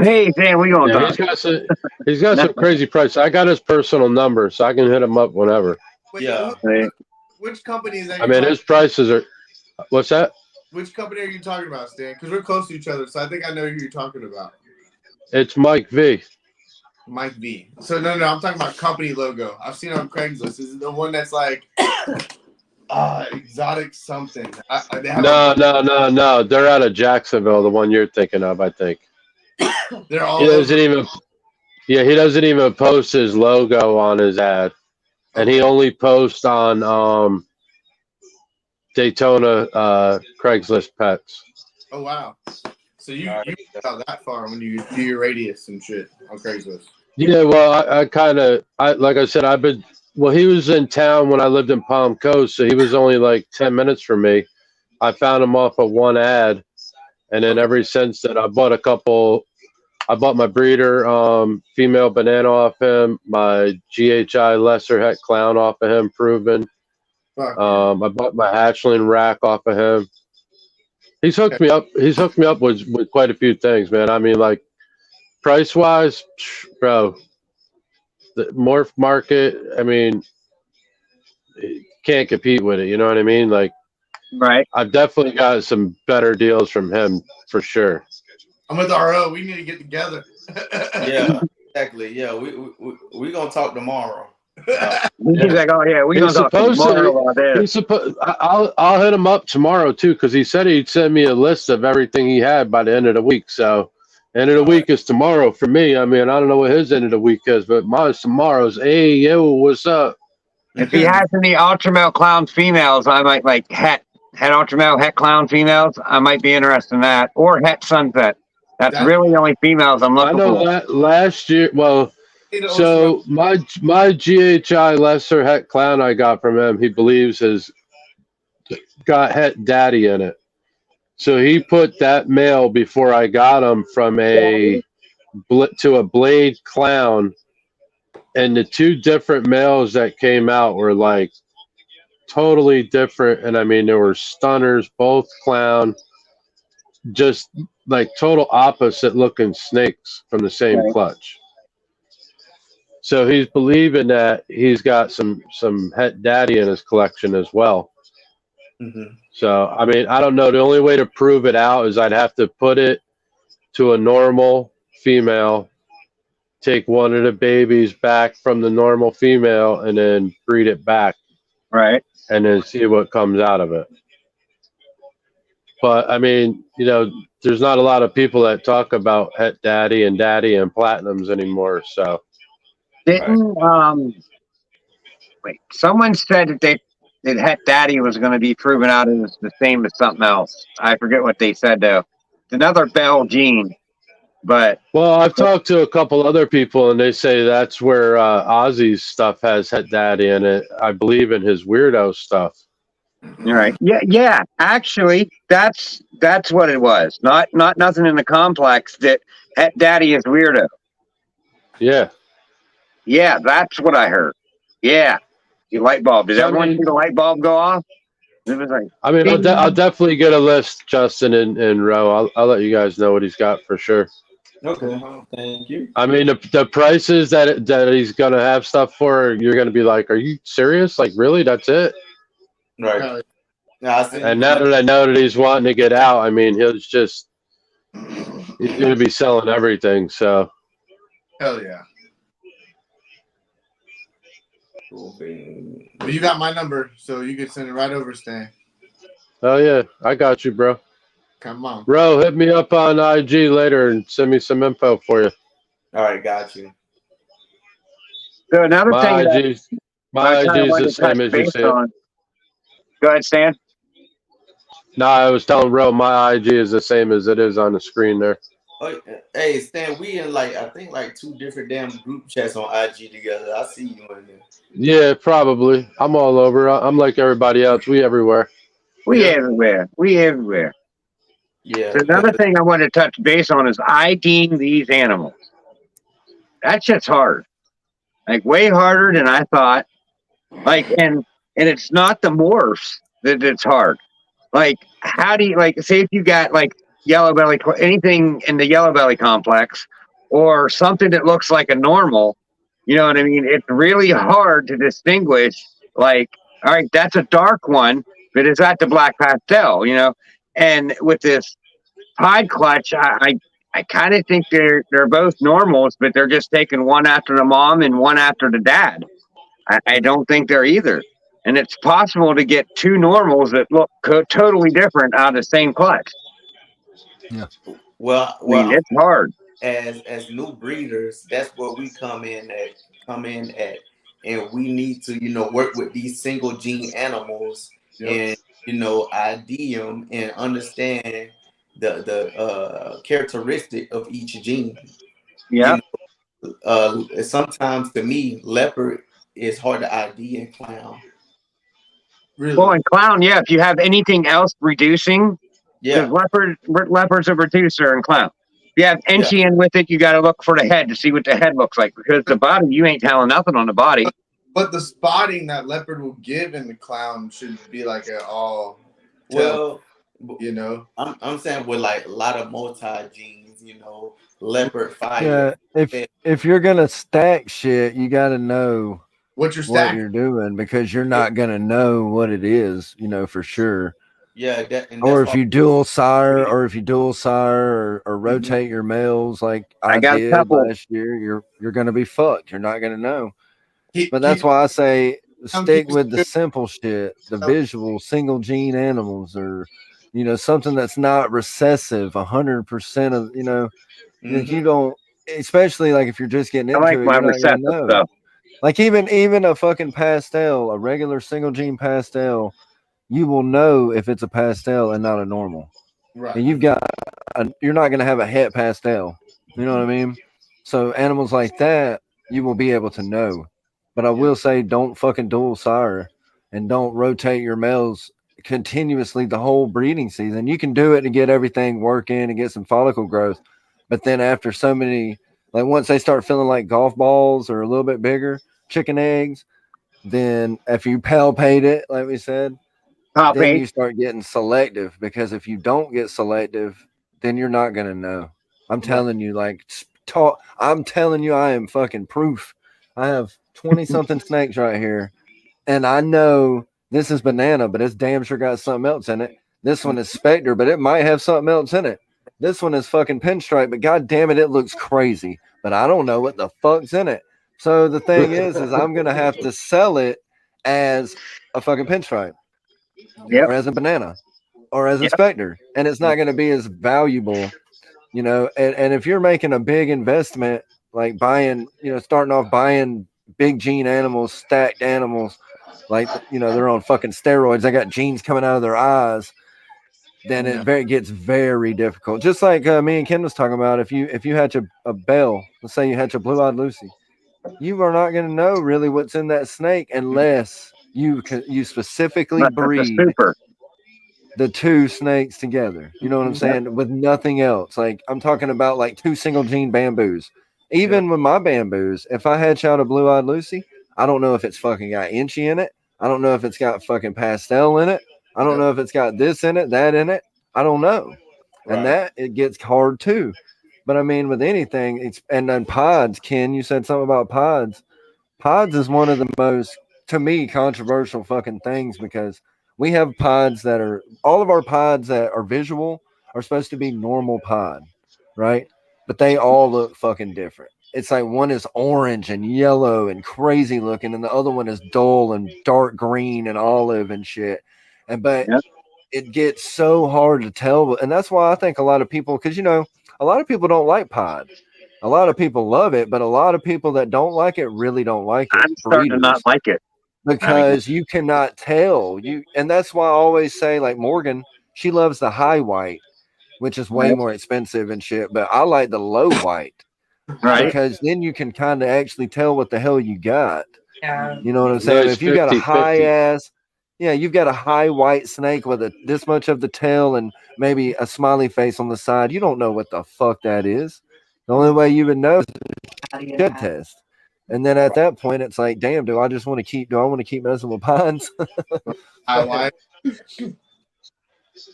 Hey, Dan, we gonna Yeah, talk. he's got some crazy price. I got his personal number, so I can hit him up whenever. Wait, Yeah. which company is that? I mean, his prices are. What's that? Which company are you talking about, Stan? Because we're close to each other, so I think I know who you're talking about. It's Mike V. Mike V. So no, I'm talking about company logo. I've seen it on Craigslist. Is it the one that's like exotic something? They have No. They're out of Jacksonville, the one you're thinking of, I think. They're all He doesn't over. even. Yeah, he doesn't even post his logo on his ad, and he only posts on Daytona Craigslist Pets. Oh wow. So you out that far when you do your radius and shit on Craigslist. Yeah, well, I like I said, he was in town when I lived in Palm Coast, so he was only like 10 minutes from me. I found him off of one ad, and then ever since then, I bought my breeder, female banana off him, my GHI lesser het clown off of him, proven. Fuck. I bought my hatchling rack off of him. He's hooked me up. He's hooked me up with quite a few things, man. I mean, like price wise, bro, the morph market. I mean, can't compete with it. You know what I mean? Like, Right. I've definitely got some better deals from him for sure. I'm with RO. We need to get together. Yeah, exactly. Yeah, we gonna talk tomorrow. He's like, oh yeah, we gonna talk tomorrow about this. I'll hit him up tomorrow too, because he said he'd send me a list of everything he had by the end of the week. So end of the week is tomorrow for me. I mean, I don't know what his end of the week is, but mine's tomorrow's. Hey, yo, what's up? If he has any ultramale clown females, I might like het ultramale het clown females. I might be interested in that, or het sunset. That's really the only females I'm looking for. I know last year. Well, so my GHI lesser het clown I got from him, he believes has got het daddy in it. So he put that male before I got him from a blade clown, and the two different males that came out were like totally different. And I mean, there were stunners, both clown, just like total opposite looking snakes from the same clutch. So he's believing that he's got some het daddy in his collection as well. Mm-hmm. So I mean, I don't know. The only way to prove it out is I'd have to put it to a normal female, take one of the babies back from the normal female, and then breed it back. Right. And then see what comes out of it. But I mean, you know, there's not a lot of people that talk about het daddy and platinums anymore. So didn't wait, someone said that het daddy was going to be proven out as the same as something else. I forget what they said though. It's another Bell gene, but well, I've talked to a couple other people, and they say that's where Ozzy's stuff has het daddy in it. I believe in his weirdo stuff. All right. Yeah. Actually, that's what it was. Not nothing in the complex. That het daddy is weirdo. Yeah. Yeah, that's what I heard. Yeah. The light bulb. Did everyone see the light bulb go off? It was like, I mean, I'll definitely get a list, Justin and Ro. I'll let you guys know what he's got for sure. Okay, thank you. I mean, the prices that he's gonna have stuff for, you're gonna be like, are you serious? Like, really? That's it? Right. And now that I know that he's wanting to get out, I mean, he's gonna be selling everything. So. Hell yeah. Well, you got my number, so you can send it right over, Stan. Oh yeah, I got you, bro. Come on, bro. Hit me up on IG later and send me some info for you. All right, got you. So another thing, my IG is the same as you say. Go ahead, Stan. No, I was telling bro, my IG is the same as it is on the screen there. Oh, hey, Stan, we in like I think like 2 different damn group chats on IG together. I see you in there. Yeah, probably. I'm all over. I'm like everybody else. We everywhere. We Yeah, everywhere. We everywhere. yeah. So another thing I want to touch base on is IDing these animals. That shit's hard. Like way harder than I thought. Like and it's not the morphs that it's hard. Like how do you like say if you got like yellow belly anything in the yellow belly complex or something that looks like a normal, you know what I mean? It's really hard to distinguish like, all right, that's a dark one, but is that the black pastel, you know? And with this Pied clutch, I kind of think they're both normals, but they're just taking one after the mom and one after the dad. I don't think they're either. And it's possible to get two normals that look totally different out of the same clutch. Yeah. Well, I mean, it's hard. as new breeders, that's where we come in at, and we need to work with these single gene animals and ID them and understand the characteristic of each gene. Yeah. You sometimes to me, leopard is hard to ID in clown. Really? Well, in clown, yeah. If you have anything else reducing, because Yeah, leopard's a reducer in clown. If you have yeah. Enchian with it, you got to look for the head to see what the head looks like. Because the body, you ain't telling nothing on the body. But the spotting that leopard will give in the clown should be like an all. Well, You know. I'm saying with like a lot of multi genes, leopard fire. Yeah, if you're gonna stack shit, you got to know What you're what stacking. you're doing because you're not gonna know what it is, for sure. Yeah, and Or that's if why. you dual sire, or rotate your males like I I got a did couple. last year, you're gonna be fucked. You're not gonna know. Keep, But that's keep, why I say I'm stick keeping with the simple shit, the visual single gene animals, or something that's not recessive 100% of that you don't. Especially like if you're just getting I like into it, my you're not gonna recessive know. stuff. Like even a fucking pastel, a regular single gene pastel, you will know if it's a pastel and not a normal. right. And you're not gonna have a het pastel. You know what I mean? So animals like that, you will be able to know. But I will say, don't fucking dual sire, and don't rotate your males continuously the whole breeding season. You can do it to get everything working and get some follicle growth, but then after so many, like once they start feeling like golf balls or a little bit bigger, chicken eggs, then if you palpate it, like we said, Top then eight. you start getting selective, because if you don't get selective, then you're not going to know. I'm telling you, I'm telling you, I am fucking proof. I have 20 something snakes right here, and I know this is banana, but it's damn sure got something else in it. This one is specter, but it might have something else in it. This one is fucking pinstripe, but god damn it, it looks crazy, but I don't know what the fuck's in it. So the thing is I'm going to have to sell it as a fucking pinstripe, Yep. or as a banana, or as a Yep. specter, and it's not going to be as valuable, and if you're making a big investment, like buying, starting off buying big gene animals, stacked animals, like they're on fucking steroids, they got genes coming out of their eyes, then it gets very difficult. Just like me and Ken was talking about, if you hatch a bell, let's say you hatch a blue-eyed Lucy, you are not going to know really what's in that snake unless you specifically That's the breed super. the two snakes together. You know what I'm saying? With nothing else. Like I'm talking about like two single gene bamboos. Even with my bamboos, if I hatch out a blue-eyed Lucy, I don't know if it's fucking got inchy in it. I don't know if it's got fucking pastel in it. I don't know if it's got this in it, that in it. I don't know. And that it gets hard too. But I mean, with anything, and then pods, Ken, you said something about pods. Pods is one of the most, to me, controversial fucking things, because we have pods that are, all of our pods that are visual are supposed to be normal pod, right? But they all look fucking different. It's like one is orange and yellow and crazy looking, and the other one is dull and dark green and olive and shit. But Yep. it gets so hard to tell. And that's why I think a lot of people, because a lot of people don't like pod. A lot of people love it, but a lot of people that don't like it really don't like it. I'm starting to not Breeders, like it. because you cannot tell. And that's why I always say, like Morgan, She loves the high white, which is way more expensive and shit. But I like the low white, Right. because then you can kind of actually tell what the hell you got. Yeah. You know what I'm saying? Nice If you got a 50-50. high ass, yeah, you've got a high white snake with this much of the tail and maybe a smiley face on the side. You don't know what the fuck that is. The only way you would know is a shed test. And then at that point, it's like, damn, do I want to keep messing with pines? High white.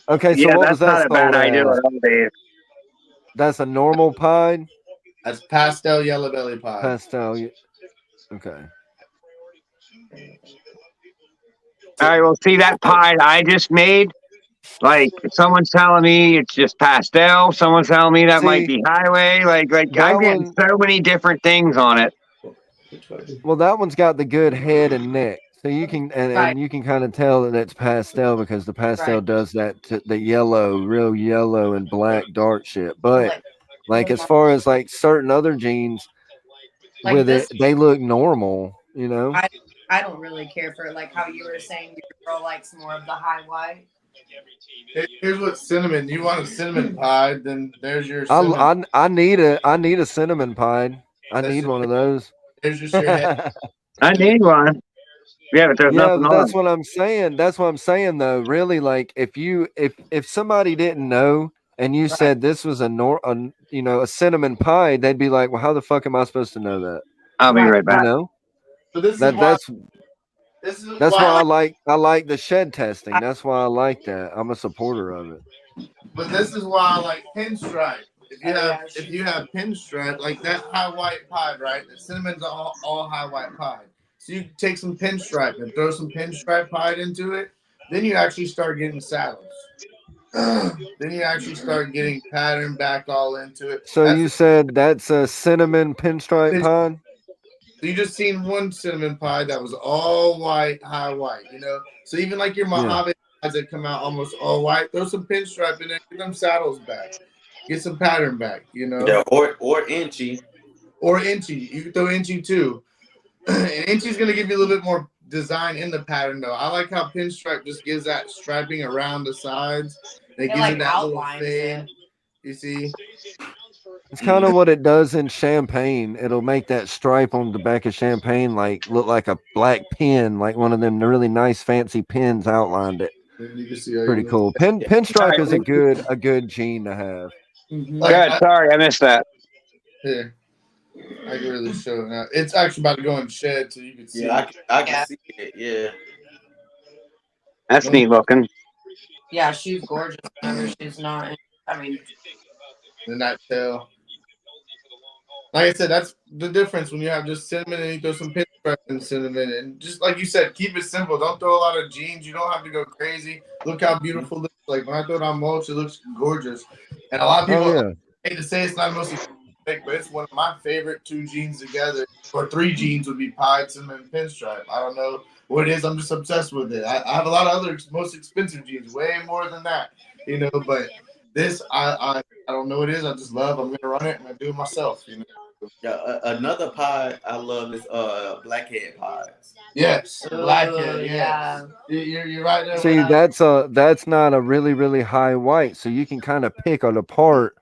Okay, so Yeah, what that's was that not a bad sold idea as? at all, Dave. That's a normal pine? That's pastel yellow belly pie. Pastel. Okay. All right, well, see that pie I just made? Like, someone's telling me it's just pastel. Someone's telling me that might See, be highway. Like I'm that getting one, so many different things on it. well, that one's got the good head and neck. So you can Right. and you can kind of tell that it's pastel because the pastel Right. does that to the yellow, real yellow and black dark shit. But like as far as like certain other jeans Like with this, it, they look normal, you know. I don't really care for like how you were saying your girl likes more of the high white. Here's what cinnamon. You want a cinnamon pie? Then there's your cinnamon. I need a cinnamon pie. I need one of those. There's just your head. I need one. Yeah, but there's Yeah, nothing but that's on. what I'm saying. That's what I'm saying though. Really, like if somebody didn't know and you said this was a cinnamon pie, they'd be like, well, how the fuck am I supposed to know that? I'll be right back. You know, So this is why. that's This is why I like the shed testing. That's why I like that. I'm a supporter of it. But this is why I like pinstripe. If you have pinstripe like that high white pie, right? The cinnamon's all high white pie. So you take some pinstripe and throw some pinstripe pie into it. Then you actually start getting saddles. Then you actually start getting pattern back all into it. So you said that's a cinnamon pinstripe pie? So you just seen one cinnamon pie that was all white, high white, you know. So even like your Mojave pies that come out almost all white, throw some pinstripe in there, get them saddles back, get some pattern back, you know. Yeah, or inchy. Or inchy. You can throw inchy too. And inchy's gonna give you a little bit more design in the pattern though. I like how pinstripe just gives that striping around the sides. It gives like it that little outlines fade. it. You see? It's kind of what it does in champagne. It'll make that stripe on the back of champagne like look like a black pin, like one of them really nice fancy pins outlined it. You can see Pretty cool. Pinstripe is a good gene to have. Good. Sorry, I missed that. Here. I can really show it now. It's actually about to go in shed so you can see. Yeah, I can see it. Yeah. That's neat looking. Yeah, she's gorgeous whenever she's not. I mean, And that tail. Like I said, that's the difference when you have just cinnamon and you throw some pinstripe in cinnamon. And just like you said, keep it simple. Don't throw a lot of jeans. You don't have to go crazy. Look how beautiful it looks. Like when I throw it on mulch, it looks gorgeous. And a lot of people hate to say it's not most expensive, but it's one of my favorite two jeans together. Or three jeans would be pied, cinnamon, and pinstripe. I don't know what it is. I'm just obsessed with it. I have a lot of other most expensive jeans, way more than that, you know. But this, I don't know what it is. I just love. I'm gonna run it and I do it myself, you know. Yeah, another pie I love is blackhead pies. Yes, blackhead. Yeah, you're right there. See, that's not a really really high white, so you can kind of pick it apart.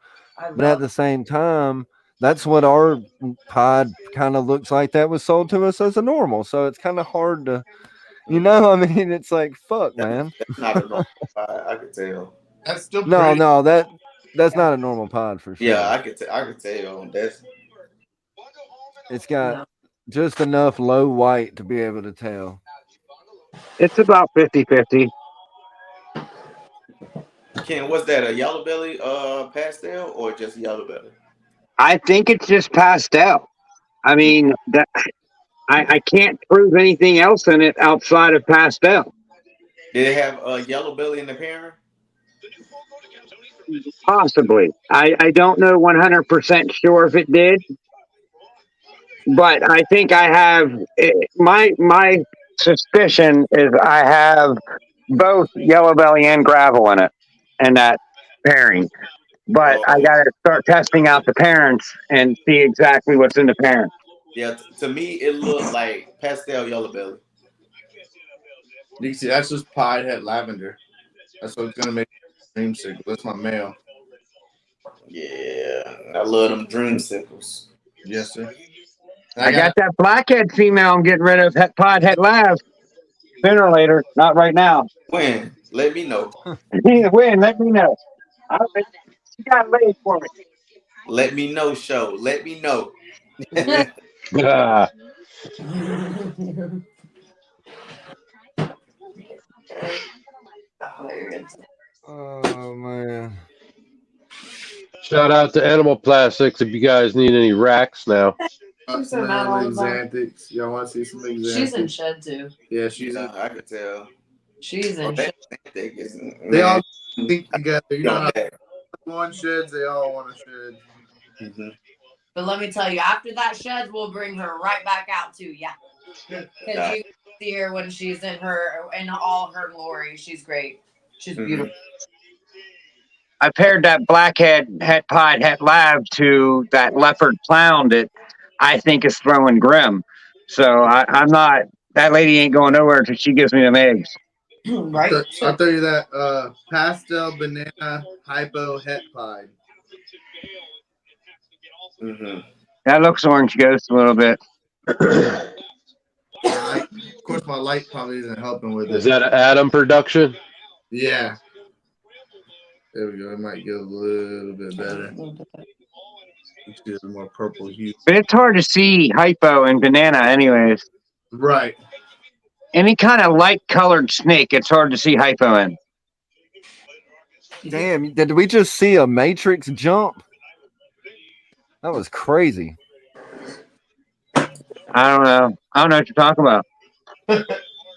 But at the same time, that's what our pod kind of looks like. That was sold to us as a normal, so it's kind of hard to, you know. I mean, it's like fuck, man. That's not a normal pie. I could tell. That's still no. That's not a normal pod for sure. Yeah, I could tell. That's. It's got just enough low white to be able to tell. It's about 50-50. Ken, what's that? A yellow belly pastel or just yellow belly? I think it's just pastel. I mean, I can't prove anything else in it outside of pastel. Did it have a yellow belly in the parent? Possibly. I don't know 100% sure if it did. But I think I have my suspicion is I have both yellow belly and gravel in it, and that pairing. But I got to start testing out the parents and see exactly what's in the parents. Yeah, to me it looked like pastel yellow belly. You can see that's just pied head lavender. That's what it's gonna make. Dreamsicle. That's my male. Yeah, I love them dreamsicles. Yes, sir. I got that blackhead female I'm getting rid of. Pod Het Lab. Sooner or later, not right now. When? Let me know. When? Let me know. She got laid for me. Let me know, show. Let me know. Ah, Oh man. shout out to Animal Plastics if you guys need any racks now. She's so mad all the time. Xanthics. Y'all want to see some Xanthics? She's in shed too. Yeah, she's in. I can tell. She's in That shed. thing is, They all man, think together. You know how that. one sheds, they all want to shed. Mhm. But let me tell you, after that sheds, we'll bring her right back out to you. Because you see her when she's in all her glory. She's great. She's beautiful. I paired that blackhead Het Pod Het Lab to that leopard clown that I think is throwing Grim. So I'm not. That lady ain't going nowhere until she gives me them eggs. Right? I'll tell you that pastel banana hypo het pied. Mm-hmm. That looks orange ghost a little bit. Of course, my light probably isn't helping with Is it. that an Adam production? Yeah. There we go. It might get a little bit better. It's a more purple hue. But it's hard to see hypo and banana anyways. Right. Any kind of light colored snake, it's hard to see hypo in. Damn, did we just see a Matrix jump? That was crazy. I don't know. I don't know what you're talking about.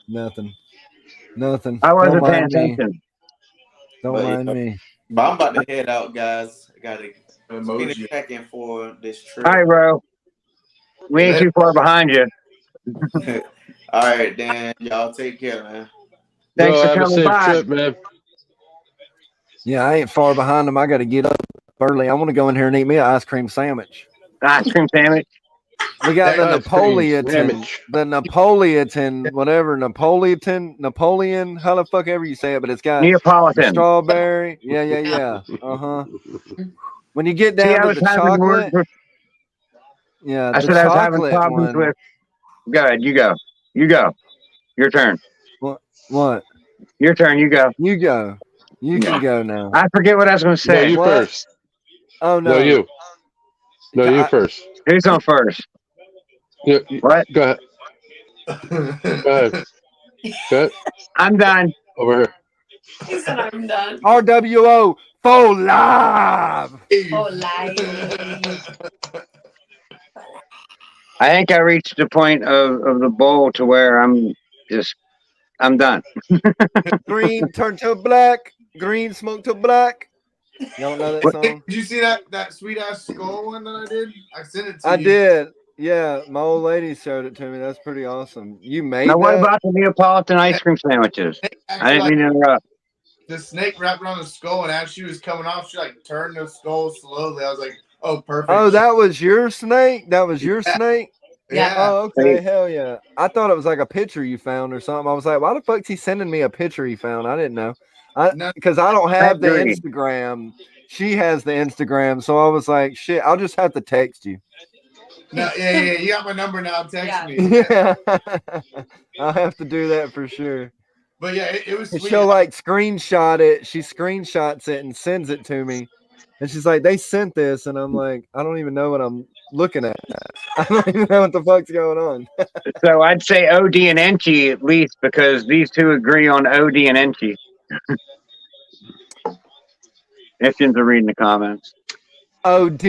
Nothing. I wasn't Don't paying mind me. attention. Don't But, mind me. But I'm about to head out, guys. I gotta finish Emoji. packing for this trip. All right, bro. We ain't too far behind you. All right, Dan. Y'all take care, man. Thanks Bro, for have a coming safe by. trip, man. Yeah, I ain't far behind them. I got to get up early. I want to go in here and eat me an ice cream sandwich. Ice cream sandwich. We got the Ice cream Napoleon, whatever, Napoleon, how the fuck ever you say it, but it's got the Neapolitan. strawberry. Yeah. When you get See, down I to was the having words chocolate, with. yeah, I the said I was having chocolate problems one. with. Go ahead. You go. You go. Your turn. What? Your turn. You go. You go. You can go now. I forget what I was going to No, say. you What? first. Oh no. No, you. No, you first. Who's on first? What? Go ahead. Go ahead. Go ahead. I'm done. Over here. He said I'm done. RWO for live. Oh, life. I think I reached the point of the bowl to where I'm done. Green turn to black. Green smoke to black. Y'all know that song? Did you see that sweet ass skull one that I did? I sent it to you. I did. Yeah, my old lady showed it to me. That's pretty awesome. You made Now, what that? about the Neapolitan ice cream sandwiches? I didn't mean to interrupt. The snake wrapped around the skull, and as she was coming off, she like turned the skull slowly. I was like, "Oh, perfect." Oh, that was your snake? That was your snake? Yeah. Oh, okay. Hell yeah. I thought it was like a picture you found or something. I was like, why the fuck's he sending me a picture he found? I didn't know. Because I don't have the Instagram. She has the Instagram. So I was like, shit, I'll just have to text you. No, yeah. You got my number now. Text me. Yeah. I'll have to do that for sure. But yeah, it was sweet. She'll like screenshot it. She screenshots it and sends it to me. And she's like, they sent this. And I'm like, I don't even know what I'm looking at. I don't even know what the fuck's going on. So I'd say OD and Enchi at least, because these two agree on OD and Enchi. Ifjins are reading the comments. OD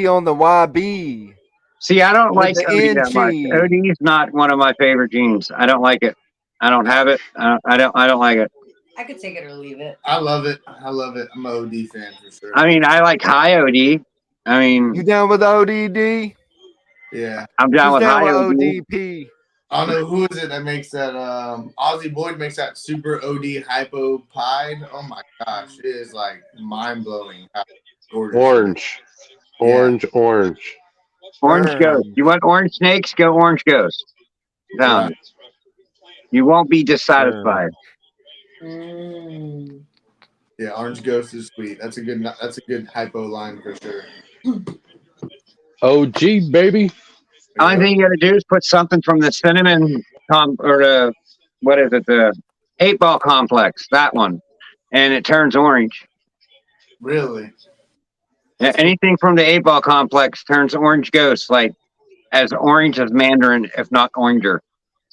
on the YB. See, I don't like the OD that much. OD is not one of my favorite jeans. I don't like it. I don't have it. I don't like it. I could take it or leave it. I love it. I'm an OD fan for sure. I mean, I like high OD. I mean, you down with ODD? Yeah, I'm down with high OD. ODP. I don't know who is it that makes that. Ozzy Boyd makes that super OD hypo pied. Oh my gosh, it is like mind blowing. Orange ghost. You want orange snakes? Go orange ghost. Down. Right. You won't be dissatisfied. Yeah, Orange Ghost is sweet. That's a good hypo line for sure. OG baby. Only thing you got to do is put something from the cinnamon or the what is it, the 8-ball complex, that one, and it turns orange. Really? Anything from the 8-ball complex turns orange ghost, like as orange as Mandarin, if not oranger.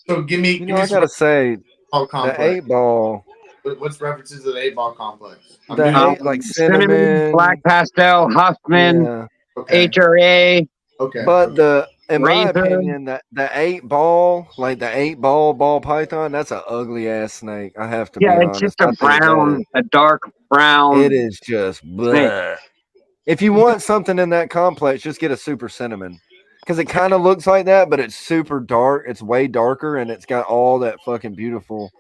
So give me. You know, I gotta say, the complex. 8-ball. What's references to the 8-ball complex? Like cinnamon, black pastel, Huffman, yeah. Okay. HRA. Okay. But in my Razor. opinion, the 8-ball, like the 8-ball python, that's an ugly ass snake. I have to be Yeah, it's honest. just a brown, a dark brown. It is just bleh. If you want something in that complex, just get a super cinnamon. Because it kind of looks like that, but it's super dark. It's way darker, and it's got all that fucking beautiful,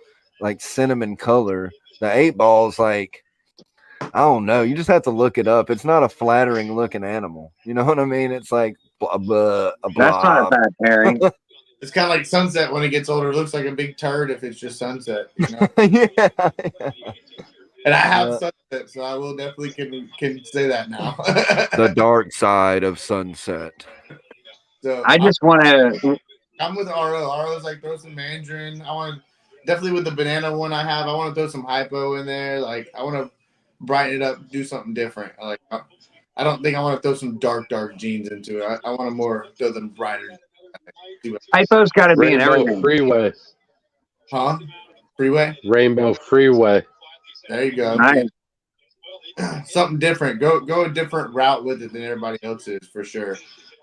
like, cinnamon color. The 8-ball is like, I don't know. You just have to look it up. It's not a flattering looking animal. You know what I mean? It's like a blob. That's not a bad pairing. It's kind of like Sunset when it gets older. It looks like a big turd if it's just Sunset. You know? Yeah. And I have Sunset, so I will definitely can say that now. The dark side of Sunset. So I just want to. I'm with RO. RO's like throw some mandarin. I want definitely with the banana one I have. I want to throw some hypo in there. Like I want to brighten it up, do something different. Like I don't think I want to throw some dark jeans into it. I want to more throw them brighter. Hypo's got to be in Rainbow everything. Freeway. Huh? Freeway? Rainbow Freeway. There you go. Nice. Something different. Go a different route with it than everybody else is for sure.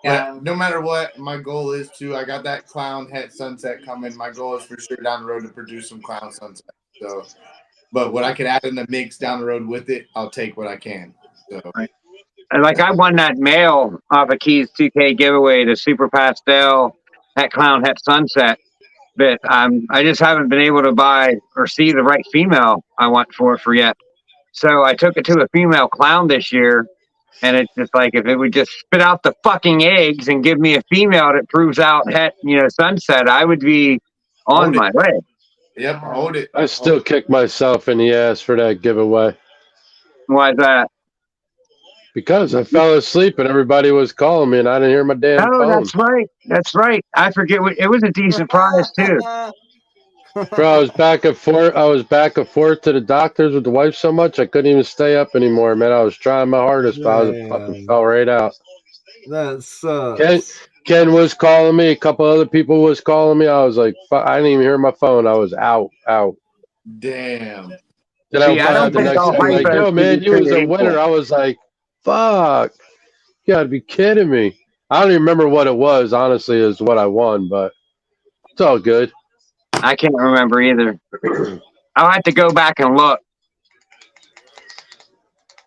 Yeah. But no matter what, my goal is I got that clown het sunset coming. My goal is for sure down the road to produce some clown sunset. So, but what I could add in the mix down the road with it, I'll take what I can. So, Like I won that male off a Keys 2K giveaway, the Super Pastel, that clown het sunset. But I just haven't been able to buy or see the right female I want for yet. So I took it to a female clown this year, and it's just like if it would just spit out the fucking eggs and give me a female that proves out sunset, I would be on my way. Yep, hold it. I still kick myself in the ass for that giveaway. Why is that? Because I fell asleep and everybody was calling me and I didn't hear my damn phone. That's right. That's right. I forget. It was a decent prize too. Bro, I was back and forth. I was back and forth to the doctors with the wife so much I couldn't even stay up anymore, man. I was trying my hardest, but I fucking fell right out. That sucks. Ken was calling me. A couple other people was calling me. I was like, I didn't even hear my phone. I was out. Damn. Then See, I found the next day, like, yo, man, you was a winner. I was like, fuck. You gotta be kidding me. I don't even remember what it was, honestly, is what I won, but it's all good. I can't remember either. I'll have to go back and look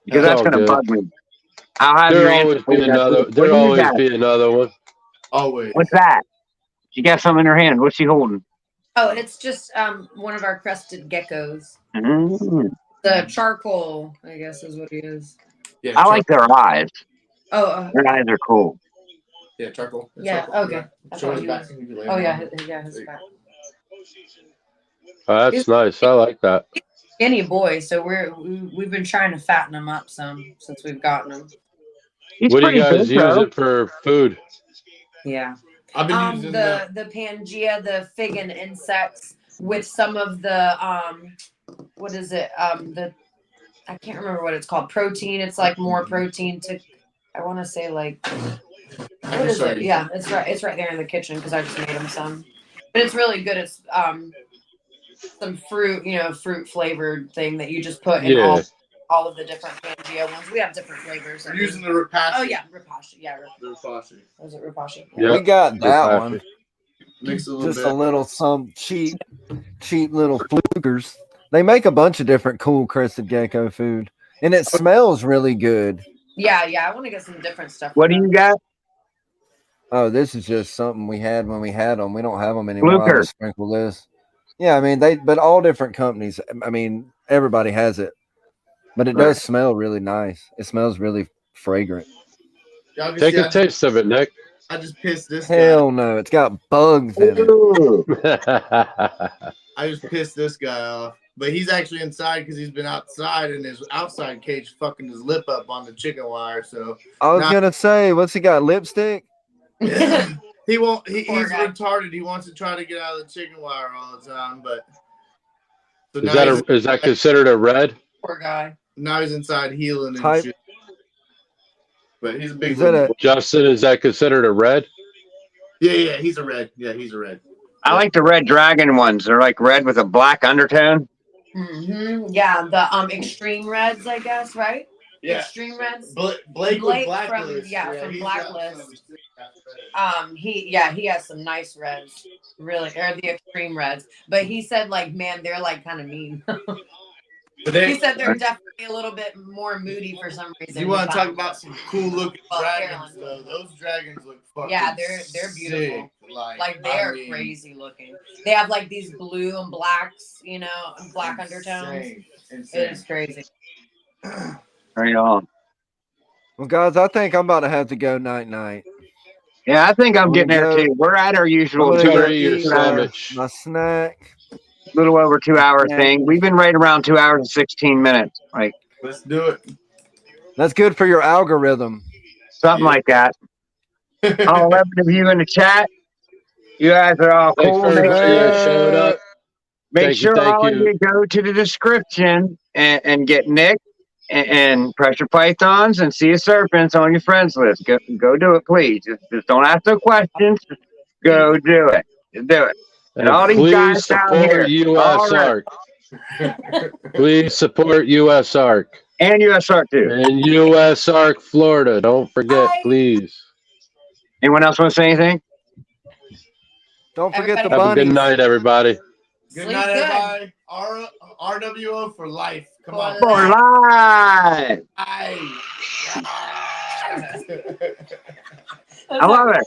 because that's going to bug me. I'll have There'll always be another. There'll always be another one. Always. What's that? She got something in her hand. What's she holding? Oh, it's just one of our crested geckos. Mm-hmm. The charcoal, I guess, is what he is. Yeah, I like their eyes. Oh, their eyes are cool. Yeah, charcoal. Yeah. Charcoal. Okay. Show his back. Oh yeah, his back. Oh, that's nice. I like that. Skinny boy, so we've been trying to fatten him up some since we've gotten him. What do you guys use it for food? Yeah. I've been using the Pangea, the fig and insects with some of the what is it? I can't remember what it's called. Protein. It's like more protein to. I want to say like. What is it? Yeah, it's right. It's right there in the kitchen because I just made him some. But it's really good. It's some fruit, fruit flavored thing that you just put in all of the different Pangea ones. We have different flavors. We're using the Rapashi. Oh yeah, Rapashi. Yeah, Rapashi. Was it Rapashi? Yeah. We got that Rapashi. one. Mix A little some cheap little flukers. They make a bunch of different cool crested gecko food, and it smells really good. Yeah. I want to get some different stuff. What do you got? Oh, this is just something we had when we had them. We don't have them anymore. Fluker. I'll just sprinkle this. Yeah, I mean but all different companies. I mean, everybody has it, but it does smell really nice. It smells really fragrant. Take a taste of it, Nick. I just pissed this. Hell no, it's got bugs in it. I just pissed this guy off. But he's actually inside because he's been outside in his outside cage fucking his lip up on the chicken wire. So I was now- gonna say, what's he got? Lipstick? he won't. He's Poor guy. retarded. He wants to try to get out of the chicken wire all the time. But so Is that considered a red? Poor guy. now he's inside healing and Type- shit. But he's a big. Is that a Justin, is that considered a red? Yeah, he's a red. Yeah, he's a red. I like the red dragon ones. They're like red with a black undertone. Yeah, the extreme reds, I guess, right? Yeah. Extreme reds. Blake Blake with from- Blacklist. yeah, from he's got Blacklist. some- He has some nice reds, really, or the extreme reds. But he said, like, man, they're like kind of mean. But they, He said they're definitely a little bit more moody for some reason. you want to talk about some cool looking Well, dragons Carolyn. though? Those dragons look fucking. Yeah, they're beautiful. sick. Like they're crazy looking. They have like these blue and blacks, you know, and black undertones. Insane. It is crazy. Right on. well, guys? I think I'm about to have to go night. Yeah, I think I'm I'm getting gonna there go- too. We're at our usual I'm Go gonna go eat your eat sandwich. my snack. little over 2 hour Yeah. thing. We've been right around 2 hours and 16 minutes, like Let's do it. That's good for your algorithm. something like that. All 11 of you in the chat, you guys are all Thanks cool. for everybody that showed up. Make Thank you, sure thank all of you. you go to the description and get Nick and pressure pythons and sea serpents on your friends list. Go do it, please. Just don't ask no questions. Just go do it. Just do it. And all these please guys down support here. US All right. ARC. Please support US ARC. And USR too. And US ARC Florida. Don't forget, Bye. please. Anyone else want to say anything? Don't forget the Everybody- Have a good bunnies. night, everybody. Good Sleep night, good. everybody. RWO for life. Come on. For live. Bye. I love it.